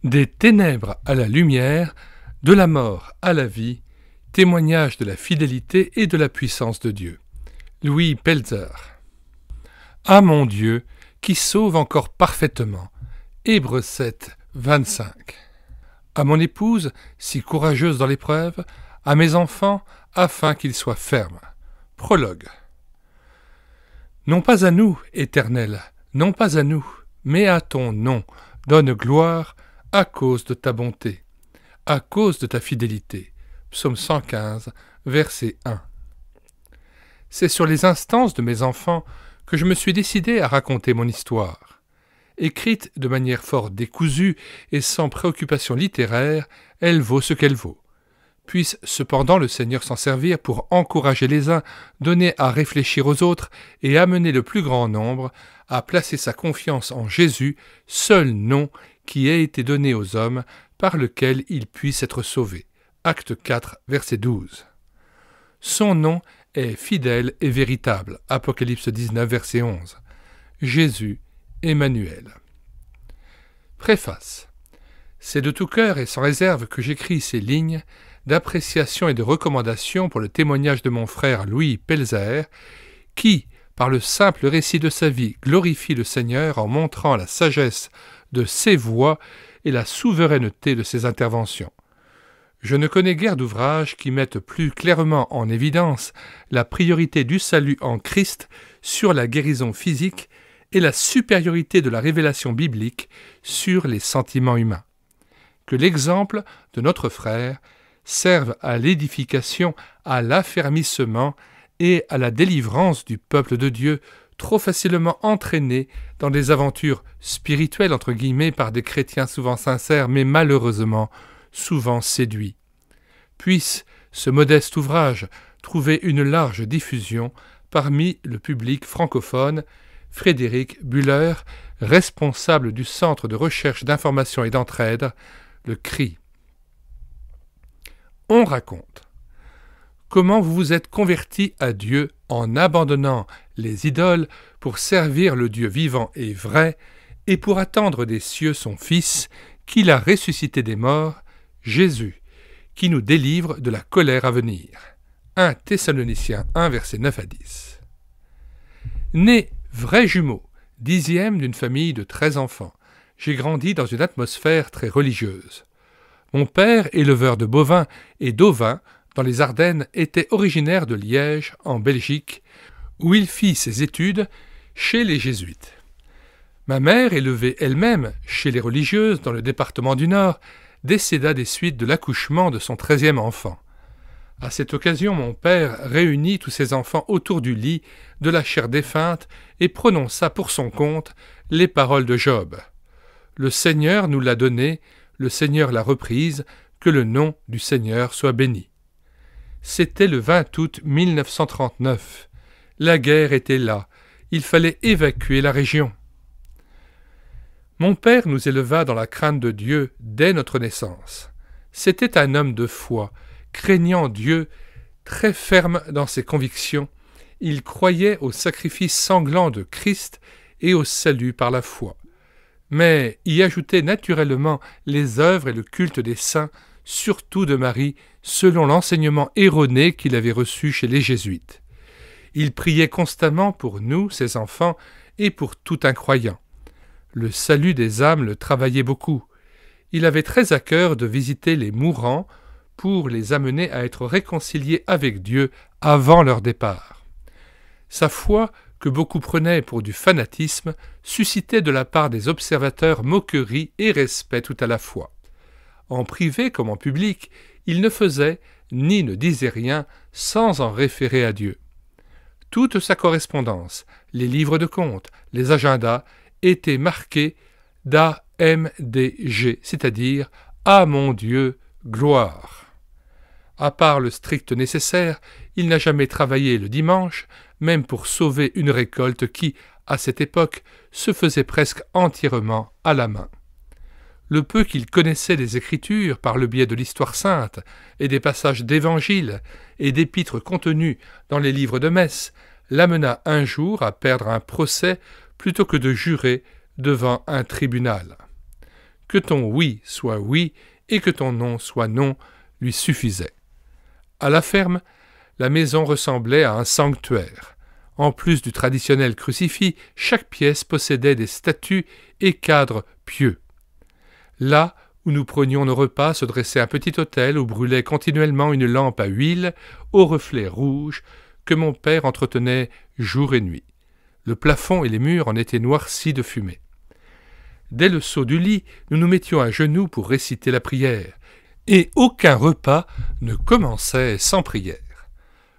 Des ténèbres à la lumière, de la mort à la vie, témoignage de la fidélité et de la puissance de Dieu. Louis Pelzer. Ah mon Dieu, qui sauve encore parfaitement. Hébreux 7, 25. À mon épouse, si courageuse dans l'épreuve, à mes enfants, afin qu'ils soient fermes. Prologue. Non pas à nous, Éternel, non pas à nous, mais à ton nom, donne gloire à cause de ta bonté, à cause de ta fidélité. Psaume 115, verset 1. C'est sur les instances de mes enfants que je me suis décidé à raconter mon histoire. Écrite de manière fort décousue et sans préoccupation littéraire, elle vaut ce qu'elle vaut. Puisse cependant le Seigneur s'en servir pour encourager les uns, donner à réfléchir aux autres et amener le plus grand nombre à placer sa confiance en Jésus, seul nom qui ait été donné aux hommes par lequel ils puissent être sauvés. Acte 4, verset 12. Son nom est fidèle et véritable. Apocalypse 19, verset 11. Jésus, Emmanuel. Préface. C'est de tout cœur et sans réserve que j'écris ces lignes d'appréciation et de recommandation pour le témoignage de mon frère Louis Pelzer, qui, par le simple récit de sa vie, glorifie le Seigneur en montrant la sagesse de ses voies et la souveraineté de ses interventions. Je ne connais guère d'ouvrages qui mettent plus clairement en évidence la priorité du salut en Christ sur la guérison physique et la supériorité de la révélation biblique sur les sentiments humains. Que l'exemple de notre frère serve à l'édification, à l'affermissement et à la délivrance du peuple de Dieu, trop facilement entraîné dans des aventures spirituelles entre guillemets par des chrétiens souvent sincères mais malheureusement souvent séduits. Puisse ce modeste ouvrage trouver une large diffusion parmi le public francophone. Frédéric Buller, responsable du Centre de recherche d'information et d'entraide, le CRI. On raconte. Comment vous vous êtes converti à Dieu en abandonnant les idoles pour servir le Dieu vivant et vrai et pour attendre des cieux son Fils, qu'il a ressuscité des morts, Jésus, qui nous délivre de la colère à venir. 1 Thessaloniciens 1, versets 9 à 10. Né vrai jumeau, 10e d'une famille de 13 enfants, j'ai grandi dans une atmosphère très religieuse. Mon père, éleveur de bovins et d'ovins dans les Ardennes, était originaire de Liège, en Belgique, où il fit ses études chez les Jésuites. Ma mère, élevée elle-même chez les religieuses dans le département du Nord, décéda des suites de l'accouchement de son 13e enfant. À cette occasion, mon père réunit tous ses enfants autour du lit de la chère défunte et prononça pour son compte les paroles de Job. Le Seigneur nous l'a donnée, le Seigneur l'a reprise, que le nom du Seigneur soit béni. C'était le 20 août 1939. La guerre était là. Il fallait évacuer la région. Mon père nous éleva dans la crainte de Dieu dès notre naissance. C'était un homme de foi, craignant Dieu, très ferme dans ses convictions. Il croyait au sacrifice sanglant de Christ et au salut par la foi. Mais y ajoutait naturellement les œuvres et le culte des saints, surtout de Marie, selon l'enseignement erroné qu'il avait reçu chez les Jésuites. Il priait constamment pour nous, ses enfants, et pour tout un croyant. Le salut des âmes le travaillait beaucoup. Il avait très à cœur de visiter les mourants pour les amener à être réconciliés avec Dieu avant leur départ. Sa foi, que beaucoup prenaient pour du fanatisme, suscitait de la part des observateurs moquerie et respect tout à la fois. En privé comme en public, il ne faisait ni ne disait rien sans en référer à Dieu. Toute sa correspondance, les livres de comptes, les agendas, étaient marqués d'AMDG, c'est-à-dire « Ah mon Dieu, gloire ». À part le strict nécessaire, il n'a jamais travaillé le dimanche, même pour sauver une récolte qui, à cette époque, se faisait presque entièrement à la main. Le peu qu'il connaissait des Écritures par le biais de l'histoire sainte et des passages d'évangiles et d'épîtres contenus dans les livres de messe l'amena un jour à perdre un procès plutôt que de jurer devant un tribunal. que ton oui soit oui et que ton non soit non lui suffisait. À la ferme, la maison ressemblait à un sanctuaire. En plus du traditionnel crucifix, chaque pièce possédait des statues et cadres pieux. Là où nous prenions nos repas se dressait un petit autel où brûlait continuellement une lampe à huile aux reflets rouges que mon père entretenait jour et nuit. Le plafond et les murs en étaient noircis de fumée. Dès le saut du lit, nous nous mettions à genoux pour réciter la prière, et aucun repas ne commençait sans prière.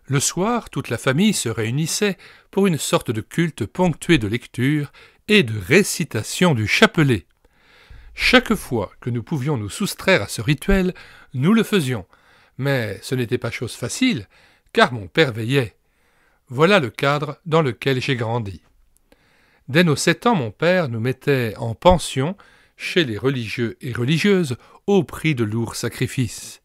Le soir, toute la famille se réunissait pour une sorte de culte ponctué de lecture et de récitation du chapelet. Chaque fois que nous pouvions nous soustraire à ce rituel, nous le faisions, mais ce n'était pas chose facile, car mon père veillait. Voilà le cadre dans lequel j'ai grandi. Dès nos 7 ans, mon père nous mettait en pension chez les religieux et religieuses au prix de lourds sacrifices.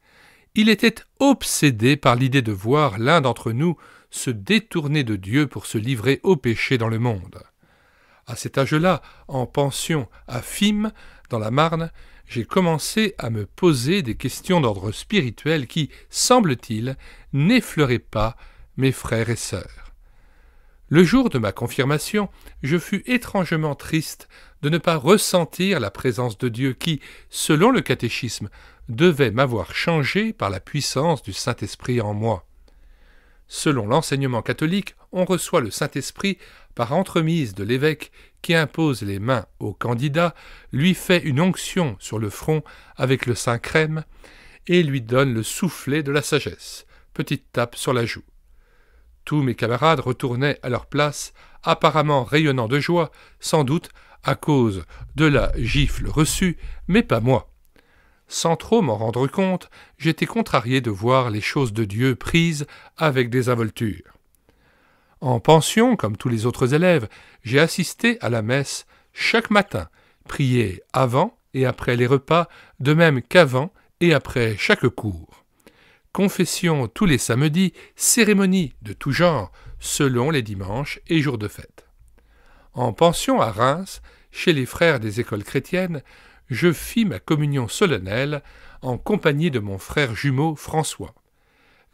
Il était obsédé par l'idée de voir l'un d'entre nous se détourner de Dieu pour se livrer au péché dans le monde. À cet âge-là, en pension à Fismes, dans la Marne, j'ai commencé à me poser des questions d'ordre spirituel qui, semble-t-il, n'effleuraient pas mes frères et sœurs. Le jour de ma confirmation, je fus étrangement triste de ne pas ressentir la présence de Dieu qui, selon le catéchisme, devait m'avoir changé par la puissance du Saint-Esprit en moi. Selon l'enseignement catholique, on reçoit le Saint-Esprit par entremise de l'évêque qui impose les mains au candidat, lui fait une onction sur le front avec le Saint-Crème et lui donne le soufflet de la sagesse, petite tape sur la joue. Tous mes camarades retournaient à leur place, apparemment rayonnant de joie, sans doute à cause de la gifle reçue, mais pas moi. Sans trop m'en rendre compte, j'étais contrarié de voir les choses de Dieu prises avec désinvolture. En pension, comme tous les autres élèves, j'ai assisté à la messe chaque matin, prié avant et après les repas, de même qu'avant et après chaque cours. Confession tous les samedis, cérémonies de tout genre, selon les dimanches et jours de fête. En pension à Reims, chez les frères des écoles chrétiennes, je fis ma communion solennelle en compagnie de mon frère jumeau François.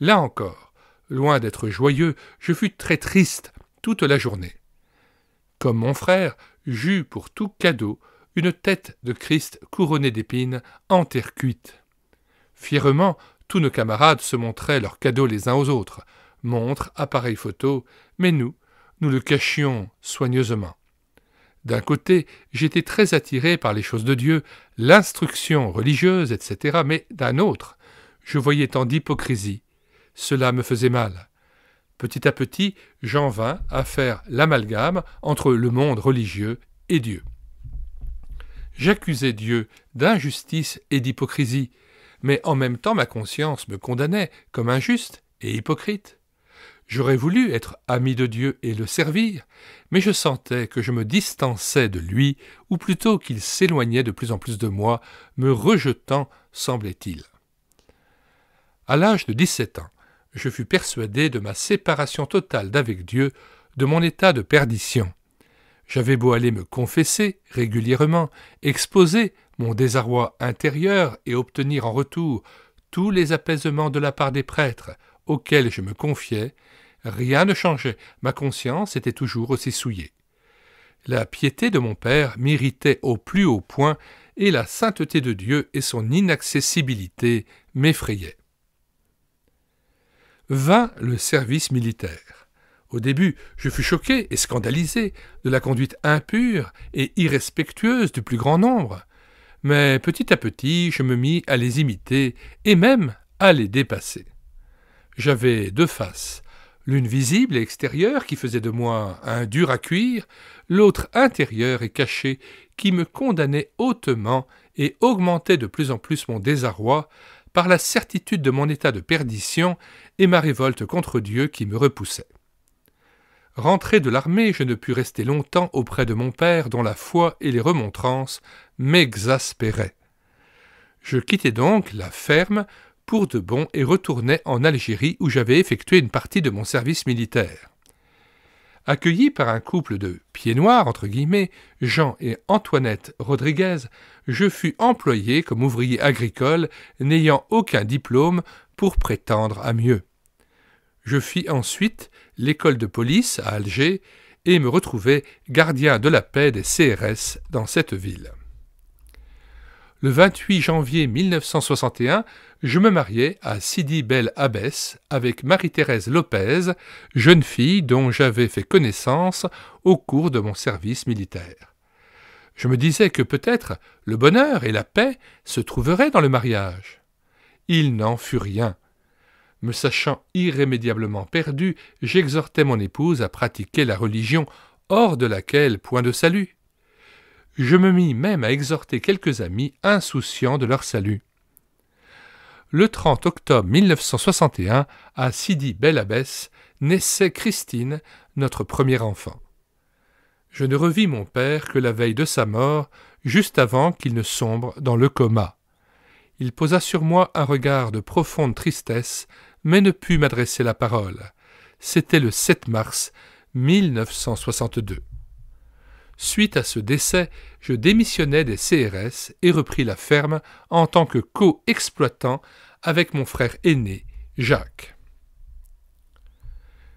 Là encore, loin d'être joyeux, je fus très triste toute la journée. Comme mon frère, j'eus pour tout cadeau une tête de Christ couronnée d'épines en terre cuite. Fièrement, tous nos camarades se montraient leurs cadeaux les uns aux autres, montres, appareils photo, mais nous le cachions soigneusement. D'un côté, j'étais très attiré par les choses de Dieu, l'instruction religieuse, etc., mais d'un autre, je voyais tant d'hypocrisie. Cela me faisait mal. Petit à petit, j'en vins à faire l'amalgame entre le monde religieux et Dieu. J'accusais Dieu d'injustice et d'hypocrisie, mais en même temps ma conscience me condamnait comme injuste et hypocrite. J'aurais voulu être ami de Dieu et le servir, mais je sentais que je me distançais de lui, ou plutôt qu'il s'éloignait de plus en plus de moi, me rejetant, semblait-il. À l'âge de 17 ans, je fus persuadé de ma séparation totale d'avec Dieu, de mon état de perdition. J'avais beau aller me confesser régulièrement, exposer mon désarroi intérieur et obtenir en retour tous les apaisements de la part des prêtres auxquels je me confiais, rien ne changeait, ma conscience était toujours aussi souillée. La piété de mon père m'irritait au plus haut point, et la sainteté de Dieu et son inaccessibilité m'effrayaient. Vint le service militaire. Au début, je fus choqué et scandalisé de la conduite impure et irrespectueuse du plus grand nombre, mais petit à petit, je me mis à les imiter et même à les dépasser. J'avais 2 faces, l'une visible et extérieure qui faisait de moi un dur à cuire, l'autre intérieure et cachée qui me condamnait hautement et augmentait de plus en plus mon désarroi par la certitude de mon état de perdition et ma révolte contre Dieu qui me repoussait. Rentré de l'armée, je ne pus rester longtemps auprès de mon père dont la foi et les remontrances m'exaspéraient. Je quittai donc la ferme pour de bon et retournai en Algérie où j'avais effectué une partie de mon service militaire. Accueilli par un couple de « pieds noirs » entre guillemets, Jean et Antoinette Rodriguez, je fus employé comme ouvrier agricole n'ayant aucun diplôme pour prétendre à mieux. Je fis ensuite l'école de police à Alger et me retrouvai gardien de la paix des CRS dans cette ville. Le 28 janvier 1961, je me mariai à Sidi Bel Abbès avec Marie-Thérèse Lopez, jeune fille dont j'avais fait connaissance au cours de mon service militaire. Je me disais que peut-être le bonheur et la paix se trouveraient dans le mariage. Il n'en fut rien. Me sachant irrémédiablement perdu, j'exhortai mon épouse à pratiquer la religion hors de laquelle point de salut. Je me mis même à exhorter quelques amis insouciants de leur salut. Le 30 octobre 1961, à Sidi Bel Abbès, naissait Christine, notre premier enfant. Je ne revis mon père que la veille de sa mort, juste avant qu'il ne sombre dans le coma. Il posa sur moi un regard de profonde tristesse, mais ne put m'adresser la parole. C'était le 7 mars 1962. Suite à ce décès, je démissionnai des CRS et repris la ferme en tant que co-exploitant avec mon frère aîné, Jacques.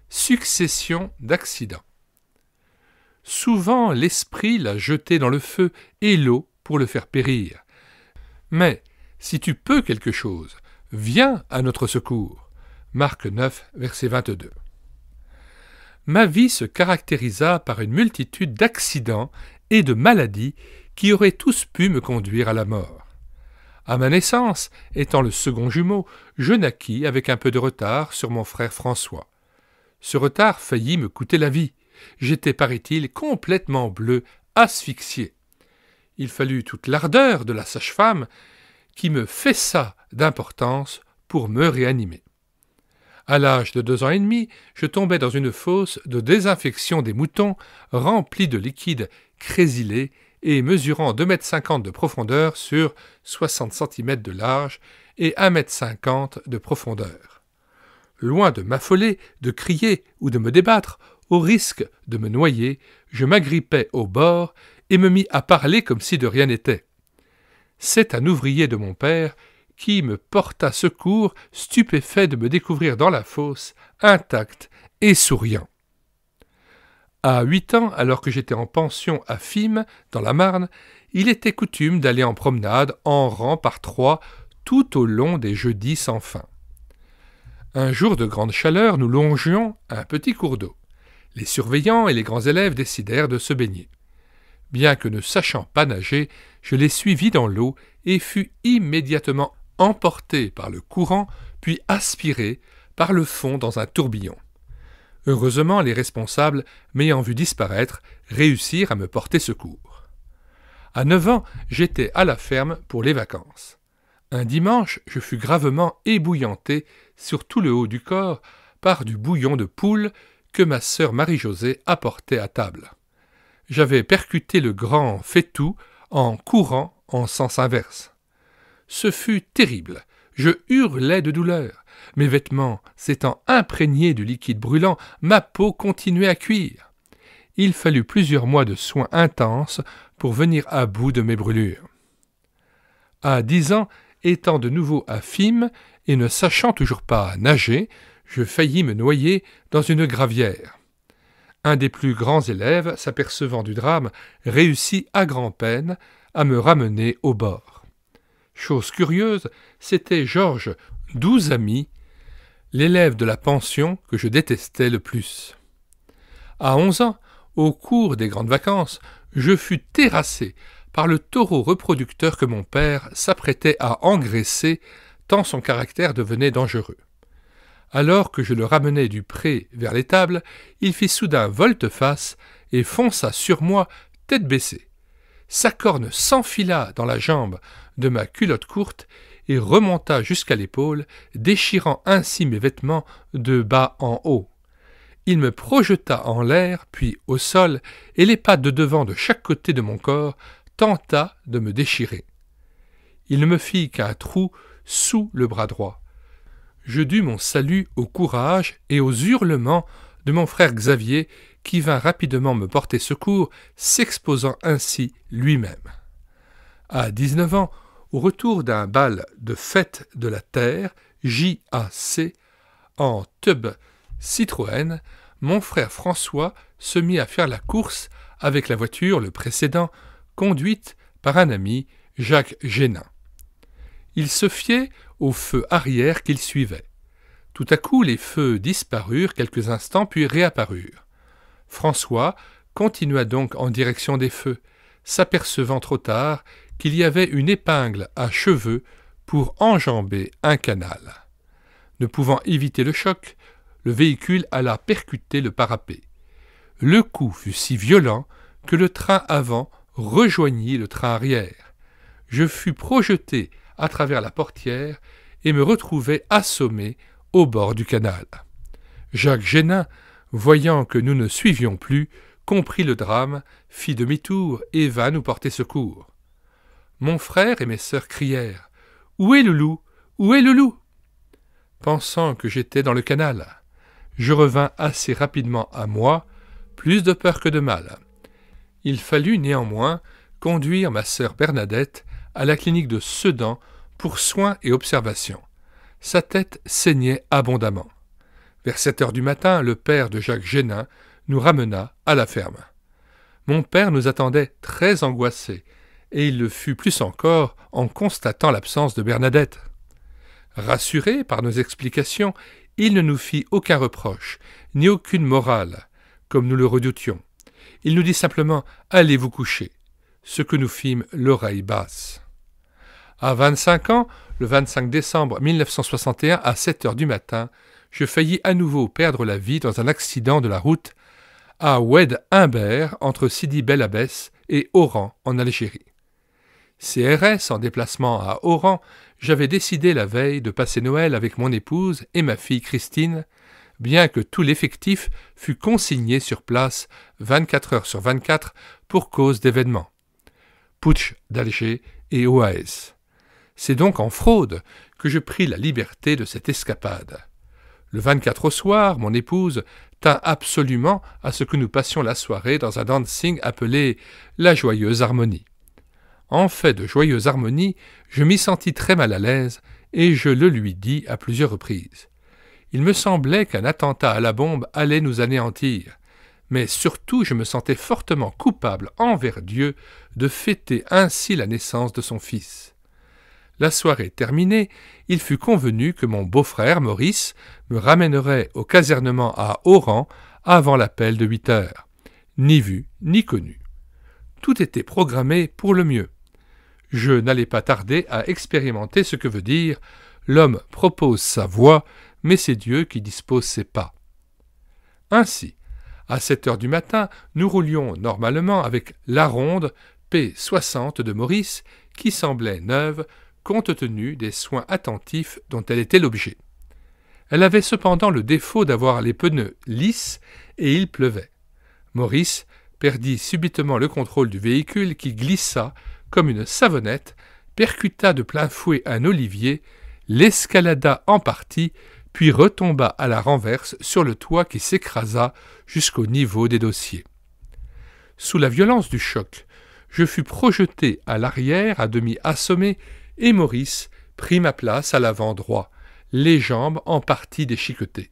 Succession d'accidents. Souvent l'esprit l'a jeté dans le feu et l'eau pour le faire périr. Mais si tu peux quelque chose, viens à notre secours. Marc 9, verset 22. Ma vie se caractérisa par une multitude d'accidents et de maladies qui auraient tous pu me conduire à la mort. À ma naissance, étant le second jumeau, je naquis avec un peu de retard sur mon frère François. Ce retard faillit me coûter la vie. J'étais, paraît-il, complètement bleu, asphyxié. Il fallut toute l'ardeur de la sage-femme qui me fessa d'importance pour me réanimer. À l'âge de 2 ans et demi, je tombais dans une fosse de désinfection des moutons remplie de liquide crésilé et mesurant 2,50 m de profondeur sur 60 cm de large et 1,50 m de profondeur. Loin de m'affoler, de crier ou de me débattre, au risque de me noyer, je m'agrippais au bord et me mis à parler comme si de rien n'était. C'est un ouvrier de mon père qui me porta secours, stupéfait de me découvrir dans la fosse, intact et souriant. À 8 ans, alors que j'étais en pension à Fismes, dans la Marne, il était coutume d'aller en promenade en rang par 3 tout au long des jeudis sans fin. Un jour de grande chaleur, nous longions un petit cours d'eau. Les surveillants et les grands élèves décidèrent de se baigner. Bien que ne sachant pas nager, je les suivis dans l'eau et fus immédiatement emporté par le courant, puis aspiré par le fond dans un tourbillon. Heureusement, les responsables, m'ayant vu disparaître, réussirent à me porter secours. À 9 ans, j'étais à la ferme pour les vacances. Un dimanche, je fus gravement ébouillanté sur tout le haut du corps par du bouillon de poule que ma sœur Marie-Josée apportait à table. J'avais percuté le grand Fétou en courant en sens inverse. Ce fut terrible. Je hurlais de douleur. Mes vêtements s'étant imprégnés du liquide brûlant, ma peau continuait à cuire. Il fallut plusieurs mois de soins intenses pour venir à bout de mes brûlures. À 10 ans, étant de nouveau à Fismes et ne sachant toujours pas nager, je faillis me noyer dans une gravière. Un des plus grands élèves, s'apercevant du drame, réussit à grand-peine à me ramener au bord. Chose curieuse, c'était Georges Douzami, l'élève de la pension que je détestais le plus. À 11 ans, au cours des grandes vacances, je fus terrassé par le taureau reproducteur que mon père s'apprêtait à engraisser tant son caractère devenait dangereux. Alors que je le ramenais du pré vers l'étable, il fit soudain volte-face et fonça sur moi tête baissée. Sa corne s'enfila dans la jambe de ma culotte courte et remonta jusqu'à l'épaule, déchirant ainsi mes vêtements de bas en haut. Il me projeta en l'air, puis au sol, et les pattes de devant de chaque côté de mon corps tenta de me déchirer. Il ne me fit qu'un trou sous le bras droit. Je dus mon salut au courage et aux hurlements de mon frère Xavier, qui vint rapidement me porter secours, s'exposant ainsi lui-même. À 19 ans, au retour d'un bal de fête de la terre, JAC, en tub Citroën, mon frère François se mit à faire la course avec la voiture le précédent, conduite par un ami, Jacques Génin. Il se fiait aux feux arrière qu'il suivait. Tout à coup, les feux disparurent quelques instants puis réapparurent. François continua donc en direction des feux, s'apercevant trop tard qu'il y avait une épingle à cheveux pour enjamber un canal. Ne pouvant éviter le choc, le véhicule alla percuter le parapet. Le coup fut si violent que le train avant rejoignit le train arrière. Je fus projeté à travers la portière et me retrouvai assommé au bord du canal. Jacques Génin, voyant que nous ne suivions plus, comprit le drame, fit demi-tour et vint nous porter secours. Mon frère et mes sœurs crièrent « Où est le loup ? Où est le loup ?» Pensant que j'étais dans le canal, je revins assez rapidement à moi, plus de peur que de mal. Il fallut néanmoins conduire ma sœur Bernadette à la clinique de Sedan pour soins et observations. Sa tête saignait abondamment. Vers 7 heures du matin, le père de Jacques Génin nous ramena à la ferme. Mon père nous attendait très angoissé, et il le fut plus encore en constatant l'absence de Bernadette. Rassuré par nos explications, il ne nous fit aucun reproche, ni aucune morale, comme nous le redoutions. Il nous dit simplement « Allez vous coucher », ce que nous fîmes l'oreille basse. À 25 ans, le 25 décembre 1961, à 7 heures du matin, je faillis à nouveau perdre la vie dans un accident de la route à Oued-Imbert, entre Sidi Bel Abbès et Oran, en Algérie. CRS, en déplacement à Oran, j'avais décidé la veille de passer Noël avec mon épouse et ma fille Christine, bien que tout l'effectif fût consigné sur place 24 heures sur 24 pour cause d'événements. Putsch d'Alger et OAS. C'est donc en fraude que je pris la liberté de cette escapade. Le 24 au soir, mon épouse tint absolument à ce que nous passions la soirée dans un dancing appelé la Joyeuse Harmonie. En fait de Joyeuse Harmonie, je m'y sentis très mal à l'aise et je le lui dis à plusieurs reprises. Il me semblait qu'un attentat à la bombe allait nous anéantir, mais surtout je me sentais fortement coupable envers Dieu de fêter ainsi la naissance de son fils. La soirée terminée, il fut convenu que mon beau-frère Maurice me ramènerait au casernement à Oran avant l'appel de 8 heures. Ni vu, ni connu. Tout était programmé pour le mieux. Je n'allais pas tarder à expérimenter ce que veut dire « l'homme propose sa voie, mais c'est Dieu qui dispose ses pas ». Ainsi, à 7 heures du matin, nous roulions normalement avec la ronde P60 de Maurice, qui semblait neuve, compte tenu des soins attentifs dont elle était l'objet. Elle avait cependant le défaut d'avoir les pneus lisses et il pleuvait. Maurice perdit subitement le contrôle du véhicule qui glissa comme une savonnette, percuta de plein fouet un olivier, l'escalada en partie, puis retomba à la renverse sur le toit qui s'écrasa jusqu'au niveau des dossiers. Sous la violence du choc, je fus projeté à l'arrière à demi assommé et Maurice prit ma place à l'avant droit, les jambes en partie déchiquetées.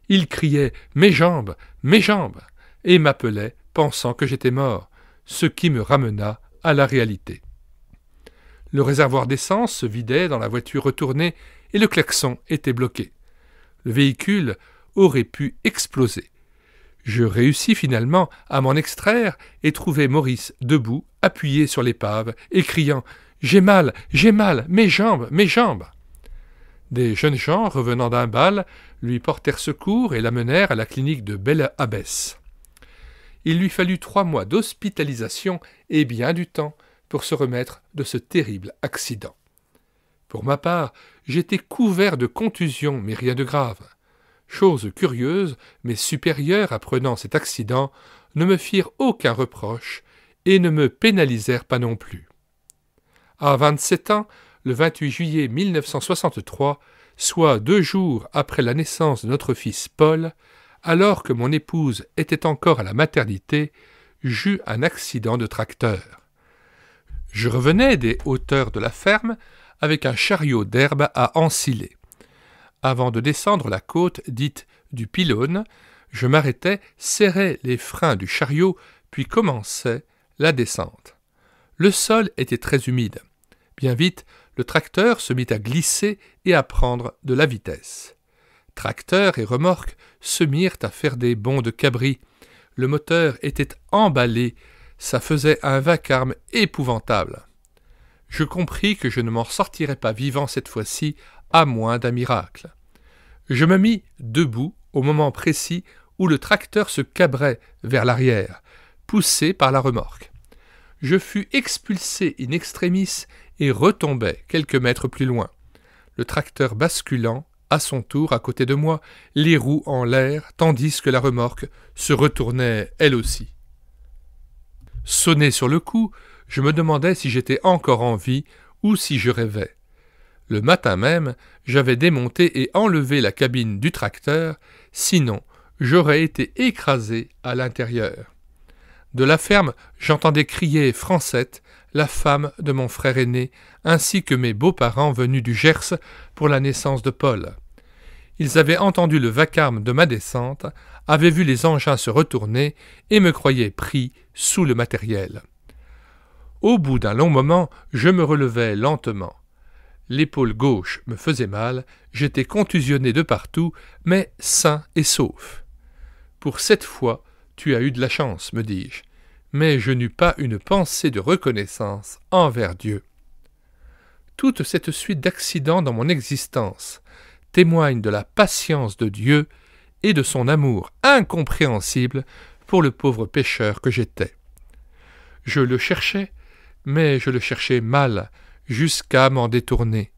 Il criait « Mes jambes, mes jambes !» et m'appelait, pensant que j'étais mort, ce qui me ramena à la réalité. Le réservoir d'essence se vidait dans la voiture retournée et le klaxon était bloqué. Le véhicule aurait pu exploser. Je réussis finalement à m'en extraire et trouver Maurice debout, appuyé sur l'épave, et criant « J'ai mal, mes jambes, mes jambes !» Des jeunes gens revenant d'un bal lui portèrent secours et l'amenèrent à la clinique de Bel Abbès. Il lui fallut 3 mois d'hospitalisation et bien du temps pour se remettre de ce terrible accident. Pour ma part, j'étais couvert de contusions, mais rien de grave. Chose curieuse, mes supérieurs, apprenant cet accident, ne me firent aucun reproche et ne me pénalisèrent pas non plus. À 27 ans, le 28 juillet 1963, soit 2 jours après la naissance de notre fils Paul, alors que mon épouse était encore à la maternité, j'eus un accident de tracteur. Je revenais des hauteurs de la ferme avec un chariot d'herbe à ensiler. Avant de descendre la côte dite du pylône, je m'arrêtais, serrais les freins du chariot, puis commençais la descente. Le sol était très humide. Bien vite, le tracteur se mit à glisser et à prendre de la vitesse. Tracteur et remorque se mirent à faire des bonds de cabri. Le moteur était emballé, ça faisait un vacarme épouvantable. Je compris que je ne m'en sortirais pas vivant cette fois-ci, à moins d'un miracle. Je me mis debout au moment précis où le tracteur se cabrait vers l'arrière, poussé par la remorque. Je fus expulsé in extremis et retombais quelques mètres plus loin. Le tracteur basculant, à son tour à côté de moi, les roues en l'air, tandis que la remorque se retournait elle aussi. Sonné sur le cou, je me demandais si j'étais encore en vie ou si je rêvais. Le matin même, j'avais démonté et enlevé la cabine du tracteur, sinon j'aurais été écrasé à l'intérieur. De la ferme, j'entendais crier Francette, la femme de mon frère aîné, ainsi que mes beaux-parents venus du Gers pour la naissance de Paul. Ils avaient entendu le vacarme de ma descente, avaient vu les engins se retourner et me croyaient pris sous le matériel. Au bout d'un long moment, je me relevais lentement. L'épaule gauche me faisait mal, j'étais contusionné de partout, mais sain et sauf. Pour cette fois, tu as eu de la chance, me dis-je, mais je n'eus pas une pensée de reconnaissance envers Dieu. Toute cette suite d'accidents dans mon existence témoigne de la patience de Dieu et de son amour incompréhensible pour le pauvre pécheur que j'étais. Je le cherchais, mais je le cherchais mal, jusqu'à m'en détourner.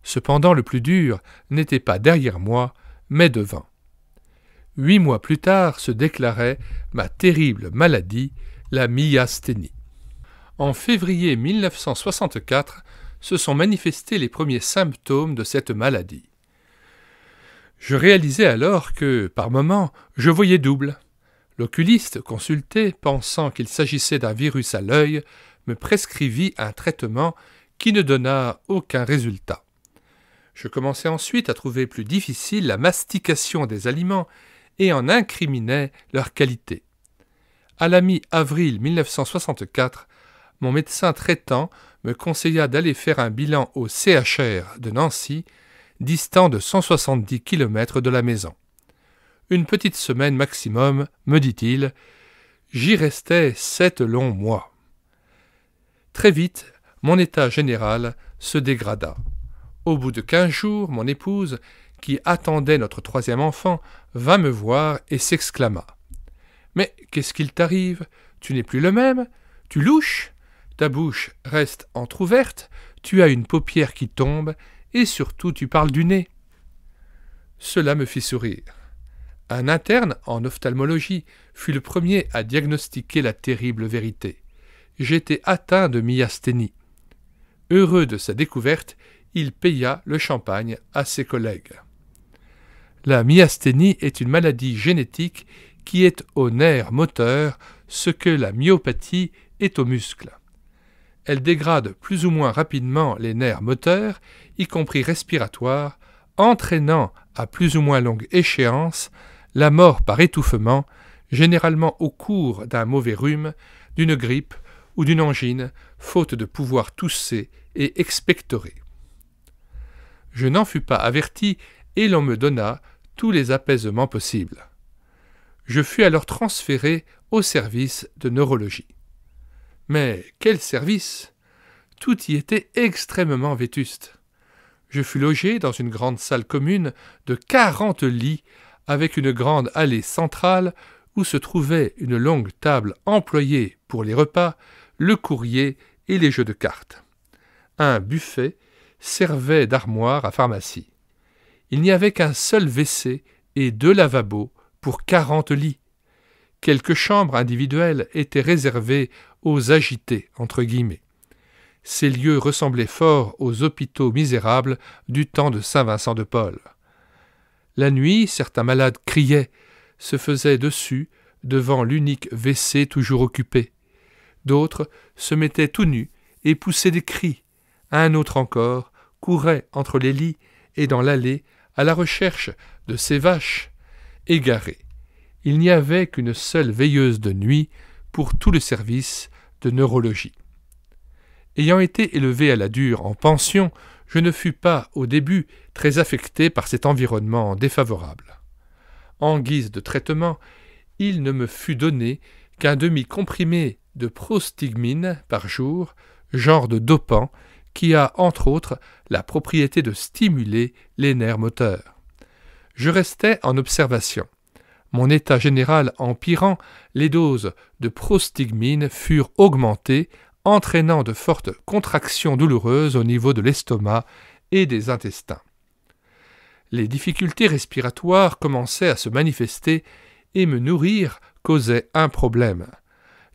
Cependant, le plus dur n'était pas derrière moi, mais devant. 8 mois plus tard se déclarait ma terrible maladie, la myasthénie. En février 1964 se sont manifestés les premiers symptômes de cette maladie. Je réalisais alors que, par moments, je voyais double. L'oculiste consulté, pensant qu'il s'agissait d'un virus à l'œil, me prescrivit un traitement qui ne donna aucun résultat. Je commençai ensuite à trouver plus difficile la mastication des aliments et en incriminais leur qualité. À la mi-avril 1964, mon médecin traitant me conseilla d'aller faire un bilan au CHR de Nancy, distant de 170 km de la maison. Une petite semaine maximum, me dit-il. J'y restais 7 longs mois. Très vite, mon état général se dégrada. Au bout de 15 jours, mon épouse, qui attendait notre 3e enfant, vint me voir et s'exclama. « Mais qu'est-ce qu'il t'arrive? Tu n'es plus le même? Tu louches? Ta bouche reste entr'ouverte, tu as une paupière qui tombe, et surtout tu parles du nez. » Cela me fit sourire. Un interne en ophtalmologie fut le premier à diagnostiquer la terrible vérité. J'étais atteint de myasthénie. Heureux de sa découverte, il paya le champagne à ses collègues. La myasthénie est une maladie génétique qui est au nerf moteur ce que la myopathie est aux muscles. Elle dégrade plus ou moins rapidement les nerfs moteurs, y compris respiratoires, entraînant à plus ou moins longue échéance la mort par étouffement, généralement au cours d'un mauvais rhume, d'une grippe ou d'une angine, faute de pouvoir tousser et expectorer. Je n'en fus pas averti et l'on me donna tous les apaisements possibles. Je fus alors transféré au service de neurologie. Mais quel service! Tout y était extrêmement vétuste. Je fus logé dans une grande salle commune de 40 lits avec une grande allée centrale où se trouvait une longue table employée pour les repas, le courrier et les jeux de cartes. Un buffet servait d'armoire à pharmacie. Il n'y avait qu'un seul WC et 2 lavabos pour 40 lits. Quelques chambres individuelles étaient réservées aux agités, entre guillemets. Ces lieux ressemblaient fort aux hôpitaux misérables du temps de Saint Vincent de Paul. La nuit, certains malades criaient, se faisaient dessus, devant l'unique WC toujours occupé. D'autres se mettaient tout nus et poussaient des cris. Un autre encore courait entre les lits et dans l'allée à la recherche de ces vaches égarées. Il n'y avait qu'une seule veilleuse de nuit pour tout le service de neurologie. Ayant été élevé à la dure en pension, je ne fus pas, au début, très affecté par cet environnement défavorable. En guise de traitement, il ne me fut donné qu'un demi-comprimé de prostigmine par jour, genre de dopant, qui a, entre autres, la propriété de stimuler les nerfs moteurs. Je restais en observation. Mon état général empirant, les doses de prostigmine furent augmentées, entraînant de fortes contractions douloureuses au niveau de l'estomac et des intestins. Les difficultés respiratoires commençaient à se manifester et me nourrir causait un problème,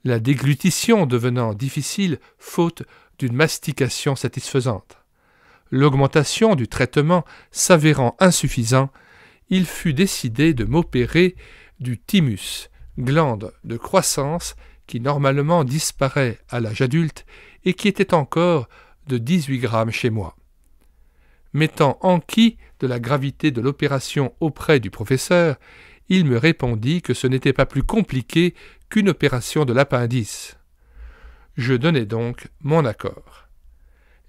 la déglutition devenant difficile faute d'une mastication satisfaisante. L'augmentation du traitement s'avérant insuffisant, il fut décidé de m'opérer du thymus, glande de croissance qui normalement disparaît à l'âge adulte et qui était encore de 18 grammes chez moi. M'étant enquis de la gravité de l'opération auprès du professeur, il me répondit que ce n'était pas plus compliqué qu'une opération de l'appendice. Je donnai donc mon accord.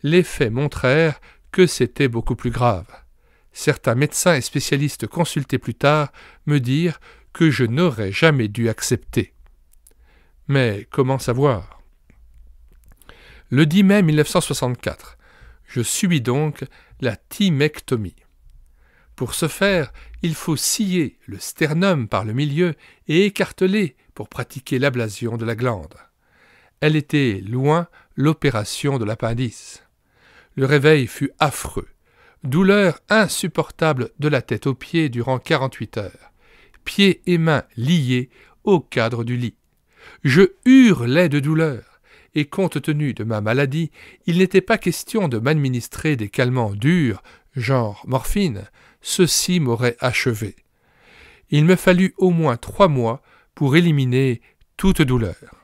Les faits montrèrent que c'était beaucoup plus grave. Certains médecins et spécialistes consultés plus tard me dirent que je n'aurais jamais dû accepter. Mais comment savoir? Le 10 mai 1964, je subis donc la thymectomie. Pour ce faire, il faut scier le sternum par le milieu et écarteler pour pratiquer l'ablation de la glande. Elle était loin l'opération de l'appendice. Le réveil fut affreux. Douleur insupportable de la tête aux pieds durant 48 heures. Pieds et mains liés au cadre du lit. Je hurlais de douleur, et compte tenu de ma maladie, il n'était pas question de m'administrer des calmants durs, genre morphine, ceci m'aurait achevé. Il me fallut au moins 3 mois pour éliminer toute douleur.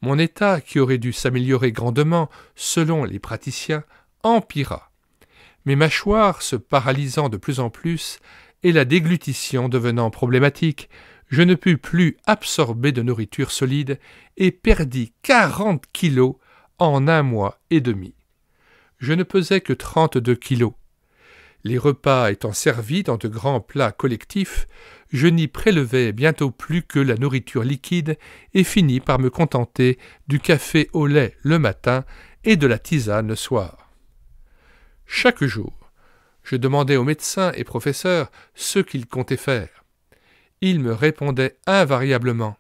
Mon état, qui aurait dû s'améliorer grandement selon les praticiens, empira. Mes mâchoires se paralysant de plus en plus et la déglutition devenant problématique, je ne pus plus absorber de nourriture solide et perdis 40 kilos en 1 mois et demi. Je ne pesais que 32 kilos. Les repas étant servis dans de grands plats collectifs, je n'y prélevais bientôt plus que la nourriture liquide et finis par me contenter du café au lait le matin et de la tisane le soir. Chaque jour, je demandais aux médecins et professeurs ce qu'ils comptaient faire. Ils me répondaient invariablement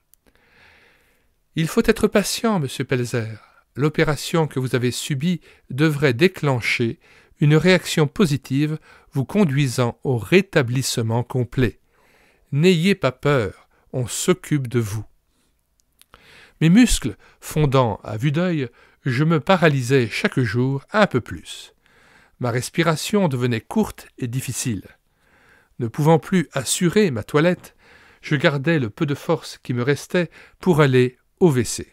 « Il faut être patient, monsieur Pelzer. L'opération que vous avez subie devrait déclencher une réaction positive vous conduisant au rétablissement complet. N'ayez pas peur, on s'occupe de vous. » Mes muscles fondant à vue d'œil, je me paralysais chaque jour un peu plus. Ma respiration devenait courte et difficile. Ne pouvant plus assurer ma toilette, je gardais le peu de force qui me restait pour aller au WC.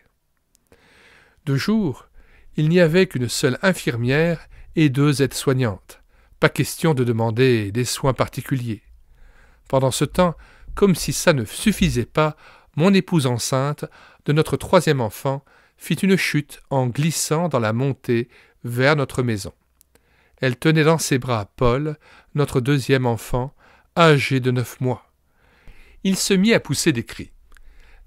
De jour, il n'y avait qu'une seule infirmière et 2 aides-soignantes. Pas question de demander des soins particuliers. Pendant ce temps, comme si ça ne suffisait pas, mon épouse enceinte de notre 3e enfant fit une chute en glissant dans la montée vers notre maison. Elle tenait dans ses bras Paul, notre 2e enfant, âgé de 9 mois. Il se mit à pousser des cris.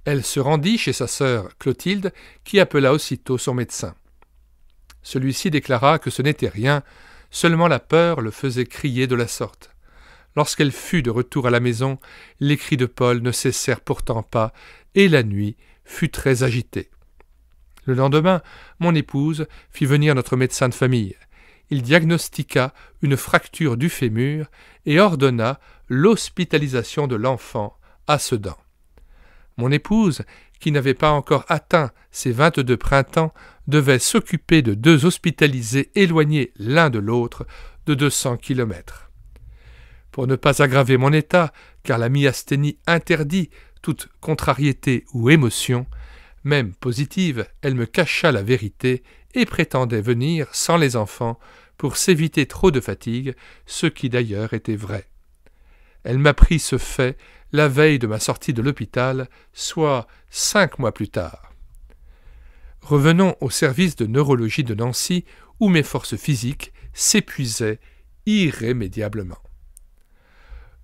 Elle se rendit chez sa sœur Clotilde, qui appela aussitôt son médecin. Celui-ci déclara que ce n'était rien, seulement la peur le faisait crier de la sorte. Lorsqu'elle fut de retour à la maison, les cris de Paul ne cessèrent pourtant pas, et la nuit fut très agitée. Le lendemain, mon épouse fit venir notre médecin de famille. Il diagnostiqua une fracture du fémur et ordonna l'hospitalisation de l'enfant à Sedan. Mon épouse, qui n'avait pas encore atteint ses 22 printemps, devait s'occuper de 2 hospitalisés éloignés l'un de l'autre de 200 kilomètres. Pour ne pas aggraver mon état, car la myasthénie interdit toute contrariété ou émotion, même positive, elle me cacha la vérité et prétendait venir sans les enfants pour s'éviter trop de fatigue, ce qui d'ailleurs était vrai. Elle m'apprit ce fait la veille de ma sortie de l'hôpital, soit 5 mois plus tard. Revenons au service de neurologie de Nancy, où mes forces physiques s'épuisaient irrémédiablement.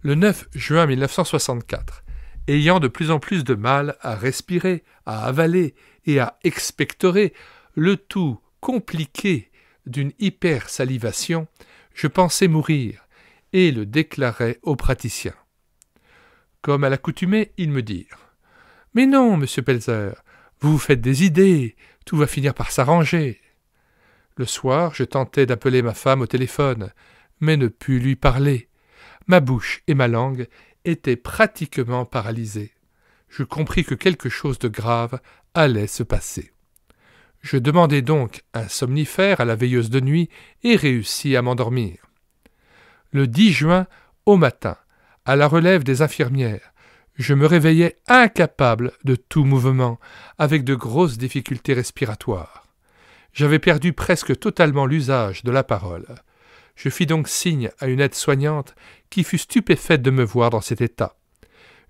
Le 9 juin 1964, ayant de plus en plus de mal à respirer, à avaler et à expectorer, le tout compliqué d'une hypersalivation, je pensais mourir et le déclarai aux praticiens. Comme à l'accoutumée, ils me dirent « Mais non, monsieur Pelzer, vous vous faites des idées, tout va finir par s'arranger. » Le soir, je tentai d'appeler ma femme au téléphone, mais ne pus lui parler. Ma bouche et ma langue étaient pratiquement paralysées. Je compris que quelque chose de grave allait se passer. Je demandai donc un somnifère à la veilleuse de nuit et réussis à m'endormir. Le 10 juin, au matin, à la relève des infirmières, je me réveillais incapable de tout mouvement, avec de grosses difficultés respiratoires. J'avais perdu presque totalement l'usage de la parole. Je fis donc signe à une aide-soignante qui fut stupéfaite de me voir dans cet état.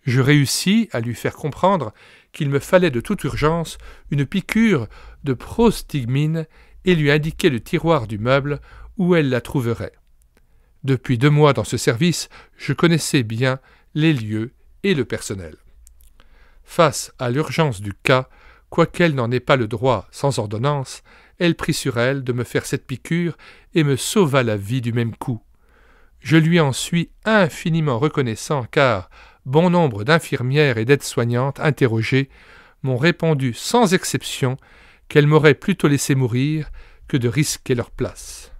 Je réussis à lui faire comprendre qu'il me fallait de toute urgence une piqûre de prostigmine et lui indiquai le tiroir du meuble où elle la trouverait. Depuis 2 mois dans ce service, je connaissais bien les lieux et le personnel. Face à l'urgence du cas, quoiqu'elle n'en ait pas le droit sans ordonnance, elle prit sur elle de me faire cette piqûre et me sauva la vie du même coup. Je lui en suis infiniment reconnaissant car bon nombre d'infirmières et d'aides-soignantes interrogées m'ont répondu sans exception qu'elles m'auraient plutôt laissé mourir que de risquer leur place.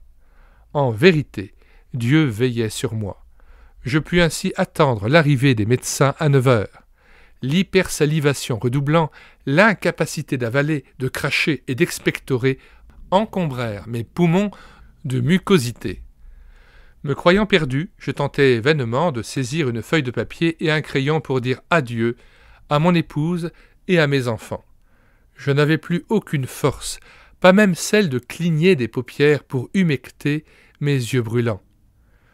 En vérité, Dieu veillait sur moi. Je pus ainsi attendre l'arrivée des médecins à 9 heures. L'hypersalivation redoublant, l'incapacité d'avaler, de cracher et d'expectorer encombrèrent mes poumons de mucosité. Me croyant perdu, je tentai vainement de saisir une feuille de papier et un crayon pour dire adieu à mon épouse et à mes enfants. Je n'avais plus aucune force, pas même celle de cligner des paupières pour humecter mes yeux brûlants.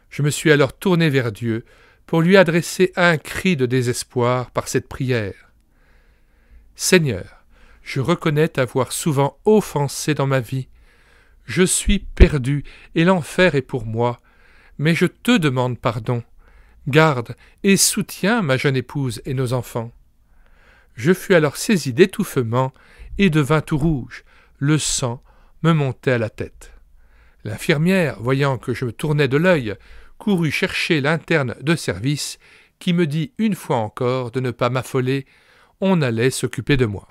Je me suis alors tourné vers Dieu pour lui adresser un cri de désespoir par cette prière. « Seigneur, je reconnais t'avoir souvent offensé dans ma vie. Je suis perdu et l'enfer est pour moi, mais je te demande pardon. Garde et soutiens ma jeune épouse et nos enfants. » Je fus alors saisi d'étouffement et devins tout rouge. Le sang me montait à la tête. L'infirmière, voyant que je me tournais de l'œil, courut chercher l'interne de service, qui me dit une fois encore de ne pas m'affoler, on allait s'occuper de moi.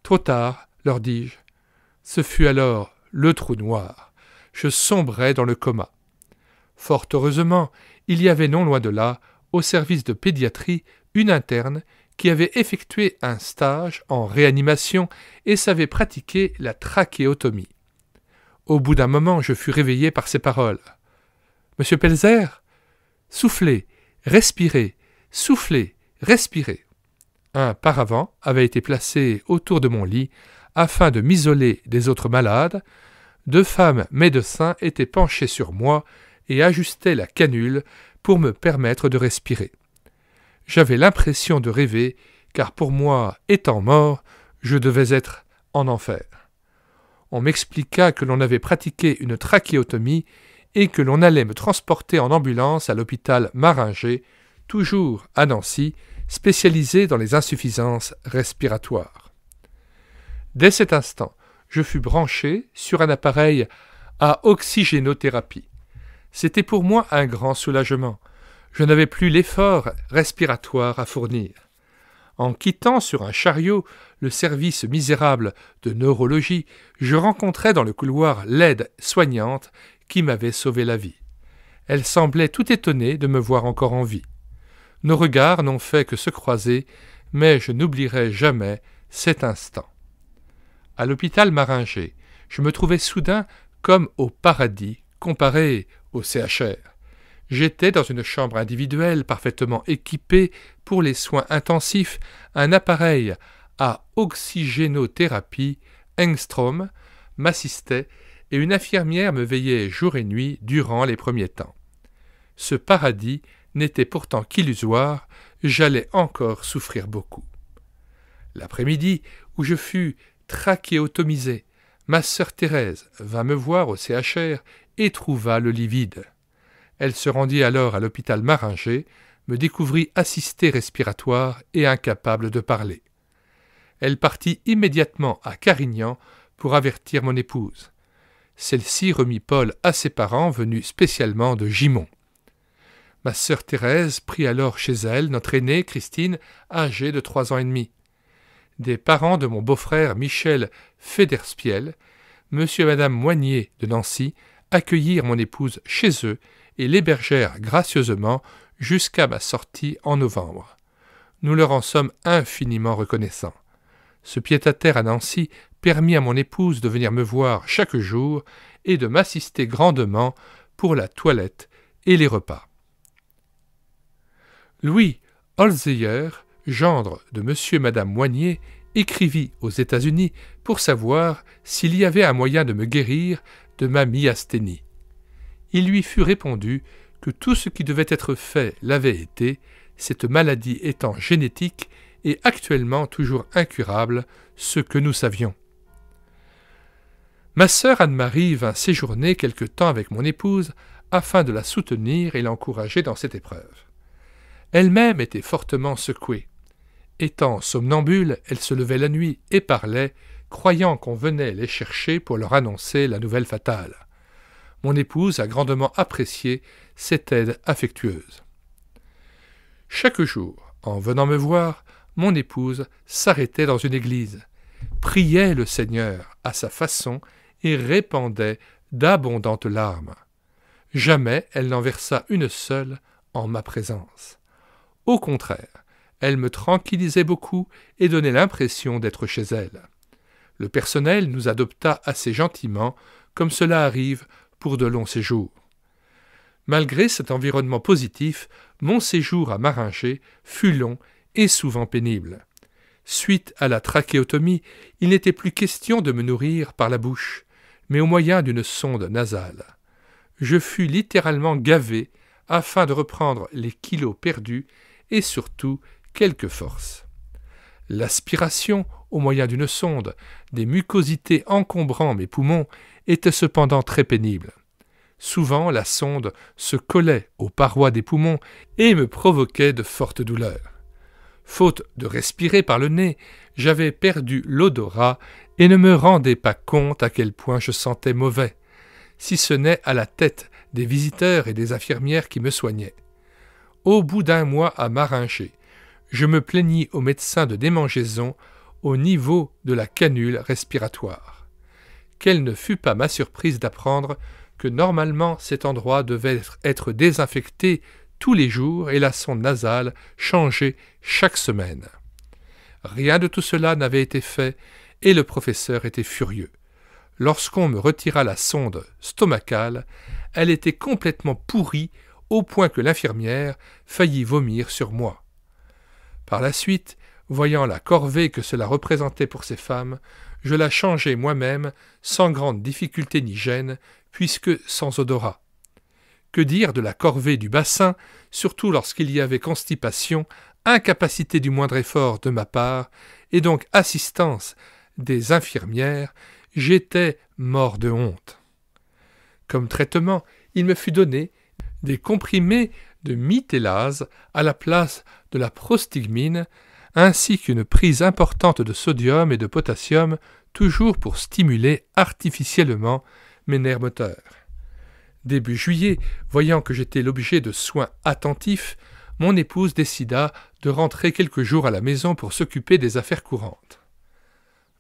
Trop tard, leur dis-je. Ce fut alors le trou noir. Je sombrais dans le coma. Fort heureusement, il y avait non loin de là, au service de pédiatrie, une interne qui avait effectué un stage en réanimation et savait pratiquer la trachéotomie. Au bout d'un moment, je fus réveillé par ces paroles. « Monsieur Pelzer, soufflez, respirez, soufflez, respirez. » Un paravent avait été placé autour de mon lit afin de m'isoler des autres malades. 2 femmes médecins étaient penchées sur moi et ajustaient la canule pour me permettre de respirer. J'avais l'impression de rêver, car pour moi, étant mort, je devais être en enfer. On m'expliqua que l'on avait pratiqué une trachéotomie et que l'on allait me transporter en ambulance à l'hôpital Maringer, toujours à Nancy, spécialisé dans les insuffisances respiratoires. Dès cet instant, je fus branché sur un appareil à oxygénothérapie. C'était pour moi un grand soulagement. Je n'avais plus l'effort respiratoire à fournir. En quittant sur un chariot le service misérable de neurologie, je rencontrai dans le couloir l'aide soignante qui m'avait sauvé la vie. Elle semblait tout étonnée de me voir encore en vie. Nos regards n'ont fait que se croiser, mais je n'oublierai jamais cet instant. À l'hôpital Maringer, je me trouvais soudain comme au paradis comparé au CHR. J'étais dans une chambre individuelle parfaitement équipée pour les soins intensifs, un appareil à oxygénothérapie Engstrom m'assistait et une infirmière me veillait jour et nuit durant les premiers temps. Ce paradis n'était pourtant qu'illusoire, j'allais encore souffrir beaucoup. L'après-midi, où je fus trachéotomisé, ma sœur Thérèse vint me voir au CHR et trouva le lit vide. Elle se rendit alors à l'hôpital Maringer, me découvrit assisté respiratoire et incapable de parler. Elle partit immédiatement à Carignan pour avertir mon épouse. Celle-ci remit Paul à ses parents venus spécialement de Gimont. Ma sœur Thérèse prit alors chez elle notre aînée Christine, âgée de 3 ans et demi. Des parents de mon beau-frère Michel Federspiel, monsieur et madame Moignet de Nancy, accueillirent mon épouse chez eux et l'hébergèrent gracieusement jusqu'à ma sortie en novembre. Nous leur en sommes infiniment reconnaissants. Ce pied-à-terre à Nancy permit à mon épouse de venir me voir chaque jour et de m'assister grandement pour la toilette et les repas. Louis Holzeyer, gendre de monsieur et madame Moignet, écrivit aux États-Unis pour savoir s'il y avait un moyen de me guérir de ma myasthénie. Il lui fut répondu que tout ce qui devait être fait l'avait été, cette maladie étant génétique et actuellement toujours incurable, ce que nous savions. Ma sœur Anne-Marie vint séjourner quelque temps avec mon épouse afin de la soutenir et l'encourager dans cette épreuve. Elle-même était fortement secouée. Étant somnambule, elle se levait la nuit et parlait, croyant qu'on venait les chercher pour leur annoncer la nouvelle fatale. Mon épouse a grandement apprécié cette aide affectueuse. Chaque jour, en venant me voir, mon épouse s'arrêtait dans une église, priait le Seigneur à sa façon et répandait d'abondantes larmes. Jamais elle n'en versa une seule en ma présence. Au contraire, elle me tranquillisait beaucoup et donnait l'impression d'être chez elle. Le personnel nous adopta assez gentiment, comme cela arrive pour de longs séjours. Malgré cet environnement positif, mon séjour à Maringer fut long et souvent pénible. Suite à la trachéotomie, il n'était plus question de me nourrir par la bouche, mais au moyen d'une sonde nasale. Je fus littéralement gavé afin de reprendre les kilos perdus et surtout quelques forces. L'aspiration, au moyen d'une sonde, des mucosités encombrant mes poumons était cependant très pénible. Souvent, la sonde se collait aux parois des poumons et me provoquait de fortes douleurs. Faute de respirer par le nez, j'avais perdu l'odorat et ne me rendais pas compte à quel point je sentais mauvais, si ce n'est à la tête des visiteurs et des infirmières qui me soignaient. Au bout d'un mois à Maringer, je me plaignis au médecin de démangeaison au niveau de la canule respiratoire. Quelle ne fut pas ma surprise d'apprendre que normalement cet endroit devait être désinfecté tous les jours et la sonde nasale changée chaque semaine. Rien de tout cela n'avait été fait et le professeur était furieux. Lorsqu'on me retira la sonde stomacale, elle était complètement pourrie au point que l'infirmière faillit vomir sur moi. Par la suite, voyant la corvée que cela représentait pour ces femmes, je la changeai moi-même sans grande difficulté ni gêne, puisque sans odorat. Que dire de la corvée du bassin, surtout lorsqu'il y avait constipation, incapacité du moindre effort de ma part, et donc assistance des infirmières, j'étais mort de honte. Comme traitement, il me fut donné des comprimés de mitellase à la place de la prostigmine, ainsi qu'une prise importante de sodium et de potassium, toujours pour stimuler artificiellement mes nerfs moteurs. Début juillet, voyant que j'étais l'objet de soins attentifs, mon épouse décida de rentrer quelques jours à la maison pour s'occuper des affaires courantes.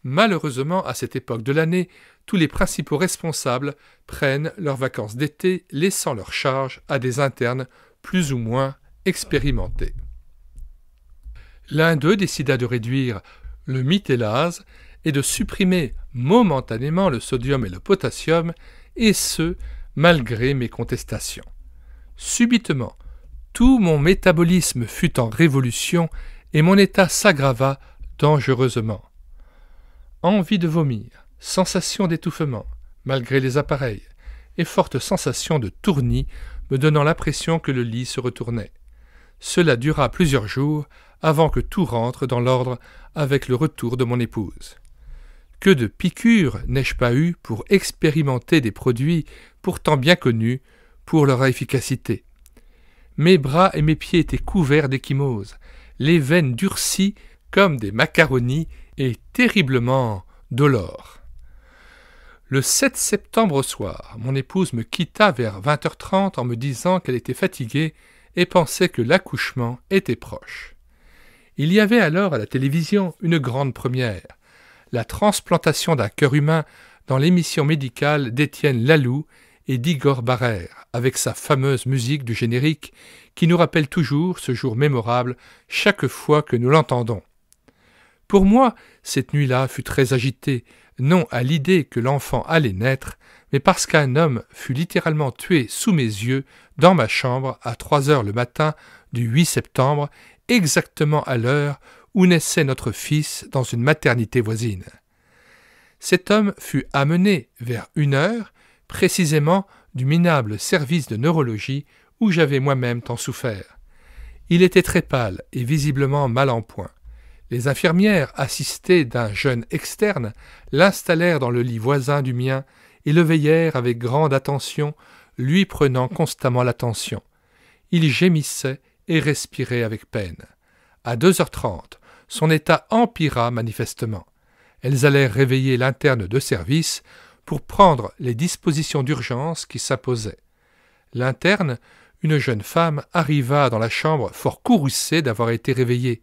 Malheureusement, à cette époque de l'année, tous les principaux responsables prennent leurs vacances d'été, laissant leur charge à des internes plus ou moins expérimentés. L'un d'eux décida de réduire le mitellase et de supprimer momentanément le sodium et le potassium, et ce, malgré mes contestations. Subitement, tout mon métabolisme fut en révolution et mon état s'aggrava dangereusement. Envie de vomir, sensation d'étouffement, malgré les appareils, et forte sensation de tournis me donnant l'impression que le lit se retournait. Cela dura plusieurs jours avant que tout rentre dans l'ordre avec le retour de mon épouse. Que de piqûres n'ai-je pas eu pour expérimenter des produits pourtant bien connus pour leur efficacité. Mes bras et mes pieds étaient couverts d'ecchymoses, les veines durcies comme des macaronis et terriblement dolores. Le 7 septembre au soir, mon épouse me quitta vers 20h30 en me disant qu'elle était fatiguée et pensait que l'accouchement était proche. Il y avait alors à la télévision une grande première, la transplantation d'un cœur humain dans l'émission médicale d'Étienne Laloux et d'Igor Barrère, avec sa fameuse musique du générique qui nous rappelle toujours ce jour mémorable chaque fois que nous l'entendons. Pour moi, cette nuit-là fut très agitée, non à l'idée que l'enfant allait naître, mais parce qu'un homme fut littéralement tué sous mes yeux dans ma chambre à 3h le matin du 8 septembre, exactement à l'heure où naissait notre fils dans une maternité voisine. Cet homme fut amené vers 1h, précisément du minable service de neurologie où j'avais moi-même tant souffert. Il était très pâle et visiblement mal en point. Les infirmières, assistées d'un jeune externe, l'installèrent dans le lit voisin du mien et le veillèrent avec grande attention, lui prenant constamment l'attention. Il gémissait et respirait avec peine. À 2h30, son état empira manifestement. Elles allèrent réveiller l'interne de service pour prendre les dispositions d'urgence qui s'imposaient. L'interne, une jeune femme, arriva dans la chambre fort courroucée d'avoir été réveillée.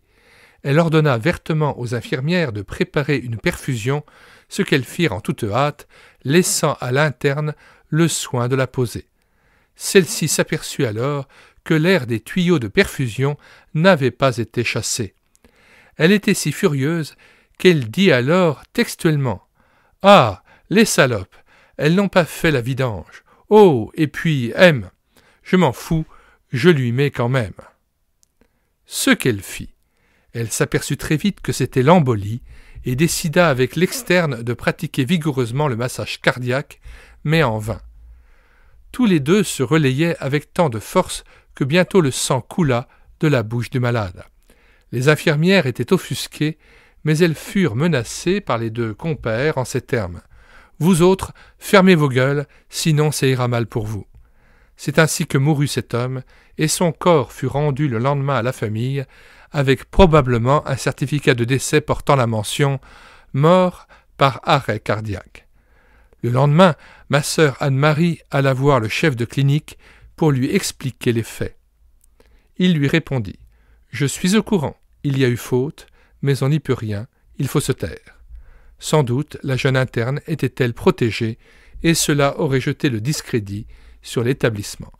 Elle ordonna vertement aux infirmières de préparer une perfusion, ce qu'elles firent en toute hâte, laissant à l'interne le soin de la poser. Celle-ci s'aperçut alors que l'air des tuyaux de perfusion n'avait pas été chassé. Elle était si furieuse qu'elle dit alors textuellement « Ah, les salopes, elles n'ont pas fait la vidange. Oh, et puis, je m'en fous, je lui mets quand même. » Ce qu'elle fit. Elle s'aperçut très vite que c'était l'embolie et décida avec l'externe de pratiquer vigoureusement le massage cardiaque, mais en vain. Tous les deux se relayaient avec tant de force que bientôt le sang coula de la bouche du malade. Les infirmières étaient offusquées, mais elles furent menacées par les deux compères en ces termes. « Vous autres, fermez vos gueules, sinon ça ira mal pour vous. » C'est ainsi que mourut cet homme, et son corps fut rendu le lendemain à la famille, avec probablement un certificat de décès portant la mention « mort par arrêt cardiaque ». Le lendemain, ma sœur Anne-Marie alla voir le chef de clinique pour lui expliquer les faits. Il lui répondit « Je suis au courant, il y a eu faute, mais on n'y peut rien, il faut se taire. » Sans doute la jeune interne était-elle protégée, et cela aurait jeté le discrédit sur l'établissement.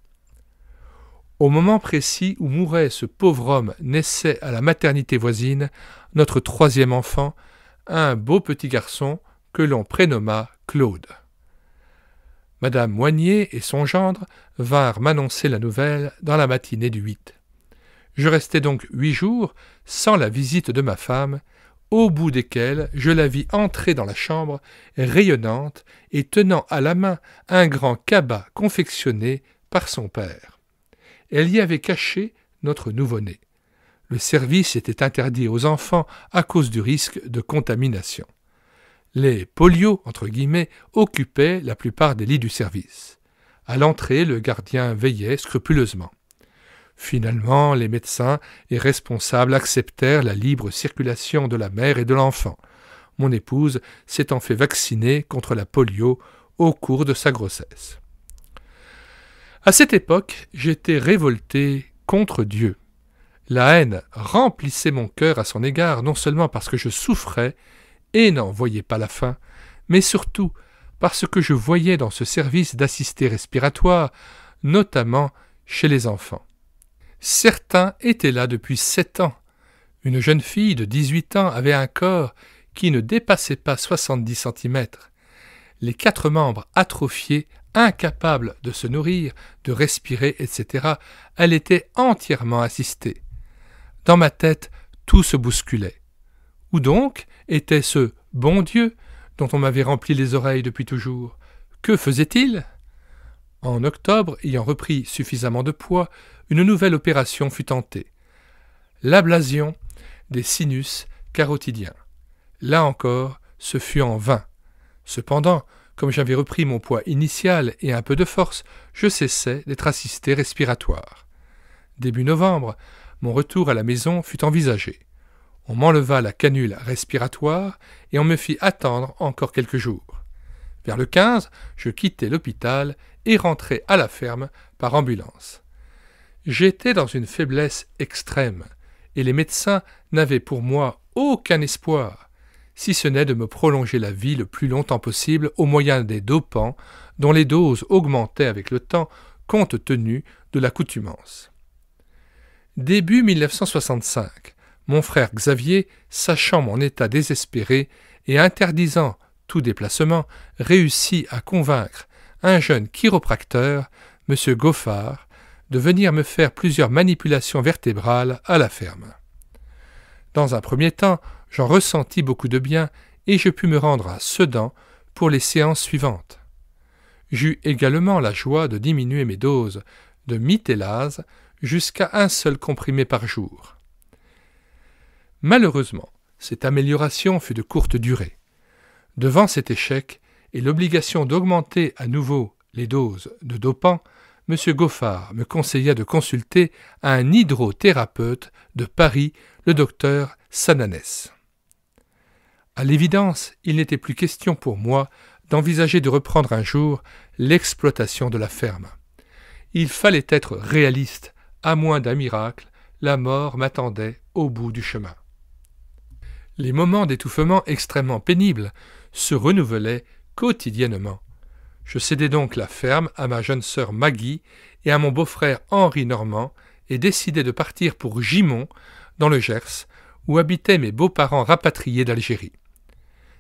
Au moment précis où mourait ce pauvre homme naissait à la maternité voisine notre troisième enfant, un beau petit garçon que l'on prénomma Claude. Madame Moignet et son gendre vinrent m'annoncer la nouvelle dans la matinée du 8. Je restai donc 8 jours sans la visite de ma femme, au bout desquels je la vis entrer dans la chambre, rayonnante et tenant à la main un grand cabas confectionné par son père. Elle y avait caché notre nouveau-né. Le service était interdit aux enfants à cause du risque de contamination. Les « polios » entre guillemets occupaient la plupart des lits du service. À l'entrée, le gardien veillait scrupuleusement. Finalement, les médecins et responsables acceptèrent la libre circulation de la mère et de l'enfant, mon épouse s'étant fait vacciner contre la polio au cours de sa grossesse. À cette époque, j'étais révolté contre Dieu. La haine remplissait mon cœur à son égard non seulement parce que je souffrais et n'en voyais pas la fin, mais surtout parce que je voyais dans ce service d'assisté respiratoire, notamment chez les enfants. Certains étaient là depuis 7 ans. Une jeune fille de 18 ans avait un corps qui ne dépassait pas 70 cm. Les 4 membres atrophiés incapable de se nourrir, de respirer, etc., elle était entièrement assistée. Dans ma tête, tout se bousculait. Où donc était ce bon Dieu dont on m'avait rempli les oreilles depuis toujours? Que faisait-il? En octobre, ayant repris suffisamment de poids, une nouvelle opération fut tentée. L'ablation des sinus carotidiens. Là encore, ce fut en vain. Cependant, comme j'avais repris mon poids initial et un peu de force, je cessais d'être assisté respiratoire. Début novembre, mon retour à la maison fut envisagé. On m'enleva la canule respiratoire et on me fit attendre encore quelques jours. Vers le 15, je quittai l'hôpital et rentrai à la ferme par ambulance. J'étais dans une faiblesse extrême et les médecins n'avaient pour moi aucun espoir, si ce n'est de me prolonger la vie le plus longtemps possible au moyen des dopants dont les doses augmentaient avec le temps compte tenu de l'accoutumance. Début 1965, mon frère Xavier, sachant mon état désespéré et interdisant tout déplacement, réussit à convaincre un jeune chiropracteur, M. Goffard, de venir me faire plusieurs manipulations vertébrales à la ferme. Dans un premier temps, j'en ressentis beaucoup de bien et je pus me rendre à Sedan pour les séances suivantes. J'eus également la joie de diminuer mes doses de mitellase jusqu'à un seul comprimé par jour. Malheureusement, cette amélioration fut de courte durée. Devant cet échec et l'obligation d'augmenter à nouveau les doses de dopants, M. Goffard me conseilla de consulter un hydrothérapeute de Paris, le docteur Sananès. À l'évidence, il n'était plus question pour moi d'envisager de reprendre un jour l'exploitation de la ferme. Il fallait être réaliste, à moins d'un miracle, la mort m'attendait au bout du chemin. Les moments d'étouffement extrêmement pénibles se renouvelaient quotidiennement. Je cédai donc la ferme à ma jeune sœur Maggie et à mon beau-frère Henri Normand et décidai de partir pour Gimont, dans le Gers, où habitaient mes beaux-parents rapatriés d'Algérie.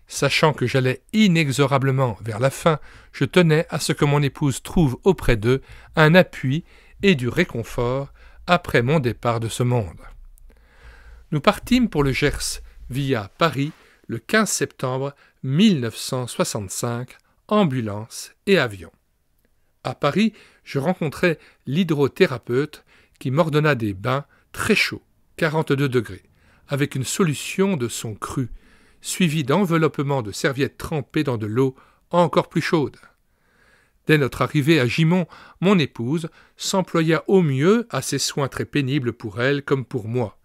Sachant que j'allais inexorablement vers la fin, je tenais à ce que mon épouse trouve auprès d'eux un appui et du réconfort après mon départ de ce monde. Nous partîmes pour le Gers via Paris le 15 septembre 1965, ambulance et avion. À Paris, je rencontrai l'hydrothérapeute qui m'ordonna des bains très chauds, 42 degrés, avec une solution de son cru, suivie d'enveloppements de serviettes trempées dans de l'eau encore plus chaude. Dès notre arrivée à Gimont, mon épouse s'employa au mieux à ces soins très pénibles pour elle comme pour moi.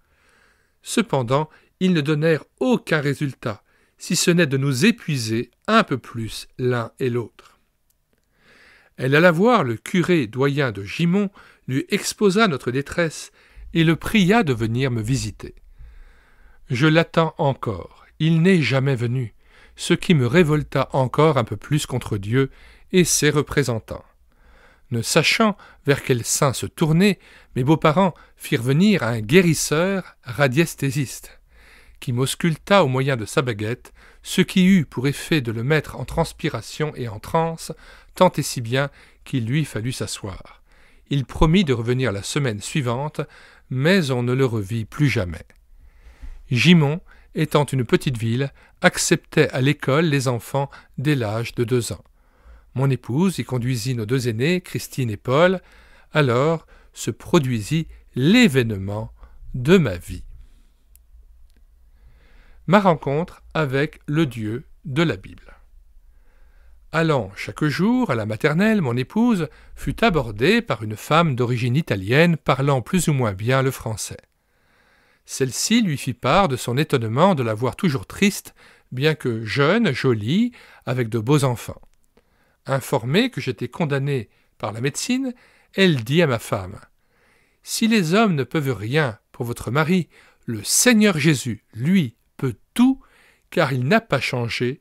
Cependant, ils ne donnèrent aucun résultat, si ce n'est de nous épuiser un peu plus l'un et l'autre. Elle alla voir le curé doyen de Gimont, lui exposa notre détresse et le pria de venir me visiter. Je l'attends encore, il n'est jamais venu, ce qui me révolta encore un peu plus contre Dieu et ses représentants. Ne sachant vers quel saint se tourner, mes beaux-parents firent venir un guérisseur radiesthésiste, qui m'ausculta au moyen de sa baguette, ce qui eut pour effet de le mettre en transpiration et en transe, tant et si bien qu'il lui fallut s'asseoir. Il promit de revenir la semaine suivante, mais on ne le revit plus jamais. Gimont, étant une petite ville, acceptait à l'école les enfants dès l'âge de 2 ans. Mon épouse y conduisit nos 2 aînés, Christine et Paul. Alors se produisit l'événement de ma vie. Ma rencontre avec le Dieu de la Bible. Allant chaque jour à la maternelle, mon épouse fut abordée par une femme d'origine italienne parlant plus ou moins bien le français. Celle-ci lui fit part de son étonnement de la voir toujours triste, bien que jeune, jolie, avec de beaux enfants. Informée que j'étais condamné par la médecine, elle dit à ma femme « Si les hommes ne peuvent rien pour votre mari, le Seigneur Jésus, lui, peut tout, car il n'a pas changé,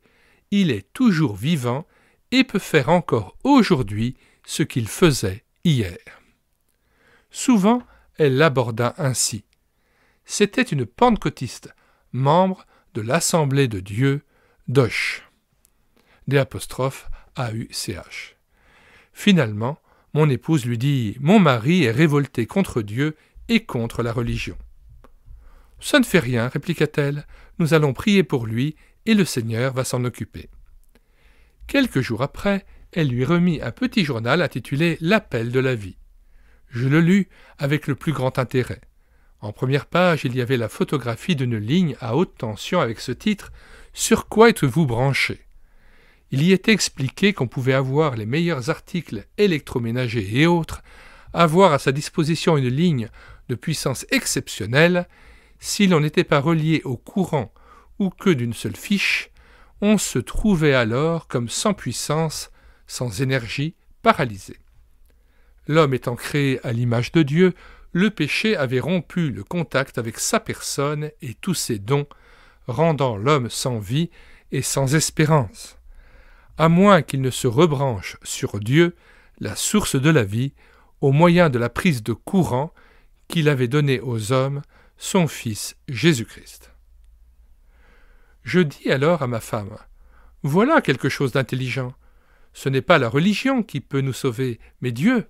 il est toujours vivant et peut faire encore aujourd'hui ce qu'il faisait hier. » Souvent, elle l'aborda ainsi. C'était une pentecôtiste, membre de l'Assemblée de Dieu d'Auch. D'*AUCH. Finalement, mon épouse lui dit « Mon mari est révolté contre Dieu et contre la religion. » « Ça ne fait rien, répliqua-t-elle, nous allons prier pour lui et le Seigneur va s'en occuper. » Quelques jours après, elle lui remit un petit journal intitulé « L'appel de la vie ». Je le lus avec le plus grand intérêt. En première page, il y avait la photographie d'une ligne à haute tension avec ce titre « Sur quoi êtes-vous branché ?» Il y était expliqué qu'on pouvait avoir les meilleurs articles électroménagers et autres, avoir à sa disposition une ligne de puissance exceptionnelle. Si l'on n'était pas relié au courant ou que d'une seule fiche, on se trouvait alors comme sans puissance, sans énergie, paralysé. L'homme étant créé à l'image de Dieu, le péché avait rompu le contact avec sa personne et tous ses dons, rendant l'homme sans vie et sans espérance. À moins qu'il ne se rebranche sur Dieu, la source de la vie, au moyen de la prise de courant qu'il avait donnée aux hommes, son Fils Jésus-Christ. Je dis alors à ma femme, « Voilà quelque chose d'intelligent. Ce n'est pas la religion qui peut nous sauver, mais Dieu.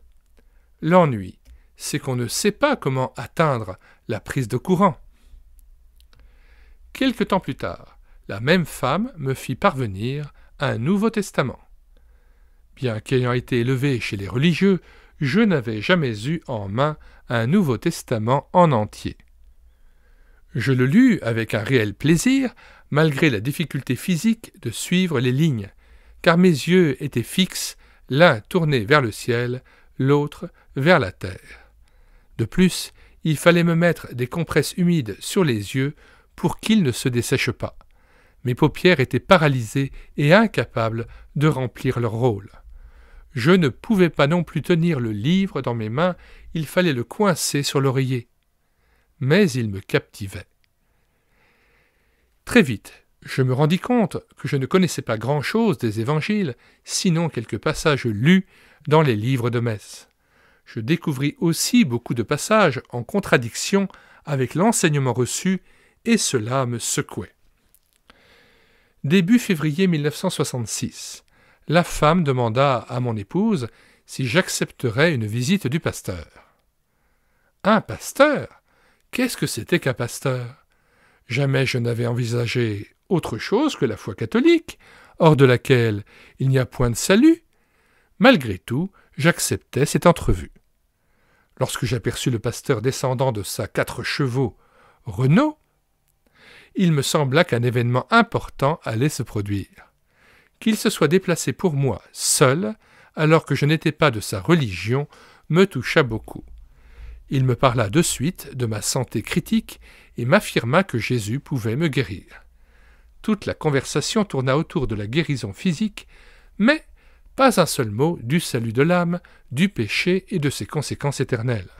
L'ennui, c'est qu'on ne sait pas comment atteindre la prise de courant. » Quelque temps plus tard, la même femme me fit parvenir un Nouveau Testament. Bien qu'ayant été élevé chez les religieux, je n'avais jamais eu en main un Nouveau Testament en entier. Je le lus avec un réel plaisir, malgré la difficulté physique de suivre les lignes, car mes yeux étaient fixes, l'un tourné vers le ciel, l'autre vers la terre. De plus, il fallait me mettre des compresses humides sur les yeux pour qu'ils ne se dessèchent pas. Mes paupières étaient paralysées et incapables de remplir leur rôle. Je ne pouvais pas non plus tenir le livre dans mes mains, il fallait le coincer sur l'oreiller. Mais il me captivait. Très vite, je me rendis compte que je ne connaissais pas grand-chose des évangiles, sinon quelques passages lus dans les livres de messe. Je découvris aussi beaucoup de passages en contradiction avec l'enseignement reçu, et cela me secouait. Début février 1966, la femme demanda à mon épouse si j'accepterais une visite du pasteur. Un pasteur ? Qu'est-ce que c'était qu'un pasteur ? Jamais je n'avais envisagé autre chose que la foi catholique, hors de laquelle il n'y a point de salut. Malgré tout, j'acceptai cette entrevue. Lorsque j'aperçus le pasteur descendant de sa 4 chevaux Renault, il me sembla qu'un événement important allait se produire. Qu'il se soit déplacé pour moi seul, alors que je n'étais pas de sa religion, me toucha beaucoup. Il me parla de suite de ma santé critique et m'affirma que Jésus pouvait me guérir. Toute la conversation tourna autour de la guérison physique, mais pas un seul mot du salut de l'âme, du péché et de ses conséquences éternelles.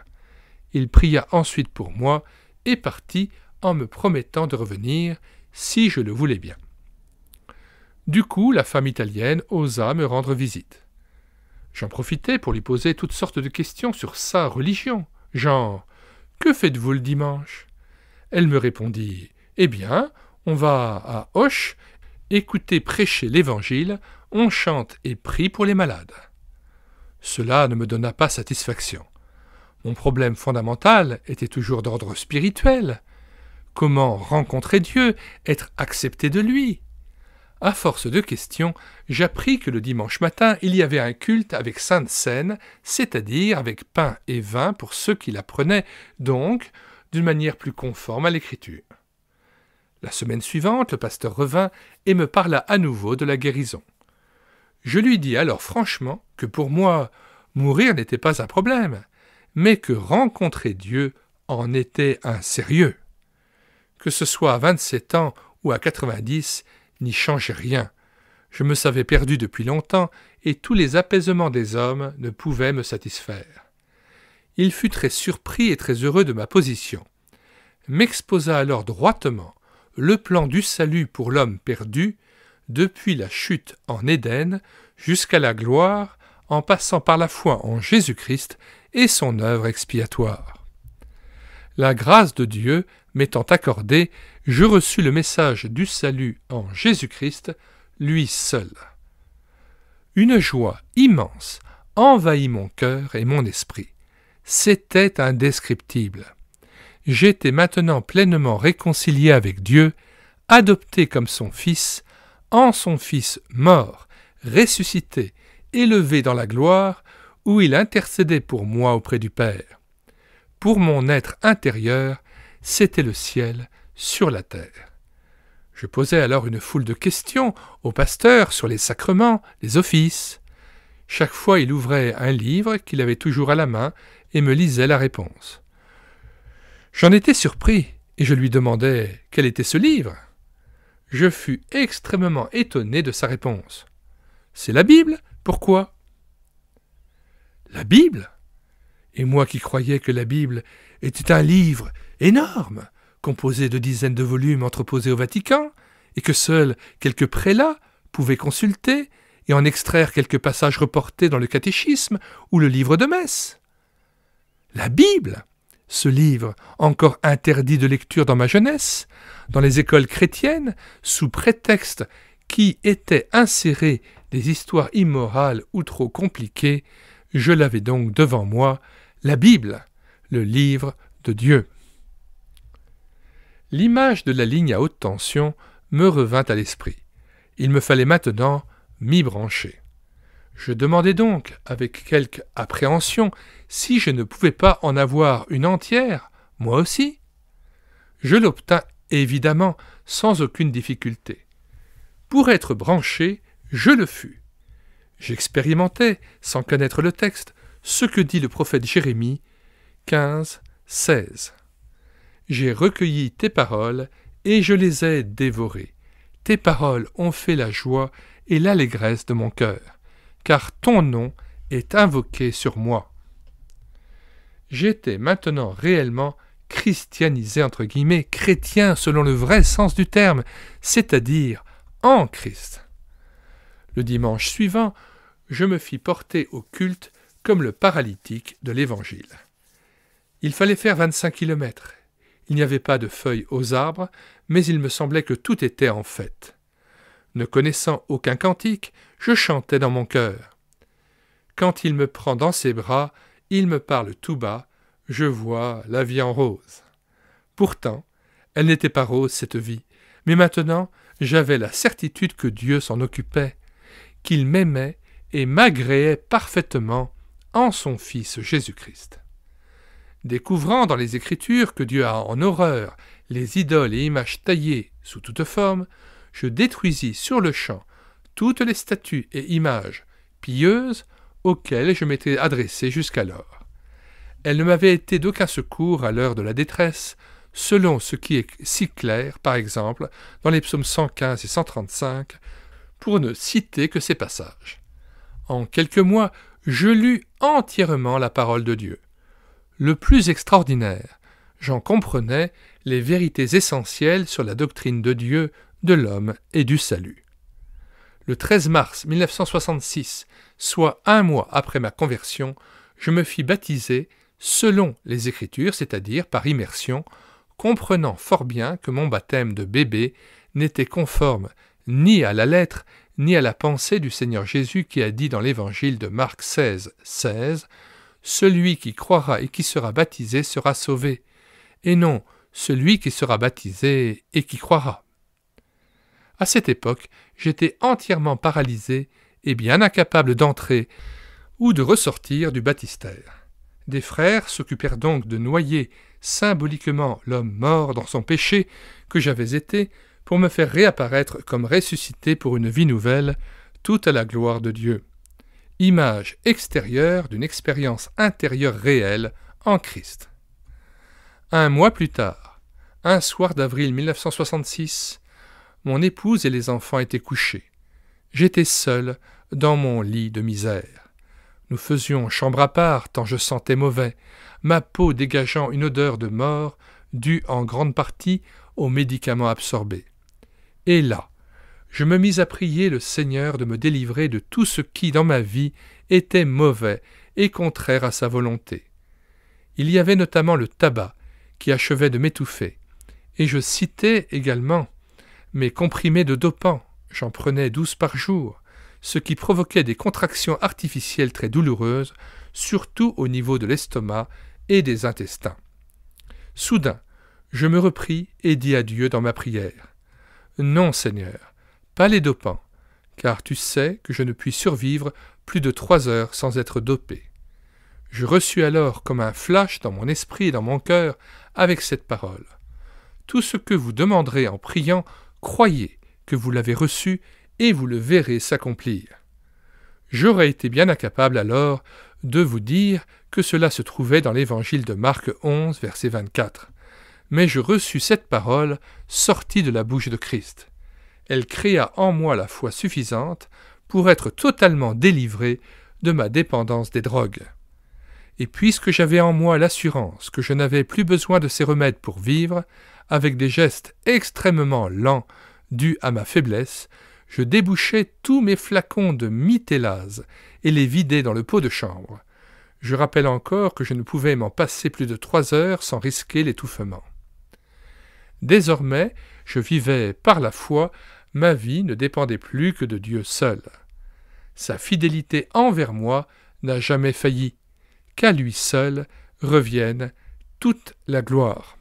Il pria ensuite pour moi et partit en me promettant de revenir si je le voulais bien. Du coup, la femme italienne osa me rendre visite. J'en profitai pour lui poser toutes sortes de questions sur sa religion, genre « Que faites-vous le dimanche ?» Elle me répondit « Eh bien, on va à Auch, écouter prêcher l'Évangile, on chante et prie pour les malades. » Cela ne me donna pas satisfaction. Mon problème fondamental était toujours d'ordre spirituel. Comment rencontrer Dieu, être accepté de lui ? À force de questions, j'appris que le dimanche matin, il y avait un culte avec Sainte Seine, c'est-à-dire avec pain et vin pour ceux qui la prenaient, donc d'une manière plus conforme à l'Écriture. La semaine suivante, le pasteur revint et me parla à nouveau de la guérison. Je lui dis alors franchement que pour moi, mourir n'était pas un problème, mais que rencontrer Dieu en était un sérieux. Que ce soit à 27 ans ou à 90, n'y changeait rien. Je me savais perdu depuis longtemps et tous les apaisements des hommes ne pouvaient me satisfaire. Il fut très surpris et très heureux de ma position. M'exposa alors droitement le plan du salut pour l'homme perdu, depuis la chute en Éden jusqu'à la gloire, en passant par la foi en Jésus-Christ et son œuvre expiatoire. La grâce de Dieu m'étant accordée, je reçus le message du salut en Jésus-Christ, lui seul. Une joie immense envahit mon cœur et mon esprit. C'était indescriptible. J'étais maintenant pleinement réconcilié avec Dieu, adopté comme son Fils, en son Fils mort, ressuscité, élevé dans la gloire, où il intercédait pour moi auprès du Père. Pour mon être intérieur, c'était le ciel sur la terre. Je posais alors une foule de questions au pasteur sur les sacrements, les offices. Chaque fois, il ouvrait un livre qu'il avait toujours à la main et me lisait la réponse. J'en étais surpris et je lui demandais quel était ce livre. Je fus extrêmement étonné de sa réponse. « C'est la Bible, pourquoi ?»« La Bible ? Et moi qui croyais que la Bible était un livre énorme, composé de dizaines de volumes entreposés au Vatican, et que seuls quelques prélats pouvaient consulter et en extraire quelques passages reportés dans le catéchisme ou le livre de messe. La Bible, ce livre encore interdit de lecture dans ma jeunesse, dans les écoles chrétiennes, sous prétexte qu'y étaient insérées des histoires immorales ou trop compliquées, je l'avais donc devant moi, la Bible, le livre de Dieu. L'image de la ligne à haute tension me revint à l'esprit. Il me fallait maintenant m'y brancher. Je demandai donc, avec quelque appréhension, si je ne pouvais pas en avoir une entière, moi aussi. Je l'obtins évidemment sans aucune difficulté. Pour être branché, je le fus. J'expérimentai, sans connaître le texte, ce que dit le prophète Jérémie, 15, 16. J'ai recueilli tes paroles et je les ai dévorées. Tes paroles ont fait la joie et l'allégresse de mon cœur, car ton nom est invoqué sur moi. J'étais maintenant réellement christianisé entre guillemets, chrétien selon le vrai sens du terme, c'est-à-dire en Christ. Le dimanche suivant, je me fis porter au culte comme le paralytique de l'Évangile. Il fallait faire 25 kilomètres. Il n'y avait pas de feuilles aux arbres, mais il me semblait que tout était en fête. Ne connaissant aucun cantique, je chantais dans mon cœur. Quand il me prend dans ses bras, il me parle tout bas, je vois la vie en rose. Pourtant, elle n'était pas rose cette vie, mais maintenant j'avais la certitude que Dieu s'en occupait, qu'il m'aimait et m'agréait parfaitement en son Fils Jésus-Christ. Découvrant dans les Écritures que Dieu a en horreur les idoles et images taillées sous toute forme, je détruisis sur le champ toutes les statues et images pieuses auxquelles je m'étais adressé jusqu'alors. Elles ne m'avaient été d'aucun secours à l'heure de la détresse, selon ce qui est si clair, par exemple, dans les psaumes 115 et 135, pour ne citer que ces passages. En quelques mois, je lus entièrement la parole de Dieu. Le plus extraordinaire, j'en comprenais les vérités essentielles sur la doctrine de Dieu, de l'homme et du salut. Le 13 mars 1966, soit un mois après ma conversion, je me fis baptiser selon les Écritures, c'est-à-dire par immersion, comprenant fort bien que mon baptême de bébé n'était conforme ni à la lettre, ni à la pensée du Seigneur Jésus qui a dit dans l'Évangile de Marc 16, 16, « Celui qui croira et qui sera baptisé sera sauvé, et non celui qui sera baptisé et qui croira. » À cette époque, j'étais entièrement paralysé et bien incapable d'entrer ou de ressortir du baptistère. Des frères s'occupèrent donc de noyer symboliquement l'homme mort dans son péché que j'avais été pour me faire réapparaître comme ressuscité pour une vie nouvelle, tout à la gloire de Dieu. Image extérieure d'une expérience intérieure réelle en Christ. Un mois plus tard, un soir d'avril 1966, mon épouse et les enfants étaient couchés. J'étais seul dans mon lit de misère. Nous faisions chambre à part tant je sentais mauvais, ma peau dégageant une odeur de mort due en grande partie aux médicaments absorbés. Et là, je me mis à prier le Seigneur de me délivrer de tout ce qui, dans ma vie, était mauvais et contraire à sa volonté. Il y avait notamment le tabac, qui achevait de m'étouffer, et je citais également mes comprimés de dopants, j'en prenais 12 par jour, ce qui provoquait des contractions artificielles très douloureuses, surtout au niveau de l'estomac et des intestins. Soudain, je me repris et dis à Dieu dans ma prière : « Non, Seigneur, pas les dopants, car tu sais que je ne puis survivre plus de 3 heures sans être dopé. » Je reçus alors comme un flash dans mon esprit et dans mon cœur avec cette parole : « Tout ce que vous demanderez en priant, croyez que vous l'avez reçu et vous le verrez s'accomplir. » J'aurais été bien incapable alors de vous dire que cela se trouvait dans l'évangile de Marc 11, verset 24. Mais je reçus cette parole sortie de la bouche de Christ. Elle créa en moi la foi suffisante pour être totalement délivré de ma dépendance des drogues. Et puisque j'avais en moi l'assurance que je n'avais plus besoin de ces remèdes pour vivre, avec des gestes extrêmement lents dus à ma faiblesse, je débouchai tous mes flacons de mitélase et les vidai dans le pot de chambre. Je rappelle encore que je ne pouvais m'en passer plus de 3 heures sans risquer l'étouffement. Désormais, je vivais par la foi, ma vie ne dépendait plus que de Dieu seul. Sa fidélité envers moi n'a jamais failli, qu'à lui seul revienne toute la gloire.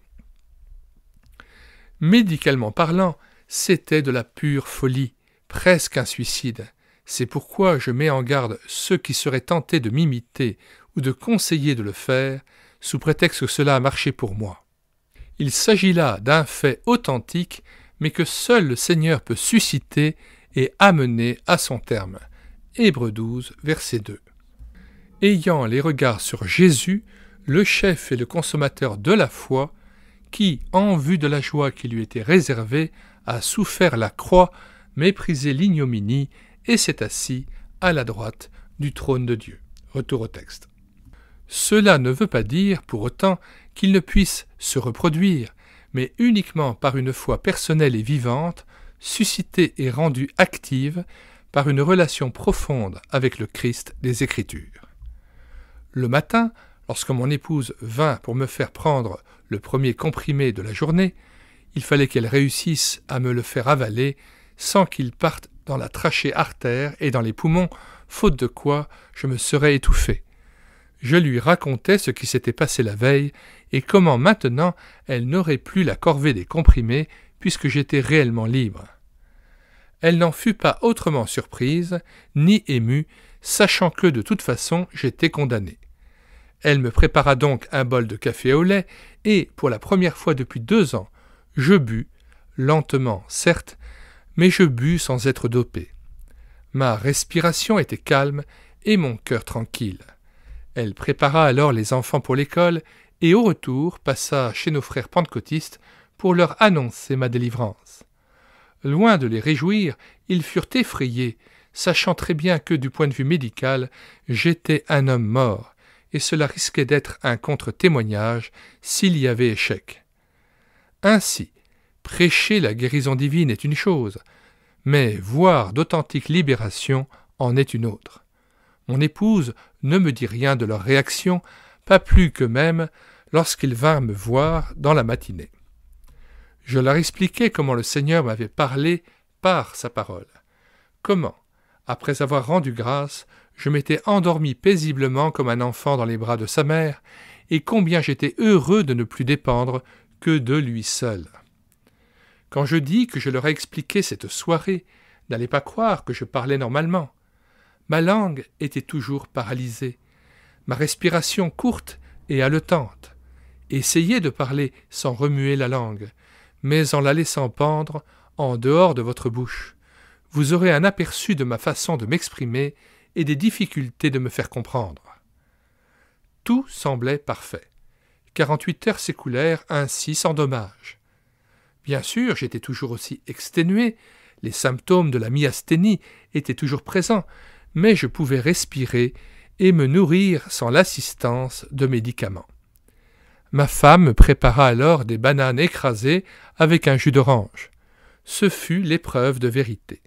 Médicalement parlant, c'était de la pure folie, presque un suicide. C'est pourquoi je mets en garde ceux qui seraient tentés de m'imiter ou de conseiller de le faire, sous prétexte que cela a marché pour moi. Il s'agit là d'un fait authentique, mais que seul le Seigneur peut susciter et amener à son terme. Hébreux 12, verset 2. Ayant les regards sur Jésus, le chef et le consommateur de la foi, qui, en vue de la joie qui lui était réservée, a souffert la croix, méprisé l'ignominie, et s'est assis à la droite du trône de Dieu. Retour au texte. Cela ne veut pas dire, pour autant, qu'il ne puisse se reproduire, mais uniquement par une foi personnelle et vivante, suscitée et rendue active par une relation profonde avec le Christ des Écritures. Le matin, lorsque mon épouse vint pour me faire prendre le premier comprimé de la journée, il fallait qu'elle réussisse à me le faire avaler sans qu'il parte dans la trachée artère et dans les poumons, faute de quoi je me serais étouffé. Je lui racontais ce qui s'était passé la veille et comment maintenant elle n'aurait plus la corvée des comprimés puisque j'étais réellement libre. Elle n'en fut pas autrement surprise, ni émue, sachant que de toute façon j'étais condamné. Elle me prépara donc un bol de café au lait et, pour la première fois depuis 2 ans, je bus, lentement certes, mais je bus sans être dopé. Ma respiration était calme et mon cœur tranquille. Elle prépara alors les enfants pour l'école et au retour passa chez nos frères pentecôtistes pour leur annoncer ma délivrance. Loin de les réjouir, ils furent effrayés, sachant très bien que du point de vue médical, j'étais un homme mort, et cela risquait d'être un contre-témoignage s'il y avait échec. Ainsi, prêcher la guérison divine est une chose, mais voir d'authentiques libérations en est une autre. Mon épouse ne me dit rien de leur réaction, pas plus qu'eux-mêmes, lorsqu'ils vinrent me voir dans la matinée. Je leur expliquai comment le Seigneur m'avait parlé par sa parole. Comment, après avoir rendu grâce, je m'étais endormi paisiblement comme un enfant dans les bras de sa mère, et combien j'étais heureux de ne plus dépendre que de lui seul. Quand je dis que je leur ai expliqué cette soirée, n'allez pas croire que je parlais normalement. Ma langue était toujours paralysée, ma respiration courte et haletante. Essayez de parler sans remuer la langue, mais en la laissant pendre en dehors de votre bouche. Vous aurez un aperçu de ma façon de m'exprimer et des difficultés de me faire comprendre. Tout semblait parfait. 48 heures s'écoulèrent ainsi sans dommage. Bien sûr, j'étais toujours aussi exténué, les symptômes de la myasthénie étaient toujours présents, mais je pouvais respirer et me nourrir sans l'assistance de médicaments. Ma femme me prépara alors des bananes écrasées avec un jus d'orange. Ce fut l'épreuve de vérité.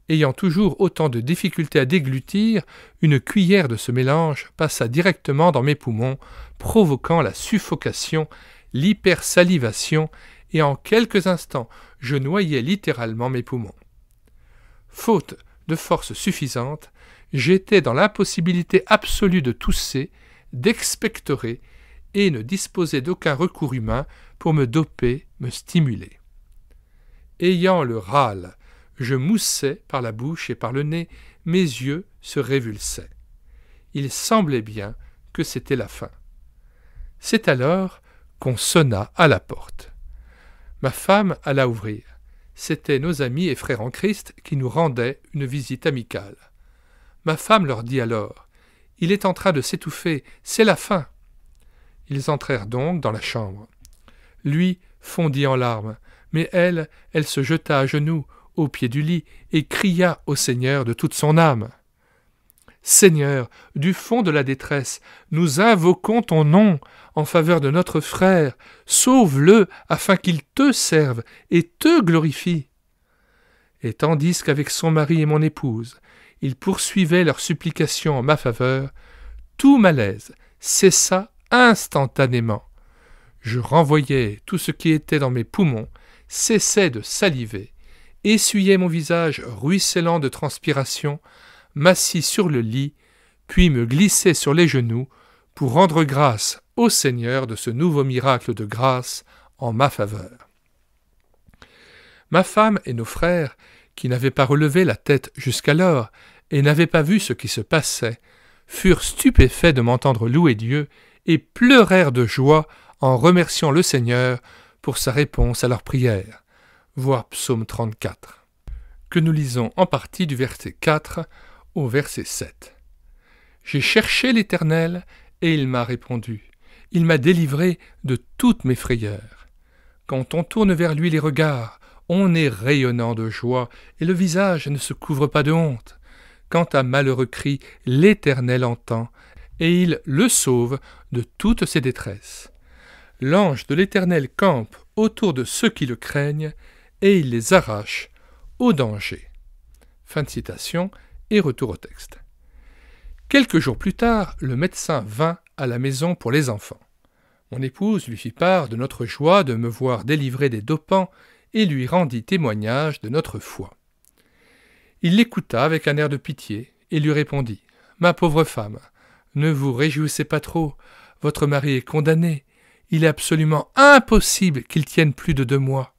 Ayant toujours autant de difficultés à déglutir, une cuillère de ce mélange passa directement dans mes poumons, provoquant la suffocation, l'hypersalivation, et en quelques instants, je noyais littéralement mes poumons. Faute de force suffisante, j'étais dans l'impossibilité absolue de tousser, d'expectorer, et ne disposais d'aucun recours humain pour me doper, me stimuler. Ayant le râle, je moussais par la bouche et par le nez, mes yeux se révulsaient. Il semblait bien que c'était la fin. C'est alors qu'on sonna à la porte. Ma femme alla ouvrir. C'étaient nos amis et frères en Christ qui nous rendaient une visite amicale. Ma femme leur dit alors « Il est en train de s'étouffer, c'est la fin !» Ils entrèrent donc dans la chambre. Lui fondit en larmes, mais elle se jeta à genoux au pied du lit et cria au Seigneur de toute son âme. « Seigneur, du fond de la détresse, nous invoquons ton nom en faveur de notre frère. Sauve-le afin qu'il te serve et te glorifie. » Et tandis qu'avec son mari et mon épouse, ils poursuivaient leurs supplications en ma faveur, tout malaise cessa instantanément. Je renvoyais tout ce qui était dans mes poumons, cessais de saliver, essuyais mon visage ruisselant de transpiration, m'assis sur le lit, puis me glissais sur les genoux pour rendre grâce au Seigneur de ce nouveau miracle de grâce en ma faveur. Ma femme et nos frères, qui n'avaient pas relevé la tête jusqu'alors et n'avaient pas vu ce qui se passait, furent stupéfaits de m'entendre louer Dieu et pleurèrent de joie en remerciant le Seigneur pour sa réponse à leurs prières. Voir Psaume 34, que nous lisons en partie du verset 4 au verset 7. « J'ai cherché l'Éternel, et il m'a répondu. Il m'a délivré de toutes mes frayeurs. Quand on tourne vers lui les regards, on est rayonnant de joie, et le visage ne se couvre pas de honte. Quand un malheureux crie, l'Éternel entend, et il le sauve de toutes ses détresses. L'ange de l'Éternel campe autour de ceux qui le craignent, et il les arrache au danger. » Fin de citation et retour au texte. Quelques jours plus tard, le médecin vint à la maison pour les enfants. Mon épouse lui fit part de notre joie de me voir délivré des dopants et lui rendit témoignage de notre foi. Il l'écouta avec un air de pitié et lui répondit « Ma pauvre femme, ne vous réjouissez pas trop, votre mari est condamné, il est absolument impossible qu'il tienne plus de 2 mois.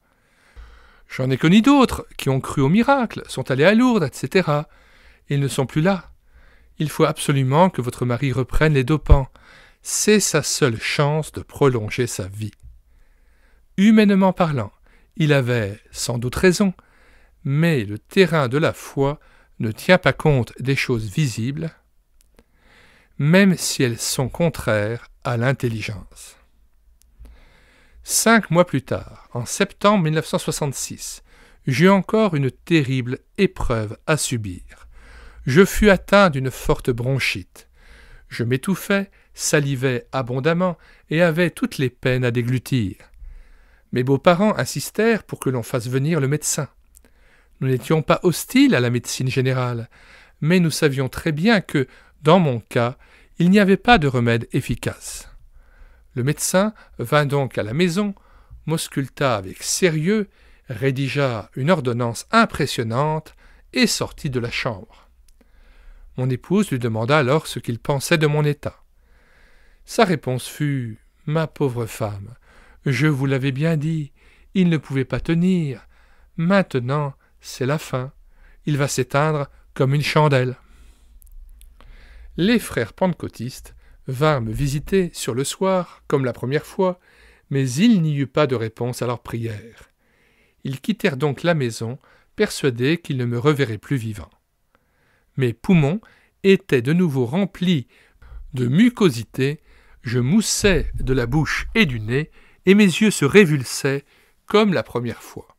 J'en ai connu d'autres qui ont cru au miracle, sont allés à Lourdes, etc. Ils ne sont plus là. Il faut absolument que votre mari reprenne les dopants. C'est sa seule chance de prolonger sa vie. » Humainement parlant, il avait sans doute raison, mais le terrain de la foi ne tient pas compte des choses visibles, même si elles sont contraires à l'intelligence. 5 mois plus tard, en septembre 1966, j'eus encore une terrible épreuve à subir. Je fus atteint d'une forte bronchite. Je m'étouffais, salivais abondamment et avais toutes les peines à déglutir. Mes beaux-parents insistèrent pour que l'on fasse venir le médecin. Nous n'étions pas hostiles à la médecine générale, mais nous savions très bien que, dans mon cas, il n'y avait pas de remède efficace. Le médecin vint donc à la maison, m'ausculta avec sérieux, rédigea une ordonnance impressionnante et sortit de la chambre. Mon épouse lui demanda alors ce qu'il pensait de mon état. Sa réponse fut « Ma pauvre femme, je vous l'avais bien dit, il ne pouvait pas tenir. Maintenant, c'est la fin. Il va s'éteindre comme une chandelle. » Les frères pentecôtistes vinrent me visiter sur le soir, comme la première fois, mais il n'y eut pas de réponse à leurs prières. Ils quittèrent donc la maison, persuadés qu'ils ne me reverraient plus vivant. Mes poumons étaient de nouveau remplis de mucosité, je moussais de la bouche et du nez, et mes yeux se révulsaient comme la première fois.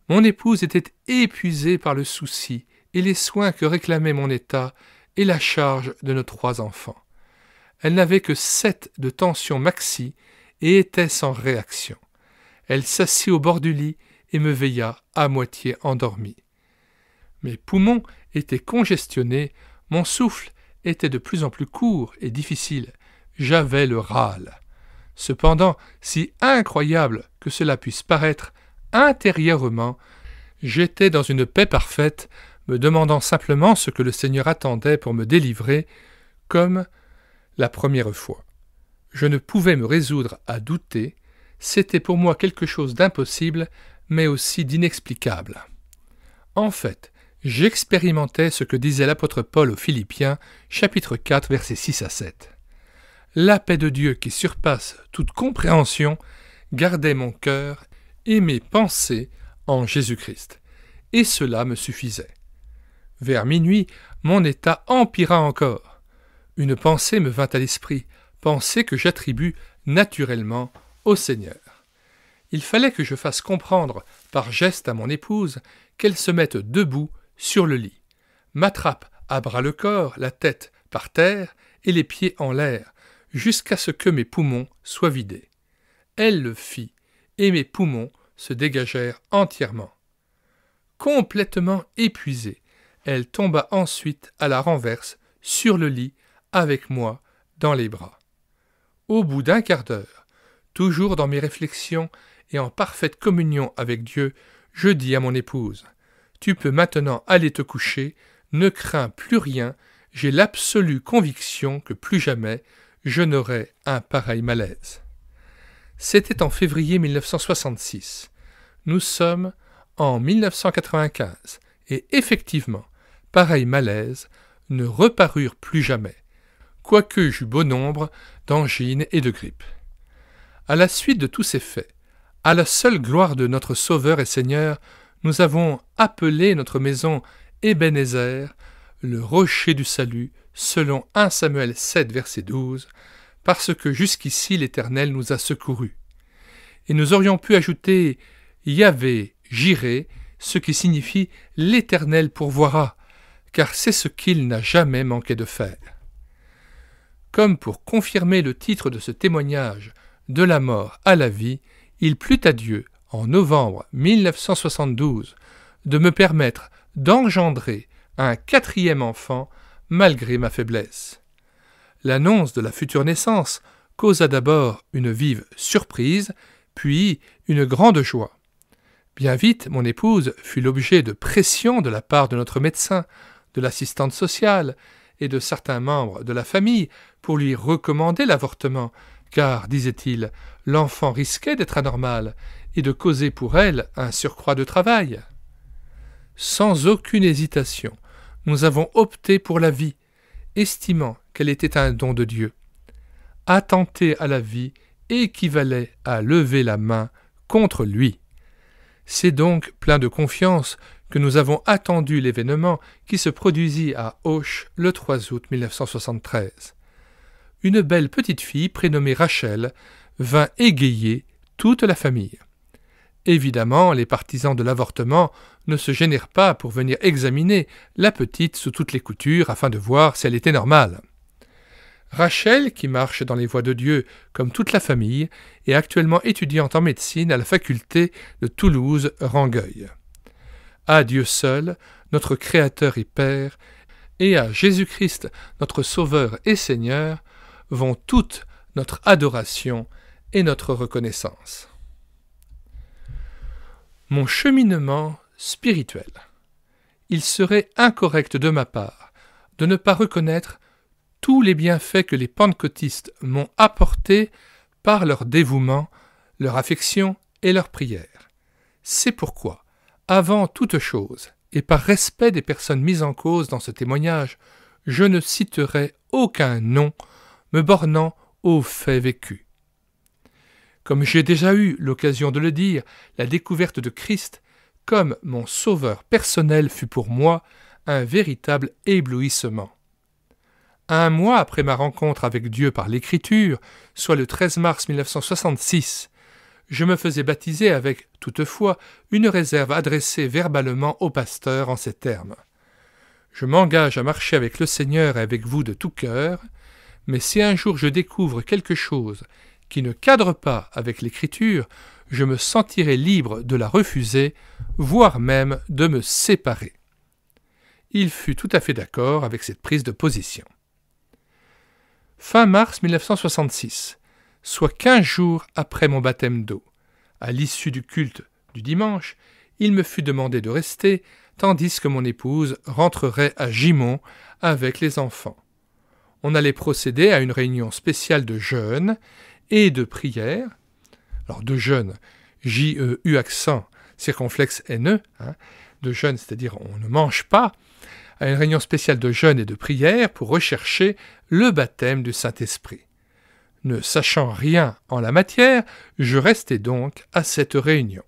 Mon épouse était épuisée par le souci et les soins que réclamait mon état et la charge de nos 3 enfants. Elle n'avait que 7 de tension maxi et était sans réaction. Elle s'assit au bord du lit et me veilla à moitié endormi. Mes poumons étaient congestionnés, mon souffle était de plus en plus court et difficile. J'avais le râle. Cependant, si incroyable que cela puisse paraître, intérieurement, j'étais dans une paix parfaite, me demandant simplement ce que le Seigneur attendait pour me délivrer, comme la première fois. Je ne pouvais me résoudre à douter, c'était pour moi quelque chose d'impossible, mais aussi d'inexplicable. En fait, j'expérimentais ce que disait l'apôtre Paul aux Philippiens, chapitre 4, versets 6 à 7. La paix de Dieu qui surpasse toute compréhension gardait mon cœur et mes pensées en Jésus-Christ. Et cela me suffisait. Vers minuit, mon état empira encore. Une pensée me vint à l'esprit, pensée que j'attribue naturellement au Seigneur. Il fallait que je fasse comprendre par geste à mon épouse qu'elle se mette debout sur le lit, m'attrape à bras le corps, la tête par terre et les pieds en l'air, jusqu'à ce que mes poumons soient vidés. Elle le fit, et mes poumons se dégagèrent entièrement. Complètement épuisée, elle tomba ensuite à la renverse sur le lit avec moi dans les bras. Au bout d'un quart d'heure, toujours dans mes réflexions et en parfaite communion avec Dieu, je dis à mon épouse : « Tu peux maintenant aller te coucher, ne crains plus rien, j'ai l'absolue conviction que plus jamais je n'aurai un pareil malaise. » C'était en février 1966. Nous sommes en 1995 et effectivement, pareil malaise ne reparurent plus jamais, quoique j'eus bon nombre d'angines et de grippe. À la suite de tous ces faits, à la seule gloire de notre Sauveur et Seigneur, nous avons appelé notre maison Ebenezer, le rocher du salut, selon 1 Samuel 7, verset 12, parce que jusqu'ici l'Éternel nous a secourus. Et nous aurions pu ajouter Yahvé, Jiré, ce qui signifie l'Éternel pourvoira, car c'est ce qu'il n'a jamais manqué de faire. Comme pour confirmer le titre de ce témoignage, de la mort à la vie, il plut à Dieu, en novembre 1972, de me permettre d'engendrer un 4e enfant malgré ma faiblesse. L'annonce de la future naissance causa d'abord une vive surprise, puis une grande joie. Bien vite, mon épouse fut l'objet de pressions de la part de notre médecin, de l'assistante sociale et de certains membres de la famille pour lui recommander l'avortement, car, disait-il, l'enfant risquait d'être anormal et de causer pour elle un surcroît de travail. Sans aucune hésitation, nous avons opté pour la vie, estimant qu'elle était un don de Dieu. Attenter à la vie équivalait à lever la main contre lui. C'est donc plein de confiance que nous avons attendu l'événement qui se produisit à Auch le 3 août 1973. Une belle petite fille prénommée Rachel vint égayer toute la famille. Évidemment, les partisans de l'avortement ne se gênèrent pas pour venir examiner la petite sous toutes les coutures afin de voir si elle était normale. Rachel, qui marche dans les voies de Dieu comme toute la famille, est actuellement étudiante en médecine à la faculté de Toulouse-Rangueil. À Dieu seul, notre Créateur et Père, et à Jésus-Christ, notre Sauveur et Seigneur, vont toute notre adoration et notre reconnaissance. Mon cheminement spirituel. Il serait incorrect de ma part de ne pas reconnaître tous les bienfaits que les pentecôtistes m'ont apportés par leur dévouement, leur affection et leur prière. C'est pourquoi, avant toute chose, et par respect des personnes mises en cause dans ce témoignage, je ne citerai aucun nom, me bornant aux faits vécus. Comme j'ai déjà eu l'occasion de le dire, la découverte de Christ, comme mon sauveur personnel, fut pour moi un véritable éblouissement. 1 mois après ma rencontre avec Dieu par l'Écriture, soit le 13 mars 1966, je me faisais baptiser avec, toutefois, une réserve adressée verbalement au pasteur en ces termes. Je m'engage à marcher avec le Seigneur et avec vous de tout cœur, mais si un jour je découvre quelque chose qui ne cadre pas avec l'Écriture, je me sentirai libre de la refuser, voire même de me séparer. Il fut tout à fait d'accord avec cette prise de position. Fin mars 1966, soit 15 jours après mon baptême d'eau, à l'issue du culte du dimanche, il me fut demandé de rester tandis que mon épouse rentrerait à Gimont avec les enfants. On allait procéder à une réunion spéciale de jeûne et de prière. Alors de jeûne, J-E-U accent, circonflexe N-E, de jeûne, c'est-à-dire on ne mange pas, à une réunion spéciale de jeûne et de prière pour rechercher le baptême du Saint-Esprit. Ne sachant rien en la matière, je restai donc à cette réunion.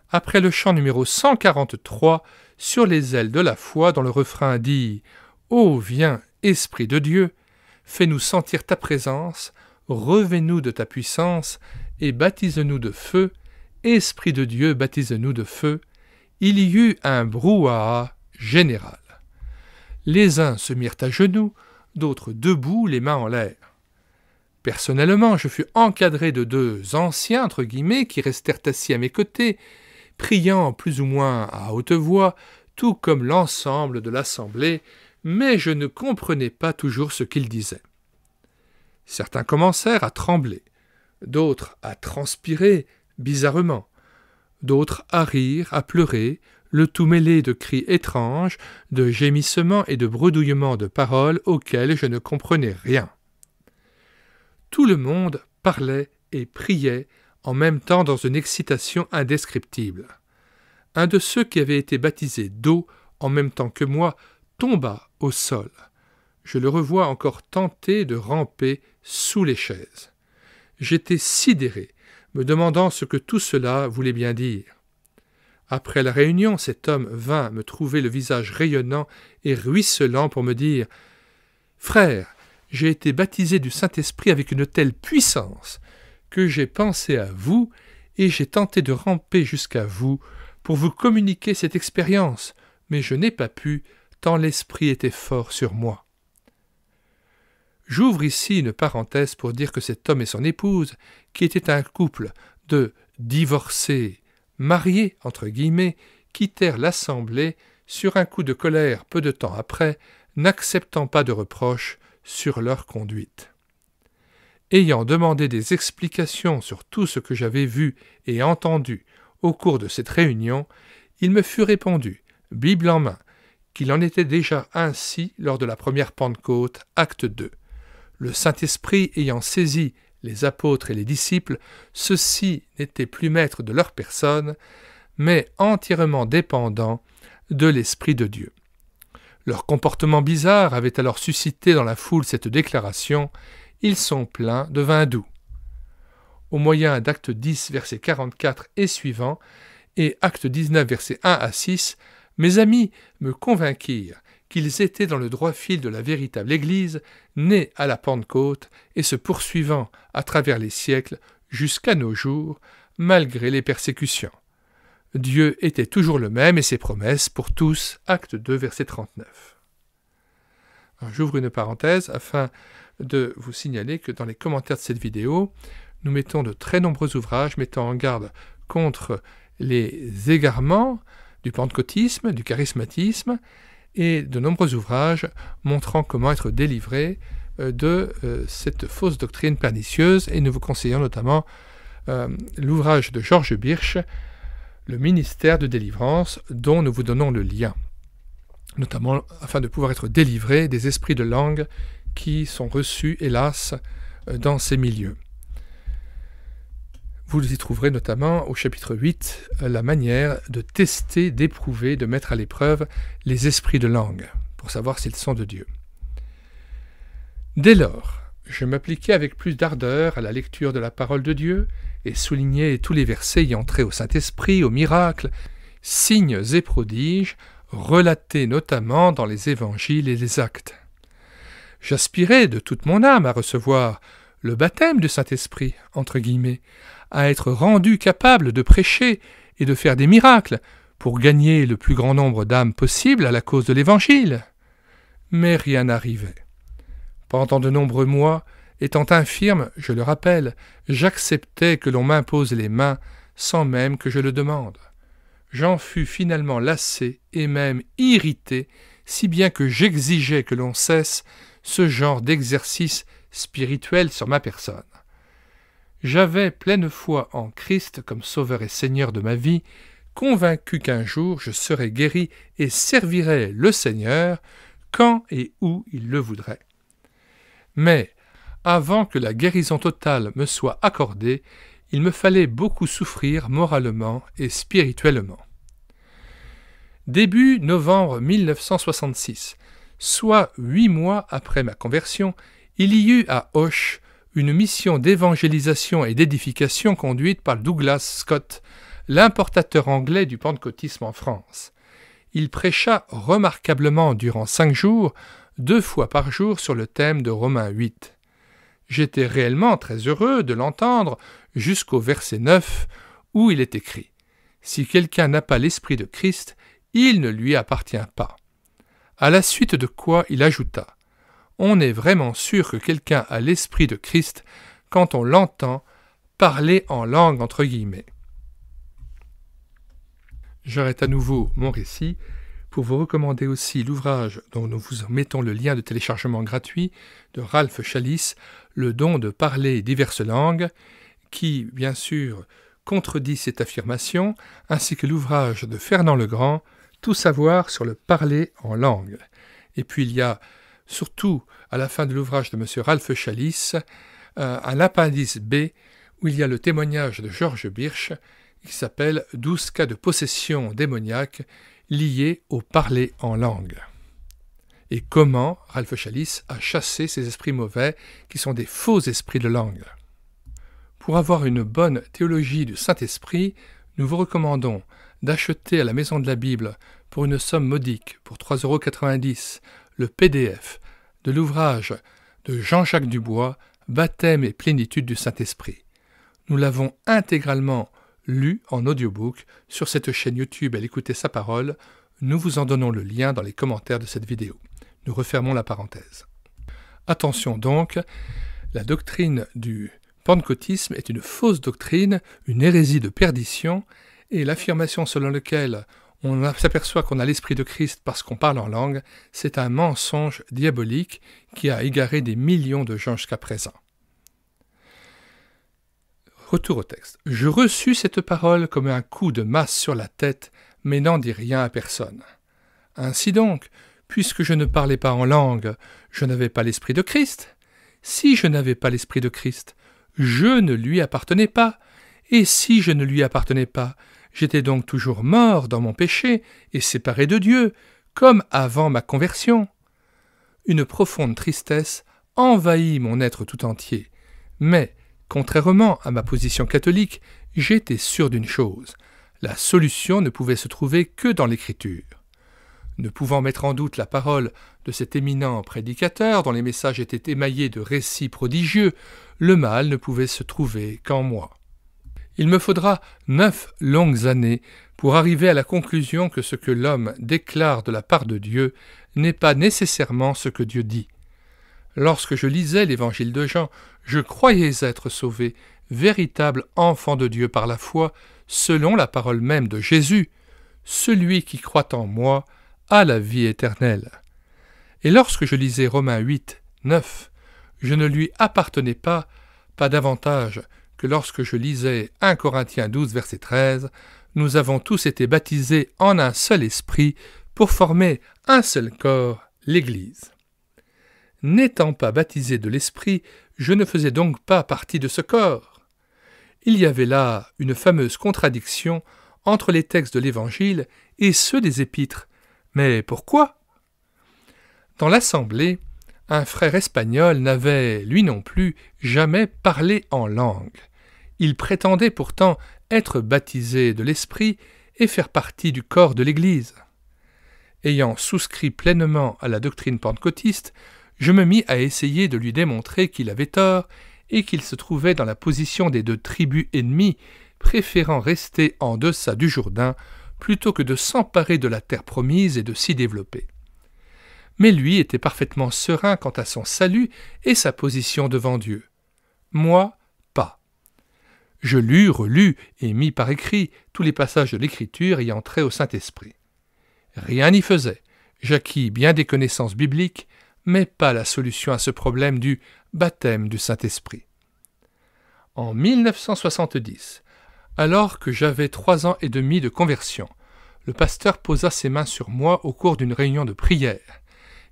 Après le chant numéro 143, Sur les ailes de la foi, dont le refrain dit « Ô viens, Esprit de Dieu, fais-nous sentir ta présence, revêt-nous de ta puissance, et baptise-nous de feu, Esprit de Dieu, baptise-nous de feu », il y eut un brouhaha général. Les uns se mirent à genoux, d'autres debout, les mains en l'air. Personnellement, je fus encadré de 2 anciens, entre guillemets, qui restèrent assis à mes côtés, priant plus ou moins à haute voix, tout comme l'ensemble de l'assemblée, mais je ne comprenais pas toujours ce qu'ils disaient. Certains commencèrent à trembler, d'autres à transpirer bizarrement, d'autres à rire, à pleurer, le tout mêlé de cris étranges, de gémissements et de bredouillements de paroles auxquels je ne comprenais rien. Tout le monde parlait et priait en même temps dans une excitation indescriptible. Un de ceux qui avaient été baptisés d'eau en même temps que moi tomba au sol. Je le revois encore tenter de ramper sous les chaises. J'étais sidéré, me demandant ce que tout cela voulait bien dire. Après la réunion, cet homme vint me trouver le visage rayonnant et ruisselant pour me dire « Frère, j'ai été baptisé du Saint-Esprit avec une telle puissance que j'ai pensé à vous et j'ai tenté de ramper jusqu'à vous pour vous communiquer cette expérience, mais je n'ai pas pu, tant l'Esprit était fort sur moi. » J'ouvre ici une parenthèse pour dire que cet homme et son épouse, qui étaient un couple de divorcés, mariés, entre guillemets, quittèrent l'assemblée sur un coup de colère peu de temps après, n'acceptant pas de reproches sur leur conduite. Ayant demandé des explications sur tout ce que j'avais vu et entendu au cours de cette réunion, il me fut répondu, Bible en main, qu'il en était déjà ainsi lors de la première Pentecôte, acte 2. Le Saint-Esprit ayant saisi les apôtres et les disciples, ceux-ci n'étaient plus maîtres de leur personne, mais entièrement dépendants de l'Esprit de Dieu. Leur comportement bizarre avait alors suscité dans la foule cette déclaration « Ils sont pleins de vin doux ». Au moyen d'Acte 10, versets 44 et suivants, et Acte 19, versets 1 à 6, mes amis me convainquirent qu'ils étaient dans le droit fil de la véritable Église, née à la Pentecôte et se poursuivant à travers les siècles jusqu'à nos jours, malgré les persécutions. Dieu était toujours le même et ses promesses pour tous, acte 2, verset 39. Alors, j'ouvre une parenthèse afin de vous signaler que dans les commentaires de cette vidéo, nous mettons de très nombreux ouvrages mettant en garde contre les égarements du pentecôtisme, du charismatisme, et de nombreux ouvrages montrant comment être délivré de cette fausse doctrine pernicieuse, et nous vous conseillons notamment l'ouvrage de Georges Birch, Le ministère de délivrance, dont nous vous donnons le lien, notamment afin de pouvoir être délivré des esprits de langue qui sont reçus, hélas, dans ces milieux. Vous y trouverez notamment au chapitre 8 la manière de tester, d'éprouver, de mettre à l'épreuve les esprits de langue, pour savoir s'ils sont de Dieu. Dès lors, je m'appliquai avec plus d'ardeur à la lecture de la parole de Dieu et soulignai tous les versets ayant trait au Saint-Esprit, aux miracles, signes et prodiges, relatés notamment dans les évangiles et les actes. J'aspirais de toute mon âme à recevoir le baptême du Saint-Esprit, entre guillemets, à être rendu capable de prêcher et de faire des miracles pour gagner le plus grand nombre d'âmes possible à la cause de l'Évangile. Mais rien n'arrivait. Pendant de nombreux mois, étant infirme, je le rappelle, j'acceptais que l'on m'impose les mains sans même que je le demande. J'en fus finalement lassé et même irrité, si bien que j'exigeais que l'on cesse ce genre d'exercice spirituel sur ma personne. J'avais pleine foi en Christ comme Sauveur et Seigneur de ma vie, convaincu qu'un jour je serai guéri et servirai le Seigneur quand et où il le voudrait. Mais, avant que la guérison totale me soit accordée, il me fallait beaucoup souffrir moralement et spirituellement. Début novembre 1966, soit 8 mois après ma conversion, il y eut à Auch une mission d'évangélisation et d'édification conduite par Douglas Scott, l'importateur anglais du pentecôtisme en France. Il prêcha remarquablement durant 5 jours, 2 fois par jour sur le thème de Romains 8. J'étais réellement très heureux de l'entendre jusqu'au verset 9 où il est écrit « Si quelqu'un n'a pas l'Esprit de Christ, il ne lui appartient pas. » À la suite de quoi il ajouta « On est vraiment sûr que quelqu'un a l'Esprit de Christ quand on l'entend parler en langue entre guillemets. » J'arrête à nouveau mon récit pour vous recommander aussi l'ouvrage dont nous vous mettons le lien de téléchargement gratuit de Ralph Challis, Le don de parler diverses langues, qui, bien sûr, contredit cette affirmation, ainsi que l'ouvrage de Fernand Legrand, Tout savoir sur le parler en langue. Et puis il y a, surtout à la fin de l'ouvrage de M. Ralph Challis, un appendice B, où il y a le témoignage de Georges Birch, qui s'appelle « 12 cas de possession démoniaque liés au parler en langue ». Et comment Ralph Challis a chassé ces esprits mauvais qui sont des faux esprits de langue. Pour avoir une bonne théologie du Saint-Esprit, nous vous recommandons d'acheter à la Maison de la Bible pour une somme modique, pour 3,90 €, le PDF de l'ouvrage de Jean-Jacques Dubois, Baptême et plénitude du Saint-Esprit. Nous l'avons intégralement lu en audiobook sur cette chaîne YouTube Elle écoutait sa parole. Nous vous en donnons le lien dans les commentaires de cette vidéo. Nous refermons la parenthèse. Attention donc, la doctrine du pentecôtisme est une fausse doctrine, une hérésie de perdition, et l'affirmation selon laquelle on s'aperçoit qu'on a l'Esprit de Christ parce qu'on parle en langue, c'est un mensonge diabolique qui a égaré des millions de gens jusqu'à présent. Retour au texte. « Je reçus cette parole comme un coup de masse sur la tête, mais n'en dis rien à personne. Ainsi donc, puisque je ne parlais pas en langue, je n'avais pas l'Esprit de Christ. Si je n'avais pas l'Esprit de Christ, je ne lui appartenais pas. Et si je ne lui appartenais pas, j'étais donc toujours mort dans mon péché et séparé de Dieu, comme avant ma conversion. Une profonde tristesse envahit mon être tout entier. Mais, contrairement à ma position catholique, j'étais sûr d'une chose. La solution ne pouvait se trouver que dans l'Écriture. Ne pouvant mettre en doute la parole de cet éminent prédicateur dont les messages étaient émaillés de récits prodigieux, le mal ne pouvait se trouver qu'en moi. Il me faudra 9 longues années pour arriver à la conclusion que ce que l'homme déclare de la part de Dieu n'est pas nécessairement ce que Dieu dit. Lorsque je lisais l'évangile de Jean, je croyais être sauvé, véritable enfant de Dieu par la foi, selon la parole même de Jésus. Celui qui croit en moi a la vie éternelle. Et lorsque je lisais Romains 8, 9, je ne lui appartenais pas davantage que lorsque je lisais 1 Corinthiens 12, verset 13, nous avons tous été baptisés en un seul esprit pour former un seul corps, l'Église. N'étant pas baptisé de l'esprit, je ne faisais donc pas partie de ce corps. Il y avait là une fameuse contradiction entre les textes de l'Évangile et ceux des Épîtres. Mais pourquoi ? Dans l'assemblée, un frère espagnol n'avait, lui non plus, jamais parlé en langue. Il prétendait pourtant être baptisé de l'Esprit et faire partie du corps de l'Église. Ayant souscrit pleinement à la doctrine pentecôtiste, je me mis à essayer de lui démontrer qu'il avait tort et qu'il se trouvait dans la position des 2 tribus ennemies, préférant rester en deçà du Jourdain plutôt que de s'emparer de la terre promise et de s'y développer. Mais lui était parfaitement serein quant à son salut et sa position devant Dieu. Moi, pas. Je lus, relus et mis par écrit tous les passages de l'Écriture ayant trait au Saint-Esprit. Rien n'y faisait. J'acquis bien des connaissances bibliques, mais pas la solution à ce problème du baptême du Saint-Esprit. En 1970, Alors que j'avais 3 ans et demi de conversion, le pasteur posa ses mains sur moi au cours d'une réunion de prière,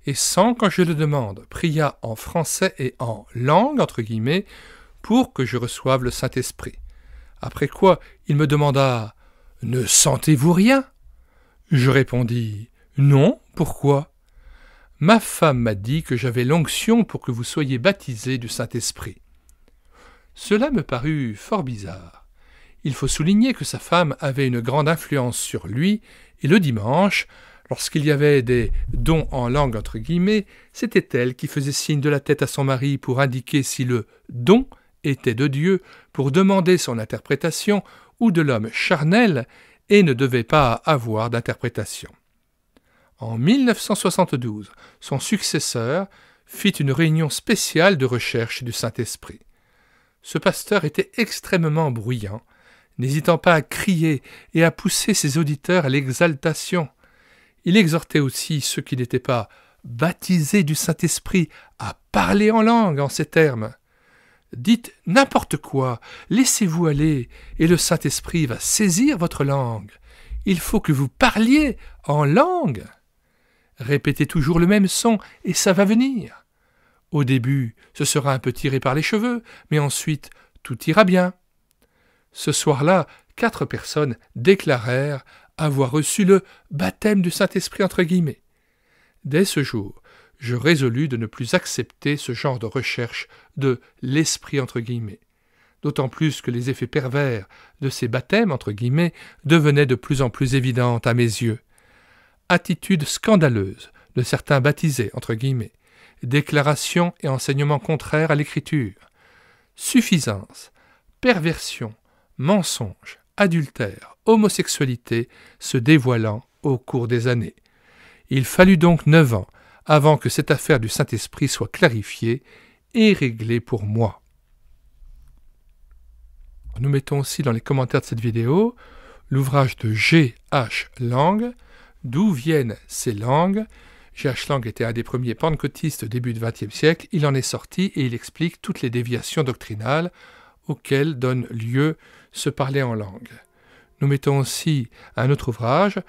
et sans que je le demande, pria en français et en « langue » entre guillemets, pour que je reçoive le Saint-Esprit. Après quoi, il me demanda « Ne sentez-vous rien ?» Je répondis « Non, pourquoi ?» Ma femme m'a dit que j'avais l'onction pour que vous soyez baptisés du Saint-Esprit. Cela me parut fort bizarre. Il faut souligner que sa femme avait une grande influence sur lui, et le dimanche, lorsqu'il y avait des « dons en langue » entre guillemets, c'était elle qui faisait signe de la tête à son mari pour indiquer si le « don » était de Dieu, pour demander son interprétation, ou de l'homme charnel, et ne devait pas avoir d'interprétation. En 1972, son successeur fit une réunion spéciale de recherche du Saint-Esprit. Ce pasteur était extrêmement bruyant, n'hésitant pas à crier et à pousser ses auditeurs à l'exaltation. Il exhortait aussi ceux qui n'étaient pas baptisés du Saint-Esprit à parler en langue en ces termes. « Dites n'importe quoi, laissez-vous aller, et le Saint-Esprit va saisir votre langue. Il faut que vous parliez en langue. Répétez toujours le même son, et ça va venir. Au début, ce sera un peu tiré par les cheveux, mais ensuite, tout ira bien. » Ce soir-là, 4 personnes déclarèrent avoir reçu le « baptême du Saint-Esprit » entre guillemets. Dès ce jour, je résolus de ne plus accepter ce genre de recherche de « l'esprit » entre guillemets, d'autant plus que les effets pervers de ces baptêmes entre guillemets devenaient de plus en plus évidents à mes yeux. Attitude scandaleuse de certains baptisés entre guillemets, déclarations et enseignements contraires à l'Écriture, suffisance, perversion, mensonges, adultère, homosexualité se dévoilant au cours des années. Il fallut donc 9 ans avant que cette affaire du Saint-Esprit soit clarifiée et réglée pour moi. Nous mettons aussi dans les commentaires de cette vidéo l'ouvrage de G.H. Lang, « D'où viennent ces langues ?» G.H. Lang était un des premiers pentecôtistes au début du XXe siècle. Il en est sorti et il explique toutes les déviations doctrinales auxquelles donne lieu se parler en langue. Nous mettons aussi un autre ouvrage,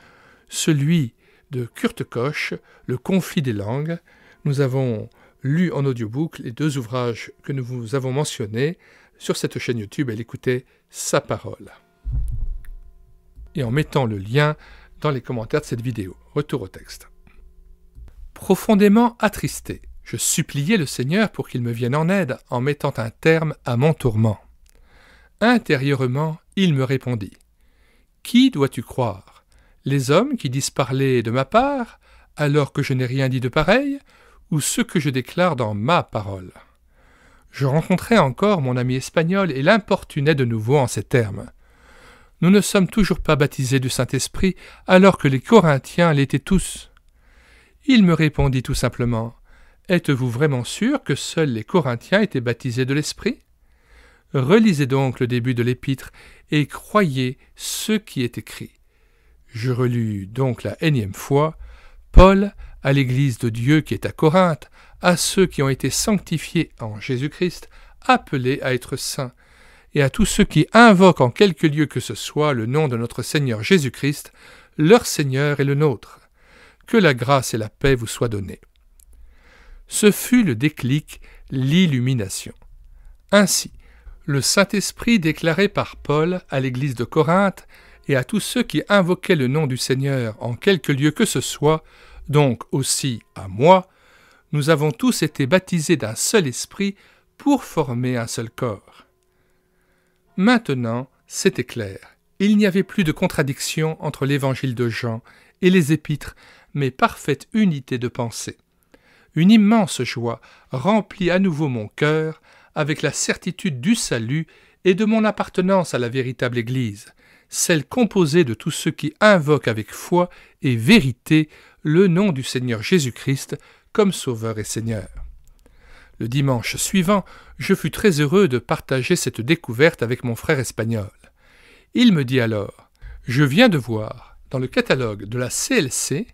celui de Kurt Koch, Le conflit des langues. Nous avons lu en audiobook les 2 ouvrages que nous vous avons mentionnés sur cette chaîne YouTube et l'écouter sa parole. Et en mettant le lien dans les commentaires de cette vidéo. Retour au texte. Profondément attristé, je suppliai le Seigneur pour qu'il me vienne en aide en mettant un terme à mon tourment. Intérieurement, il me répondit « Qui dois-tu croire? Les hommes qui disent parler de ma part, alors que je n'ai rien dit de pareil, ou ceux que je déclare dans ma parole ?» Je rencontrai encore mon ami espagnol et l'importunai de nouveau en ces termes. « Nous ne sommes toujours pas baptisés du Saint-Esprit, alors que les Corinthiens l'étaient tous. » Il me répondit tout simplement « Êtes-vous vraiment sûr que seuls les Corinthiens étaient baptisés de l'Esprit ? Relisez donc le début de l'épître et croyez ce qui est écrit. » Je relus donc la énième fois Paul à l'Église de Dieu qui est à Corinthe, à ceux qui ont été sanctifiés en Jésus-Christ, appelés à être saints, et à tous ceux qui invoquent en quelque lieu que ce soit le nom de notre Seigneur Jésus-Christ, leur Seigneur et le nôtre. Que la grâce et la paix vous soient données. Ce fut le déclic, l'illumination. Ainsi, le Saint-Esprit déclaré par Paul à l'Église de Corinthe et à tous ceux qui invoquaient le nom du Seigneur en quelque lieu que ce soit, donc aussi à moi, nous avons tous été baptisés d'un seul esprit pour former un seul corps. Maintenant, c'était clair. Il n'y avait plus de contradiction entre l'évangile de Jean et les épîtres, mais parfaite unité de pensée. Une immense joie remplit à nouveau mon cœur avec la certitude du salut et de mon appartenance à la véritable Église, celle composée de tous ceux qui invoquent avec foi et vérité le nom du Seigneur Jésus-Christ comme Sauveur et Seigneur. Le dimanche suivant, je fus très heureux de partager cette découverte avec mon frère espagnol. Il me dit alors « Je viens de voir, dans le catalogue de la CLC,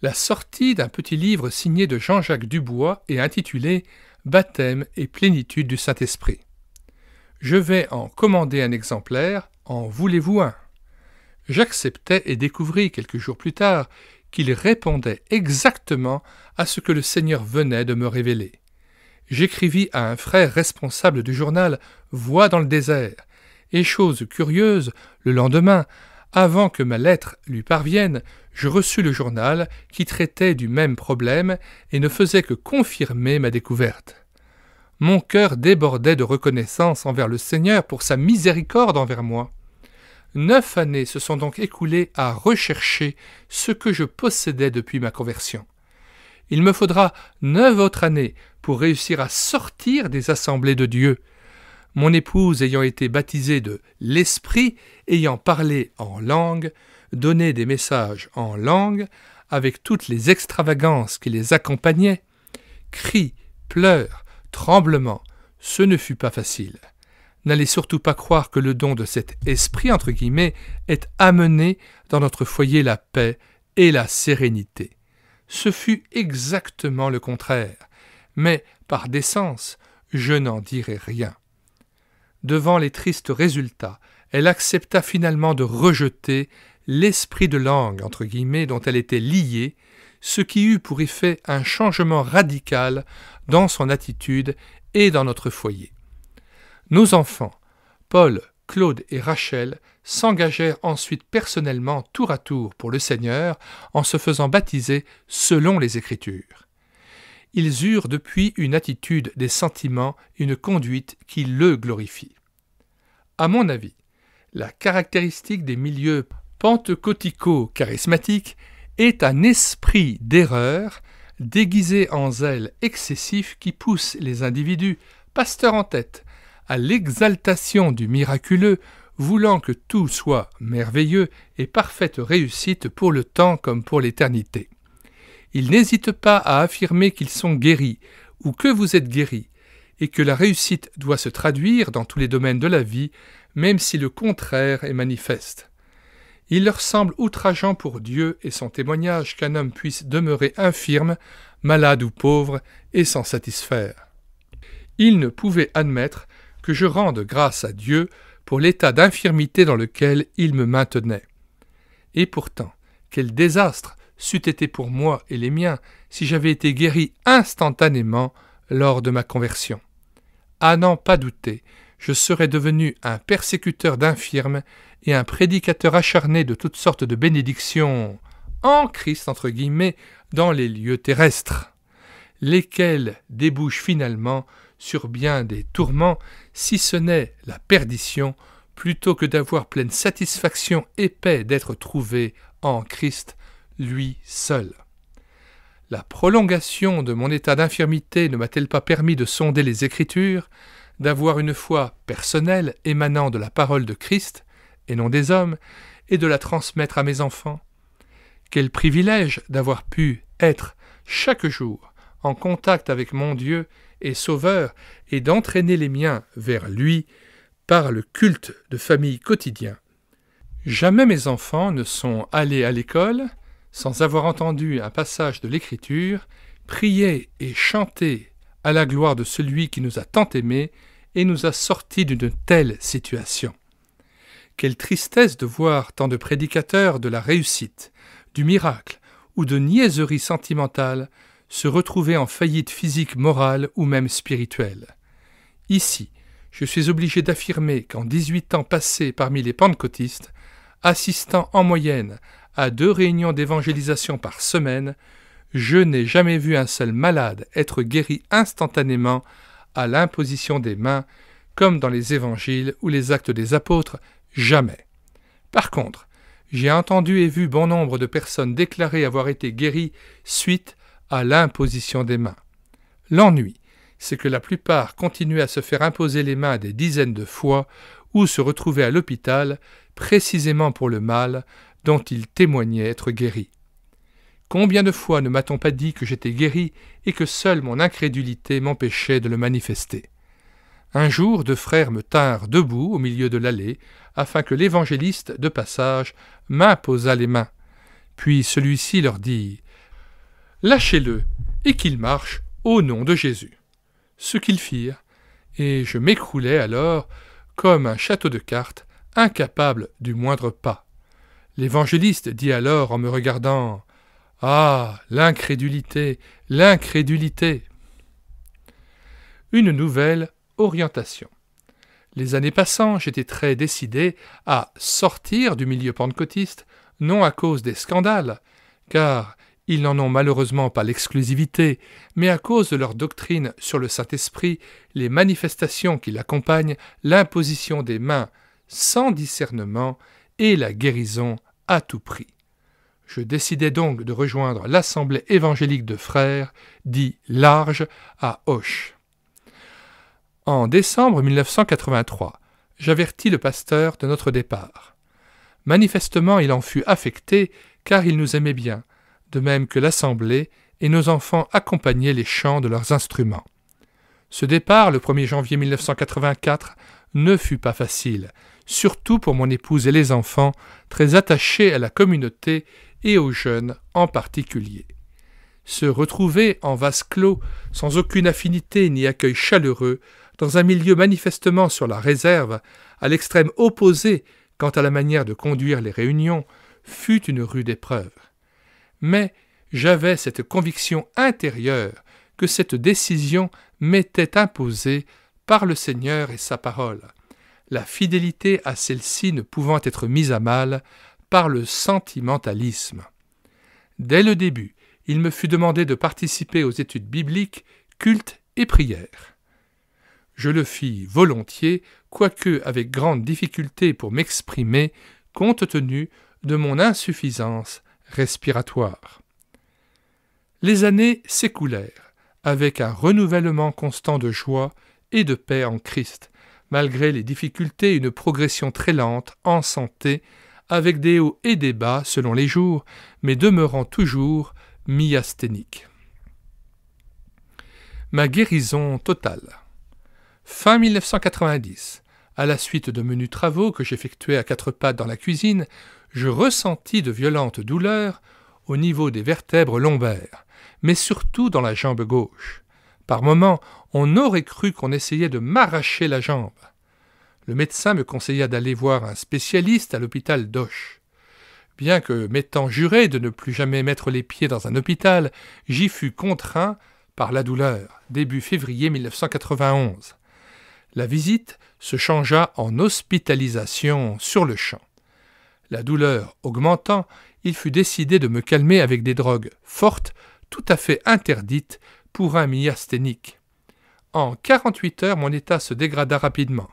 la sortie d'un petit livre signé de Jean-Jacques Dubois et intitulé « Baptême et plénitude du Saint-Esprit ». Je vais en commander un exemplaire, en voulez-vous un ?» J'acceptai et découvris quelques jours plus tard qu'il répondait exactement à ce que le Seigneur venait de me révéler. J'écrivis à un frère responsable du journal Voix dans le désert, et chose curieuse, le lendemain, avant que ma lettre lui parvienne, je reçus le journal qui traitait du même problème et ne faisait que confirmer ma découverte. Mon cœur débordait de reconnaissance envers le Seigneur pour sa miséricorde envers moi. 9 années se sont donc écoulées à rechercher ce que je possédais depuis ma conversion. Il me faudra 9 autres années pour réussir à sortir des assemblées de Dieu. Mon épouse ayant été baptisée de l'Esprit, ayant parlé en langue, donné des messages en langue, avec toutes les extravagances qui les accompagnaient, cris, pleurs, tremblements, ce ne fut pas facile. N'allez surtout pas croire que le don de cet esprit, entre guillemets, est amené dans notre foyer la paix et la sérénité. Ce fut exactement le contraire, mais par décence, je n'en dirai rien. Devant les tristes résultats, elle accepta finalement de rejeter l'esprit de langue, entre guillemets, dont elle était liée, ce qui eut pour effet un changement radical dans son attitude et dans notre foyer. Nos enfants, Paul, Claude et Rachel, s'engagèrent ensuite personnellement tour à tour pour le Seigneur en se faisant baptiser selon les Écritures. Ils eurent depuis une attitude des sentiments et une conduite qui le glorifie. À mon avis, la caractéristique des milieux pentecôtico-charismatiques est un esprit d'erreur déguisé en zèle excessif qui pousse les individus, pasteurs en tête, à l'exaltation du miraculeux, voulant que tout soit merveilleux et parfaite réussite pour le temps comme pour l'éternité. Ils n'hésitent pas à affirmer qu'ils sont guéris, ou que vous êtes guéris, et que la réussite doit se traduire dans tous les domaines de la vie, même si le contraire est manifeste. Il leur semble outrageant pour Dieu et son témoignage qu'un homme puisse demeurer infirme, malade ou pauvre, et s'en satisfaire. Ils ne pouvaient admettre que je rende grâce à Dieu pour l'état d'infirmité dans lequel il me maintenait. Et pourtant, quel désastre c'eût été pour moi et les miens si j'avais été guéri instantanément lors de ma conversion. À n'en pas douter, je serais devenu un persécuteur d'infirmes et un prédicateur acharné de toutes sortes de bénédictions en Christ, entre guillemets, dans les lieux terrestres, lesquels débouchent finalement sur bien des tourments, si ce n'est la perdition, plutôt que d'avoir pleine satisfaction et paix d'être trouvé en Christ, lui seul. La prolongation de mon état d'infirmité ne m'a-t-elle pas permis de sonder les Écritures, d'avoir une foi personnelle émanant de la parole de Christ, et non des hommes, et de la transmettre à mes enfants? Quel privilège d'avoir pu être chaque jour en contact avec mon Dieu et Sauveur, et d'entraîner les miens vers lui par le culte de famille quotidien. Jamais mes enfants ne sont allés à l'école sans avoir entendu un passage de l'Écriture, prier et chanter à la gloire de celui qui nous a tant aimés et nous a sortis d'une telle situation. Quelle tristesse de voir tant de prédicateurs de la réussite, du miracle ou de niaiserie sentimentale se retrouver en faillite physique, morale ou même spirituelle. Ici, je suis obligé d'affirmer qu'en 18 ans passés parmi les pentecôtistes, assistant en moyenne à 2 réunions d'évangélisation par semaine, je n'ai jamais vu un seul malade être guéri instantanément à l'imposition des mains, comme dans les évangiles ou les actes des apôtres, jamais. Par contre, j'ai entendu et vu bon nombre de personnes déclarer avoir été guéries suite à l'imposition des mains. L'ennui, c'est que la plupart continuaient à se faire imposer les mains des dizaines de fois ou se retrouvaient à l'hôpital précisément pour le mal dont ils témoignaient être guéris. Combien de fois ne m'a-t-on pas dit que j'étais guéri et que seule mon incrédulité m'empêchait de le manifester? Un jour, 2 frères me tinrent debout au milieu de l'allée afin que l'évangéliste de passage m'imposât les mains. Puis celui-ci leur dit « Lâchez-le et qu'il marche au nom de Jésus. » Ce qu'ils firent, et je m'écroulai alors comme un château de cartes, incapable du moindre pas. L'évangéliste dit alors en me regardant « Ah, l'incrédulité, l'incrédulité !» Une nouvelle orientation. Les années passant, j'étais très décidé à sortir du milieu pentecôtiste, non à cause des scandales, car ils n'en ont malheureusement pas l'exclusivité, mais à cause de leur doctrine sur le Saint-Esprit, les manifestations qui l'accompagnent, l'imposition des mains sans discernement et la guérison à tout prix. Je décidai donc de rejoindre l'Assemblée évangélique de frères, dit Large, à Auch. En décembre 1983, j'avertis le pasteur de notre départ. Manifestement, il en fut affecté, car il nous aimait bien, de même que l'Assemblée, et nos enfants accompagnaient les chants de leurs instruments. Ce départ, le 1er janvier 1984, ne fut pas facile, surtout pour mon épouse et les enfants, très attachés à la communauté et aux jeunes en particulier. Se retrouver en vase clos, sans aucune affinité ni accueil chaleureux, dans un milieu manifestement sur la réserve, à l'extrême opposé quant à la manière de conduire les réunions, fut une rude épreuve. Mais j'avais cette conviction intérieure que cette décision m'était imposée par le Seigneur et sa parole, la fidélité à celle-ci ne pouvant être mise à mal par le sentimentalisme. Dès le début, il me fut demandé de participer aux études bibliques, cultes et prières. Je le fis volontiers, quoique avec grande difficulté pour m'exprimer, compte tenu de mon insuffisance respiratoire. Les années s'écoulèrent, avec un renouvellement constant de joie et de paix en Christ, malgré les difficultés et une progression très lente en santé, avec des hauts et des bas selon les jours, mais demeurant toujours myasthénique. Ma guérison totale. Fin 1990, à la suite de menus travaux que j'effectuais à quatre pattes dans la cuisine, je ressentis de violentes douleurs au niveau des vertèbres lombaires, mais surtout dans la jambe gauche. Par moments, on aurait cru qu'on essayait de m'arracher la jambe. Le médecin me conseilla d'aller voir un spécialiste à l'hôpital d'Auch. Bien que m'étant juré de ne plus jamais mettre les pieds dans un hôpital, j'y fus contraint par la douleur, début février 1991. La visite se changea en hospitalisation sur le champ. La douleur augmentant, il fut décidé de me calmer avec des drogues fortes, tout à fait interdites pour un myasthénique. En 48 heures, mon état se dégrada rapidement,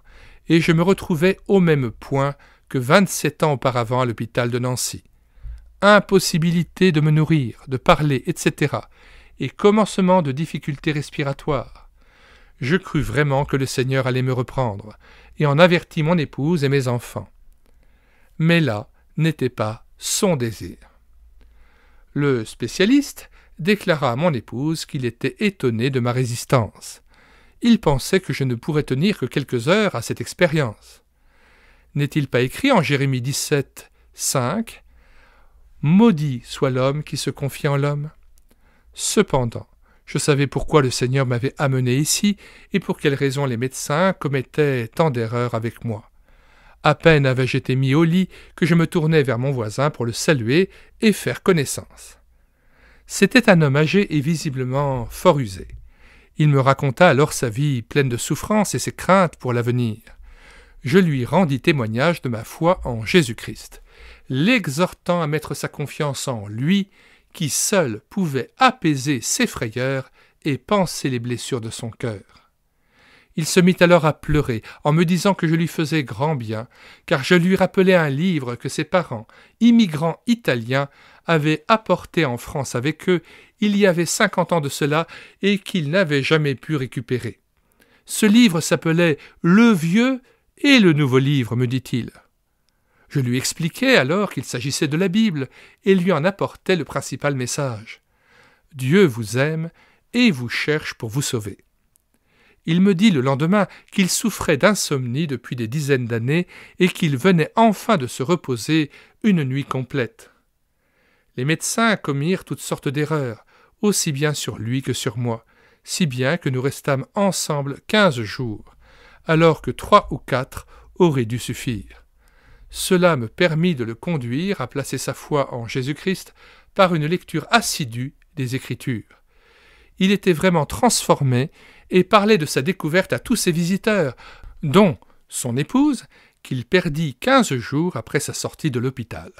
et je me retrouvai au même point que 27 ans auparavant à l'hôpital de Nancy. Impossibilité de me nourrir, de parler, etc., et commencement de difficultés respiratoires. Je crus vraiment que le Seigneur allait me reprendre, et en avertit mon épouse et mes enfants. Mais là n'était pas son désir. Le spécialiste déclara à mon épouse qu'il était étonné de ma résistance. Il pensait que je ne pourrais tenir que quelques heures à cette expérience. N'est-il pas écrit en Jérémie 17, 5 « Maudit soit l'homme qui se confie en l'homme » Cependant, je savais pourquoi le Seigneur m'avait amené ici et pour quelles raisons les médecins commettaient tant d'erreurs avec moi. À peine avais-je été mis au lit que je me tournai vers mon voisin pour le saluer et faire connaissance. C'était un homme âgé et visiblement fort usé. Il me raconta alors sa vie pleine de souffrances et ses craintes pour l'avenir. Je lui rendis témoignage de ma foi en Jésus-Christ, l'exhortant à mettre sa confiance en lui, qui seul pouvait apaiser ses frayeurs et panser les blessures de son cœur. Il se mit alors à pleurer en me disant que je lui faisais grand bien, car je lui rappelais un livre que ses parents, immigrants italiens, avaient apporté en France avec eux il y avait 50 ans de cela et qu'ils n'avaient jamais pu récupérer. Ce livre s'appelait « Le Vieux et le Nouveau Livre », me dit-il. Je lui expliquai alors qu'il s'agissait de la Bible et lui en apportai le principal message. Dieu vous aime et vous cherche pour vous sauver. Il me dit le lendemain qu'il souffrait d'insomnie depuis des dizaines d'années et qu'il venait enfin de se reposer une nuit complète. Les médecins commirent toutes sortes d'erreurs, aussi bien sur lui que sur moi, si bien que nous restâmes ensemble 15 jours, alors que 3 ou 4 auraient dû suffire. Cela me permit de le conduire à placer sa foi en Jésus-Christ par une lecture assidue des Écritures. Il était vraiment transformé et parlait de sa découverte à tous ses visiteurs, dont son épouse, qu'il perdit 15 jours après sa sortie de l'hôpital.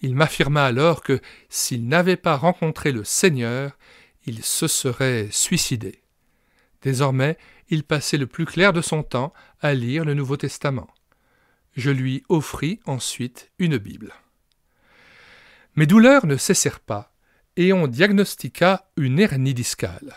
Il m'affirma alors que, s'il n'avait pas rencontré le Seigneur, il se serait suicidé. Désormais, il passait le plus clair de son temps à lire le Nouveau Testament. Je lui offris ensuite une Bible. Mes douleurs ne cessèrent pas, et on diagnostiqua une hernie discale.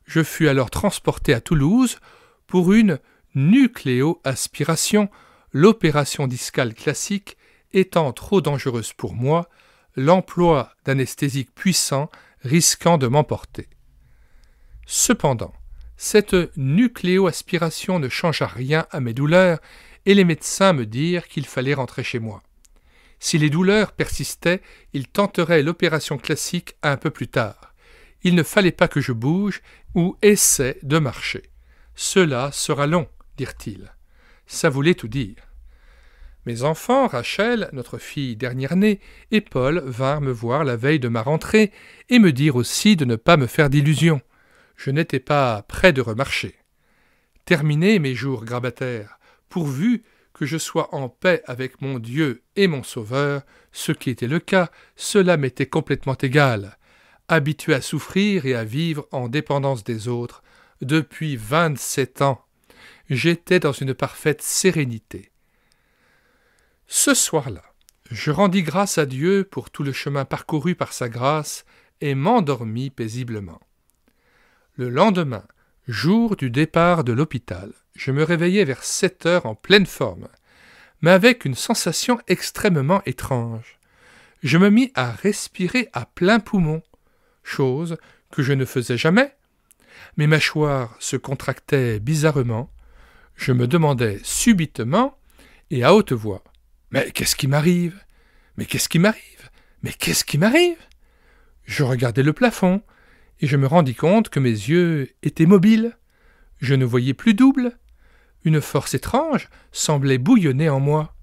Je fus alors transporté à Toulouse pour une nucléoaspiration, l'opération discale classique étant trop dangereuse pour moi, l'emploi d'anesthésiques puissants risquant de m'emporter. Cependant, cette nucléoaspiration ne changea rien à mes douleurs et les médecins me dirent qu'il fallait rentrer chez moi. Si les douleurs persistaient, ils tenteraient l'opération classique un peu plus tard. Il ne fallait pas que je bouge ou essaie de marcher. Cela sera long, dirent-ils. Ça voulait tout dire. Mes enfants, Rachel, notre fille dernière-née, et Paul vinrent me voir la veille de ma rentrée et me dirent aussi de ne pas me faire d'illusions. Je n'étais pas prêt de remarcher. Terminez mes jours grabataires, pourvu que je sois en paix avec mon Dieu et mon Sauveur, ce qui était le cas, cela m'était complètement égal. Habitué à souffrir et à vivre en dépendance des autres, depuis 27 ans, j'étais dans une parfaite sérénité. Ce soir-là, je rendis grâce à Dieu pour tout le chemin parcouru par sa grâce et m'endormis paisiblement. Le lendemain, jour du départ de l'hôpital, je me réveillai vers 7 heures en pleine forme, mais avec une sensation extrêmement étrange. Je me mis à respirer à plein poumon, chose que je ne faisais jamais. Mes mâchoires se contractaient bizarrement. Je me demandais subitement et à haute voix: « Mais qu'est-ce qui m'arrive ? Mais qu'est-ce qui m'arrive ? Mais qu'est-ce qui m'arrive ?» Je regardai le plafond et je me rendis compte que mes yeux étaient mobiles. Je ne voyais plus double. Une force étrange semblait bouillonner en moi.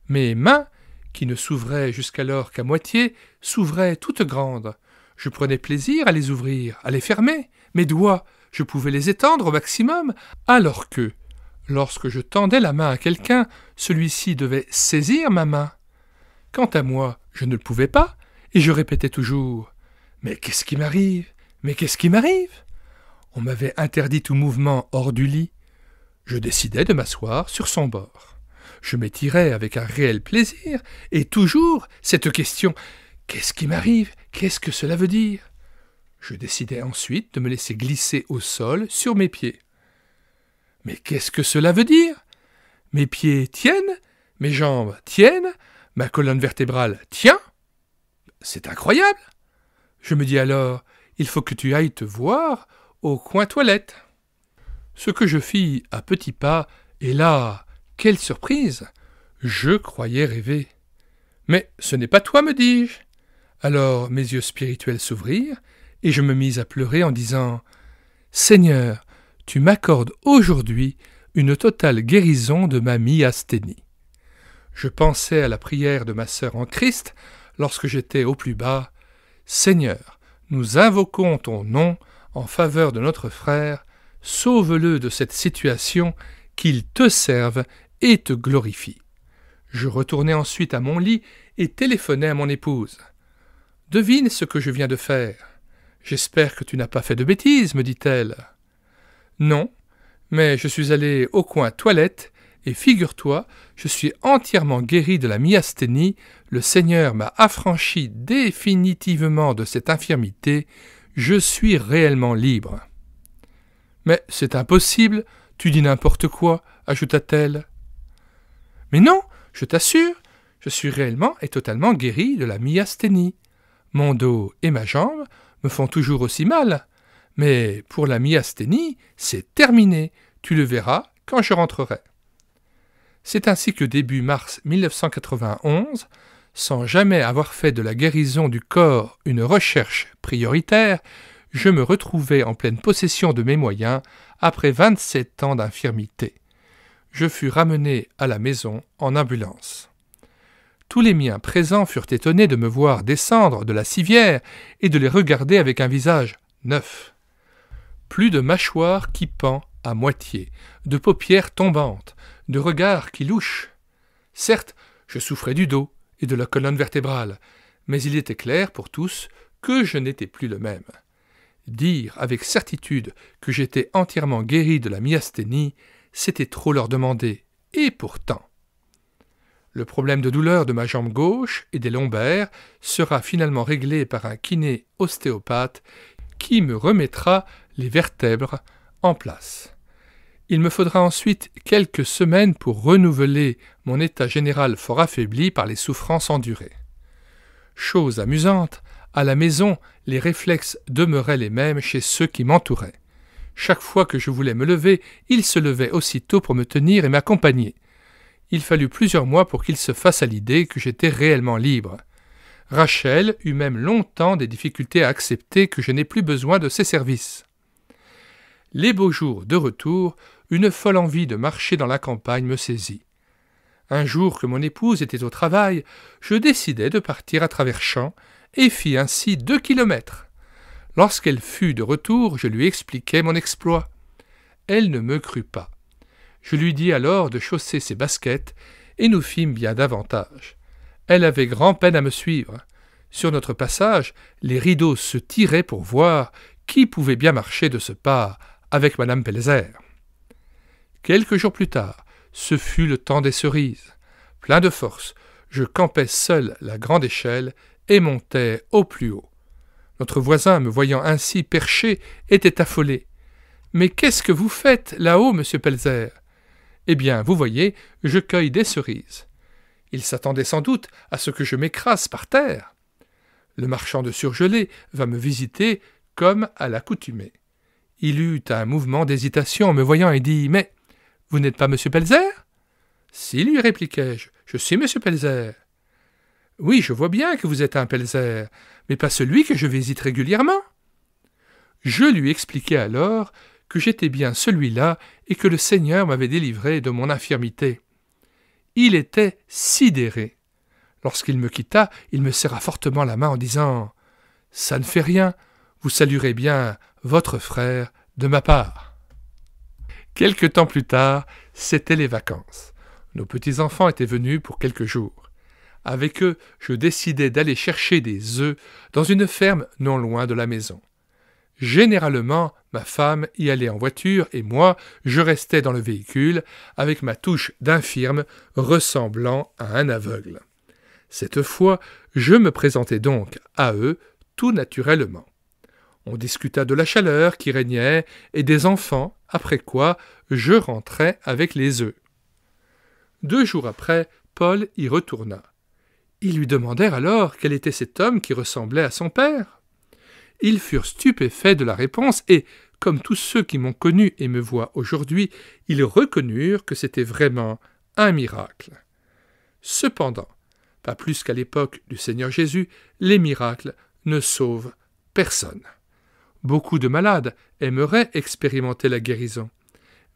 Mes mains, qui ne s'ouvraient jusqu'alors qu'à moitié, s'ouvraient toutes grandes. Je prenais plaisir à les ouvrir, à les fermer. Mes doigts, je pouvais les étendre au maximum, alors que, lorsque je tendais la main à quelqu'un, celui-ci devait saisir ma main. Quant à moi, je ne le pouvais pas, et je répétais toujours: « Mais qu'est-ce qui m'arrive ? Mais qu'est-ce qui m'arrive ?» On m'avait interdit tout mouvement hors du lit. Je décidai de m'asseoir sur son bord. Je m'étirais avec un réel plaisir, et toujours cette question: « Qu'est-ce qui m'arrive ? Qu'est-ce que cela veut dire ?» Je décidai ensuite de me laisser glisser au sol sur mes pieds. Mais qu'est-ce que cela veut dire ? Mes pieds tiennent, mes jambes tiennent, ma colonne vertébrale tient. C'est incroyable. Je me dis alors: il faut que tu ailles te voir au coin toilette. Ce que je fis à petits pas, et là, quelle surprise! Je croyais rêver. Mais ce n'est pas toi, me dis-je. Alors mes yeux spirituels s'ouvrirent, et je me mis à pleurer en disant: « Seigneur, tu m'accordes aujourd'hui une totale guérison de ma myasthénie. » Je pensais à la prière de ma sœur en Christ lorsque j'étais au plus bas. « Seigneur, nous invoquons ton nom en faveur de notre frère, sauve-le de cette situation, qu'il te serve et te glorifie. » Je retournai ensuite à mon lit et téléphonai à mon épouse. « Devine ce que je viens de faire. J'espère que tu n'as pas fait de bêtises, me dit-elle. « Non, mais je suis allé au coin toilette et figure-toi, je suis entièrement guéri de la myasthénie, le Seigneur m'a affranchi définitivement de cette infirmité, je suis réellement libre. »« Mais c'est impossible, tu dis n'importe quoi, ajouta-t-elle. »« Mais non, je t'assure, je suis réellement et totalement guéri de la myasthénie. Mon dos et ma jambe me font toujours aussi mal. Mais pour la myasthénie, c'est terminé, tu le verras quand je rentrerai. » C'est ainsi que début mars 1991, sans jamais avoir fait de la guérison du corps une recherche prioritaire, je me retrouvai en pleine possession de mes moyens après 27 ans d'infirmité. Je fus ramené à la maison en ambulance. Tous les miens présents furent étonnés de me voir descendre de la civière et de les regarder avec un visage neuf. Plus de mâchoire qui pend à moitié, de paupières tombantes, de regards qui louchent. Certes, je souffrais du dos et de la colonne vertébrale, mais il était clair pour tous que je n'étais plus le même. Dire avec certitude que j'étais entièrement guéri de la myasthénie, c'était trop leur demander, et pourtant. Le problème de douleur de ma jambe gauche et des lombaires sera finalement réglé par un kiné ostéopathe qui me remettra les vertèbres en place. Il me faudra ensuite quelques semaines pour renouveler mon état général fort affaibli par les souffrances endurées. Chose amusante, à la maison, les réflexes demeuraient les mêmes chez ceux qui m'entouraient. Chaque fois que je voulais me lever, ils se levaient aussitôt pour me tenir et m'accompagner. Il fallut plusieurs mois pour qu'ils se fassent à l'idée que j'étais réellement libre. Rachel eut même longtemps des difficultés à accepter que je n'ai plus besoin de ses services. Les beaux jours de retour, une folle envie de marcher dans la campagne me saisit. Un jour que mon épouse était au travail, je décidai de partir à travers champs et fis ainsi 2 kilomètres. Lorsqu'elle fut de retour, je lui expliquai mon exploit. Elle ne me crut pas. Je lui dis alors de chausser ses baskets et nous fîmes bien davantage. Elle avait grand-peine à me suivre. Sur notre passage, les rideaux se tiraient pour voir qui pouvait bien marcher de ce pas avec madame Pelzer. Quelques jours plus tard, ce fut le temps des cerises. Plein de force, je campais seul la grande échelle et montais au plus haut. Notre voisin, me voyant ainsi perché, était affolé. « Mais qu'est-ce que vous faites là-haut, monsieur Pelzer ?»« Eh bien, vous voyez, je cueille des cerises. » Il s'attendait sans doute à ce que je m'écrase par terre. Le marchand de surgelés va me visiter comme à l'accoutumée. Il eut un mouvement d'hésitation en me voyant et dit « Mais vous n'êtes pas monsieur Pelzer ?»« Si, lui répliquai-je, je suis monsieur Pelzer. »« Oui, je vois bien que vous êtes un Pelzer, mais pas celui que je visite régulièrement. » Je lui expliquai alors que j'étais bien celui-là et que le Seigneur m'avait délivré de mon infirmité. Il était sidéré. Lorsqu'il me quitta, il me serra fortement la main en disant « Ça ne fait rien, vous saluerez bien votre frère de ma part. » Quelque temps plus tard, c'étaient les vacances. Nos petits-enfants étaient venus pour quelques jours. Avec eux, je décidai d'aller chercher des œufs dans une ferme non loin de la maison. Généralement, ma femme y allait en voiture et moi, je restais dans le véhicule avec ma touche d'infirme ressemblant à un aveugle. Cette fois, je me présentai donc à eux tout naturellement. On discuta de la chaleur qui régnait et des enfants, après quoi je rentrai avec les œufs. 2 jours après, Paul y retourna. Ils lui demandèrent alors quel était cet homme qui ressemblait à son père. Ils furent stupéfaits de la réponse et, comme tous ceux qui m'ont connu et me voient aujourd'hui, ils reconnurent que c'était vraiment un miracle. Cependant, pas plus qu'à l'époque du Seigneur Jésus, les miracles ne sauvent personne. Beaucoup de malades aimeraient expérimenter la guérison.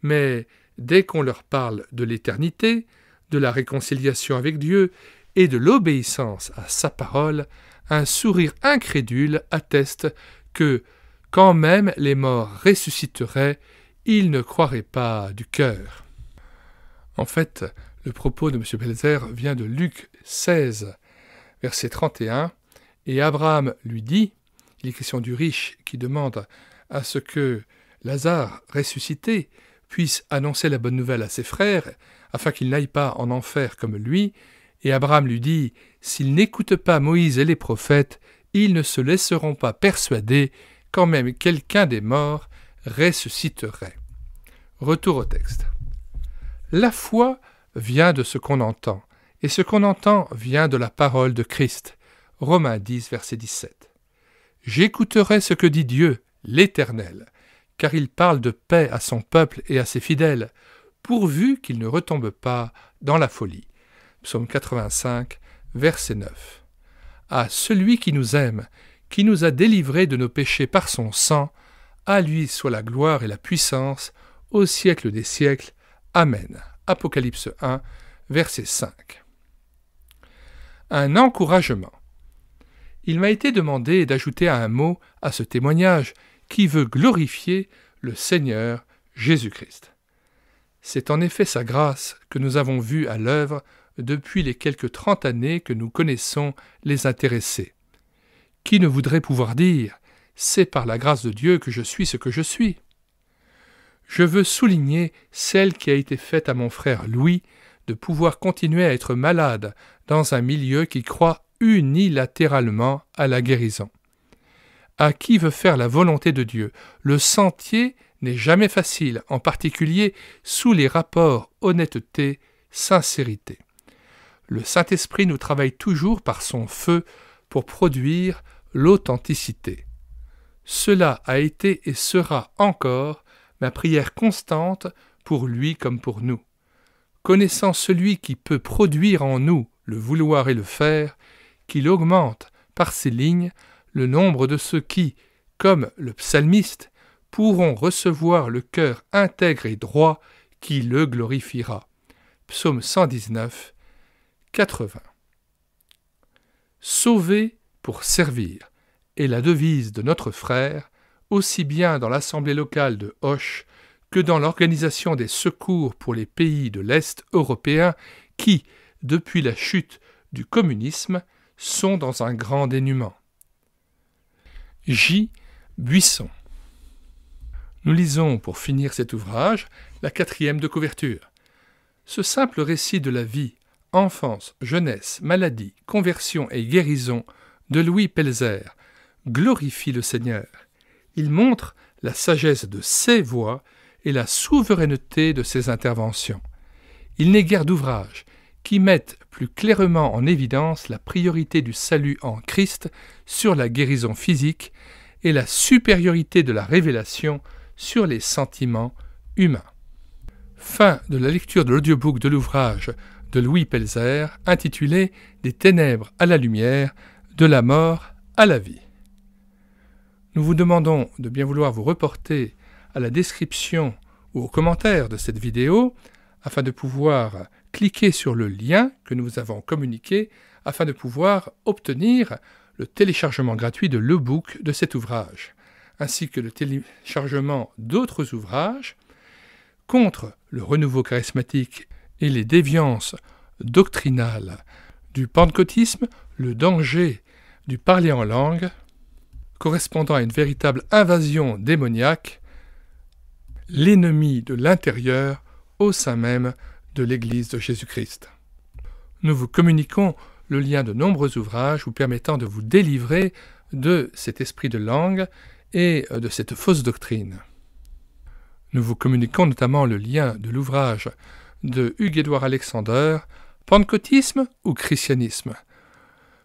Mais dès qu'on leur parle de l'éternité, de la réconciliation avec Dieu et de l'obéissance à sa parole, un sourire incrédule atteste que, quand même les morts ressusciteraient, ils ne croiraient pas du cœur. En fait, le propos de M. Pelzer vient de Luc 16, verset 31, et Abraham lui dit, il est question du riche qui demande à ce que Lazare, ressuscité, puisse annoncer la bonne nouvelle à ses frères, afin qu'ils n'aillent pas en enfer comme lui, et Abraham lui dit « S'ils n'écoutent pas Moïse et les prophètes, ils ne se laisseront pas persuader quand même quelqu'un des morts ressusciterait. » Retour au texte. La foi vient de ce qu'on entend, et ce qu'on entend vient de la parole de Christ. Romains 10, verset 17. « J'écouterai ce que dit Dieu, l'Éternel, car il parle de paix à son peuple et à ses fidèles, pourvu qu'il ne retombe pas dans la folie. » Psaume 85, verset 9. « À celui qui nous aime, qui nous a délivrés de nos péchés par son sang. À lui soit la gloire et la puissance, au siècle des siècles. Amen. Apocalypse 1, verset 5. Un encouragement. Il m'a été demandé d'ajouter un mot à ce témoignage qui veut glorifier le Seigneur Jésus-Christ. C'est en effet sa grâce que nous avons vue à l'œuvre depuis les quelques 30 années que nous connaissons les intéressés. Qui ne voudrait pouvoir dire « c'est par la grâce de Dieu que je suis ce que je suis ». Je veux souligner celle qui a été faite à mon frère Louis de pouvoir continuer à être malade dans un milieu qui croit unilatéralement à la guérison. À qui veut faire la volonté de Dieu, le sentier n'est jamais facile, en particulier sous les rapports honnêteté, sincérité. Le Saint-Esprit nous travaille toujours par son feu pour produire l'authenticité. Cela a été et sera encore ma prière constante pour lui comme pour nous. Connaissant celui qui peut produire en nous le vouloir et le faire, qu'il augmente par ces lignes le nombre de ceux qui, comme le psalmiste, pourront recevoir le cœur intègre et droit qui le glorifiera. Psaume 119, 80. Sauver pour servir est la devise de notre frère, aussi bien dans l'assemblée locale de Auch que dans l'organisation des secours pour les pays de l'Est européen qui, depuis la chute du communisme, sont dans un grand dénuement. J. Buisson. Nous lisons, pour finir cet ouvrage, la 4e de couverture. Ce simple récit de la vie, enfance, jeunesse, maladie, conversion et guérison de Louis Pelzer glorifie le Seigneur. Il montre la sagesse de ses voix et la souveraineté de ses interventions. Il n'est guère d'ouvrages qui mettent plus clairement en évidence la priorité du salut en Christ sur la guérison physique et la supériorité de la révélation sur les sentiments humains. Fin de la lecture de l'audiobook de l'ouvrage de Louis Pelzer intitulé « Des ténèbres à la lumière, de la mort à la vie ». Nous vous demandons de bien vouloir vous reporter à la description ou aux commentaires de cette vidéo afin de pouvoir cliquer sur le lien que nous vous avons communiqué afin de pouvoir obtenir le téléchargement gratuit de l'e-book de cet ouvrage, ainsi que le téléchargement d'autres ouvrages contre le renouveau charismatique et les déviances doctrinales du pentecôtisme, le danger du parler en langue, correspondant à une véritable invasion démoniaque, l'ennemi de l'intérieur au sein même de l'Église de Jésus-Christ. Nous vous communiquons le lien de nombreux ouvrages vous permettant de vous délivrer de cet esprit de langue et de cette fausse doctrine. Nous vous communiquons notamment le lien de l'ouvrage de Hugues-Édouard Alexander, Pentecôtisme ou Christianisme.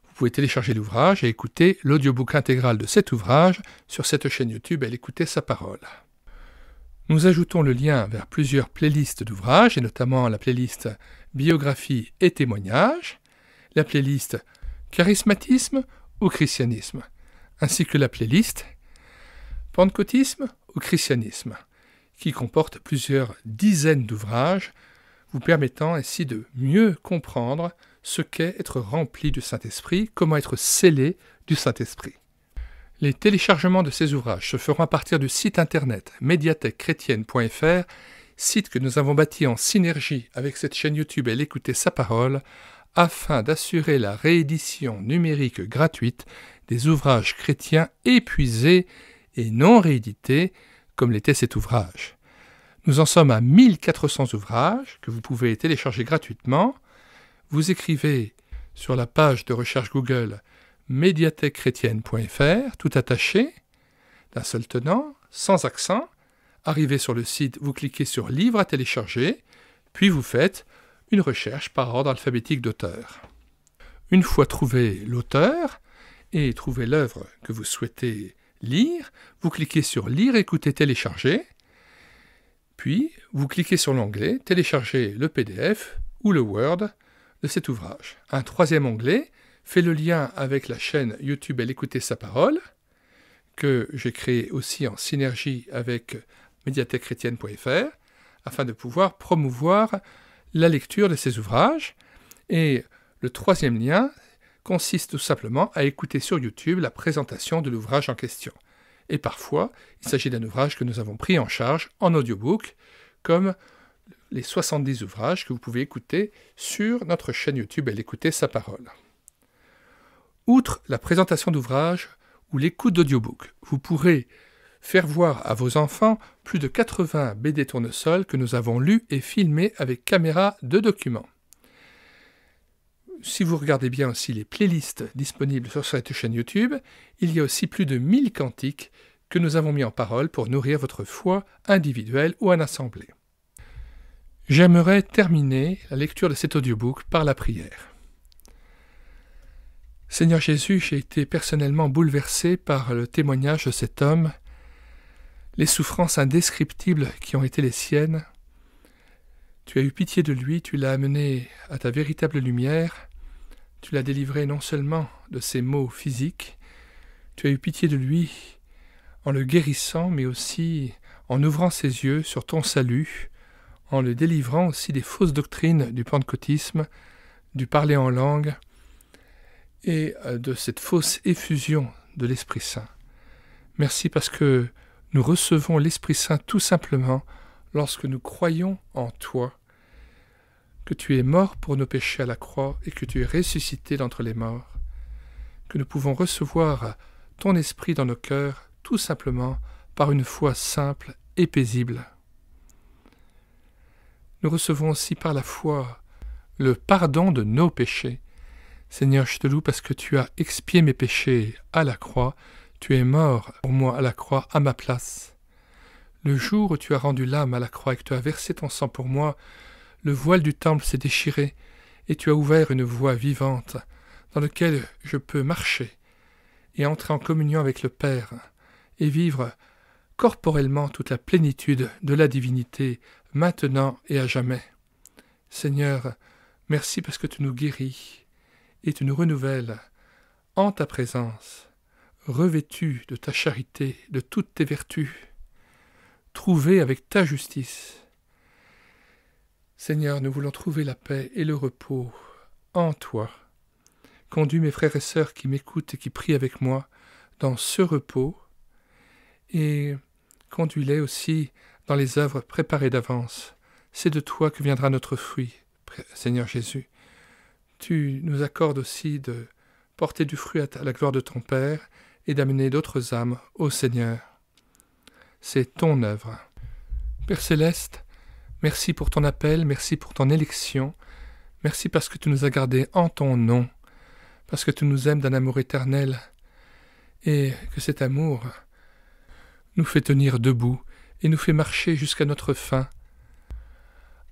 Vous pouvez télécharger l'ouvrage et écouter l'audiobook intégral de cet ouvrage sur cette chaîne YouTube et écouter sa parole. Nous ajoutons le lien vers plusieurs playlists d'ouvrages, et notamment la playlist Biographie et témoignages, la playlist Charismatisme ou Christianisme, ainsi que la playlist Pentecôtisme ou Christianisme, qui comporte plusieurs dizaines d'ouvrages, vous permettant ainsi de mieux comprendre ce qu'est être rempli du Saint-Esprit, comment être scellé du Saint-Esprit. Les téléchargements de ces ouvrages se feront à partir du site internet médiathèquechrétienne.fr, site que nous avons bâti en synergie avec cette chaîne YouTube et l'écouter sa parole, afin d'assurer la réédition numérique gratuite des ouvrages chrétiens épuisés et non réédités, comme l'était cet ouvrage. Nous en sommes à 1400 ouvrages que vous pouvez télécharger gratuitement. Vous écrivez sur la page de recherche Google médiathèquechrétienne.fr, tout attaché, d'un seul tenant, sans accent. Arrivez sur le site, vous cliquez sur « Livre à télécharger », puis vous faites une recherche par ordre alphabétique d'auteur. Une fois trouvé l'auteur et trouvé l'œuvre que vous souhaitez lire, vous cliquez sur « Lire, écouter, télécharger », puis vous cliquez sur l'onglet « Télécharger le PDF » ou le Word de cet ouvrage. Un troisième onglet fais le lien avec la chaîne YouTube Elle écoutait sa parole, que j'ai créée aussi en synergie avec médiathèquechrétienne.fr, afin de pouvoir promouvoir la lecture de ces ouvrages. Et le troisième lien consiste tout simplement à écouter sur YouTube la présentation de l'ouvrage en question. Et parfois, il s'agit d'un ouvrage que nous avons pris en charge en audiobook, comme les 70 ouvrages que vous pouvez écouter sur notre chaîne YouTube Elle écoutait sa parole. Outre la présentation d'ouvrages ou l'écoute d'audiobook, vous pourrez faire voir à vos enfants plus de 80 BD tournesol que nous avons lus et filmés avec caméra de document. Si vous regardez bien aussi les playlists disponibles sur cette chaîne YouTube, il y a aussi plus de 1000 cantiques que nous avons mis en parole pour nourrir votre foi individuelle ou en assemblée. J'aimerais terminer la lecture de cet audiobook par la prière. Seigneur Jésus, j'ai été personnellement bouleversé par le témoignage de cet homme, les souffrances indescriptibles qui ont été les siennes. Tu as eu pitié de lui, tu l'as amené à ta véritable lumière, tu l'as délivré non seulement de ses maux physiques, tu as eu pitié de lui en le guérissant, mais aussi en ouvrant ses yeux sur ton salut, en le délivrant aussi des fausses doctrines du pentecôtisme, du parler en langue et de cette fausse effusion de l'Esprit Saint. Merci parce que nous recevons l'Esprit Saint tout simplement lorsque nous croyons en toi, que tu es mort pour nos péchés à la croix et que tu es ressuscité d'entre les morts, que nous pouvons recevoir ton Esprit dans nos cœurs tout simplement par une foi simple et paisible. Nous recevons aussi par la foi le pardon de nos péchés. Seigneur, je te loue parce que tu as expié mes péchés à la croix, tu es mort pour moi à la croix à ma place. Le jour où tu as rendu l'âme à la croix et que tu as versé ton sang pour moi, le voile du temple s'est déchiré et tu as ouvert une voie vivante dans laquelle je peux marcher et entrer en communion avec le Père et vivre corporellement toute la plénitude de la divinité maintenant et à jamais. Seigneur, merci parce que tu nous guéris et tu nous renouvelles en ta présence, revêtus de ta charité, de toutes tes vertus, trouvés avec ta justice. Seigneur, nous voulons trouver la paix et le repos en toi. Conduis mes frères et sœurs qui m'écoutent et qui prient avec moi dans ce repos et conduis-les aussi dans les œuvres préparées d'avance. C'est de toi que viendra notre fruit, Seigneur Jésus. Tu nous accordes aussi de porter du fruit à la gloire de ton Père et d'amener d'autres âmes au Seigneur. C'est ton œuvre. Père Céleste, merci pour ton appel, merci pour ton élection, merci parce que tu nous as gardés en ton nom, parce que tu nous aimes d'un amour éternel, et que cet amour nous fait tenir debout et nous fait marcher jusqu'à notre fin,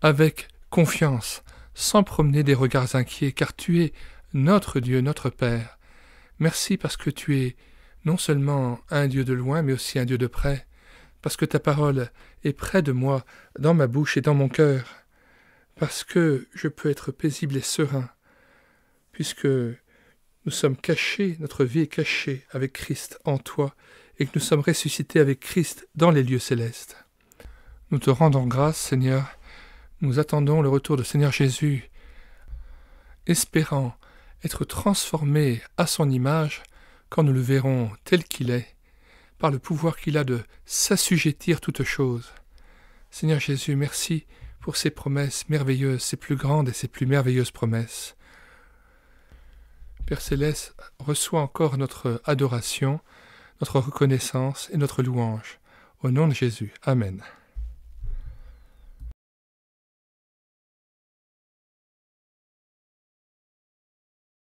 avec confiance, sans promener des regards inquiets, car tu es notre Dieu, notre Père. Merci parce que tu es non seulement un Dieu de loin, mais aussi un Dieu de près, parce que ta parole est près de moi, dans ma bouche et dans mon cœur, parce que je peux être paisible et serein, puisque nous sommes cachés, notre vie est cachée avec Christ en toi, et que nous sommes ressuscités avec Christ dans les lieux célestes. Nous te rendons grâce, Seigneur, nous attendons le retour de Seigneur Jésus, espérant être transformés à son image quand nous le verrons tel qu'il est, par le pouvoir qu'il a de s'assujettir toutes choses. Seigneur Jésus, merci pour ces promesses merveilleuses, ces plus grandes et ces plus merveilleuses promesses. Père Céleste, reçois encore notre adoration, notre reconnaissance et notre louange. Au nom de Jésus. Amen.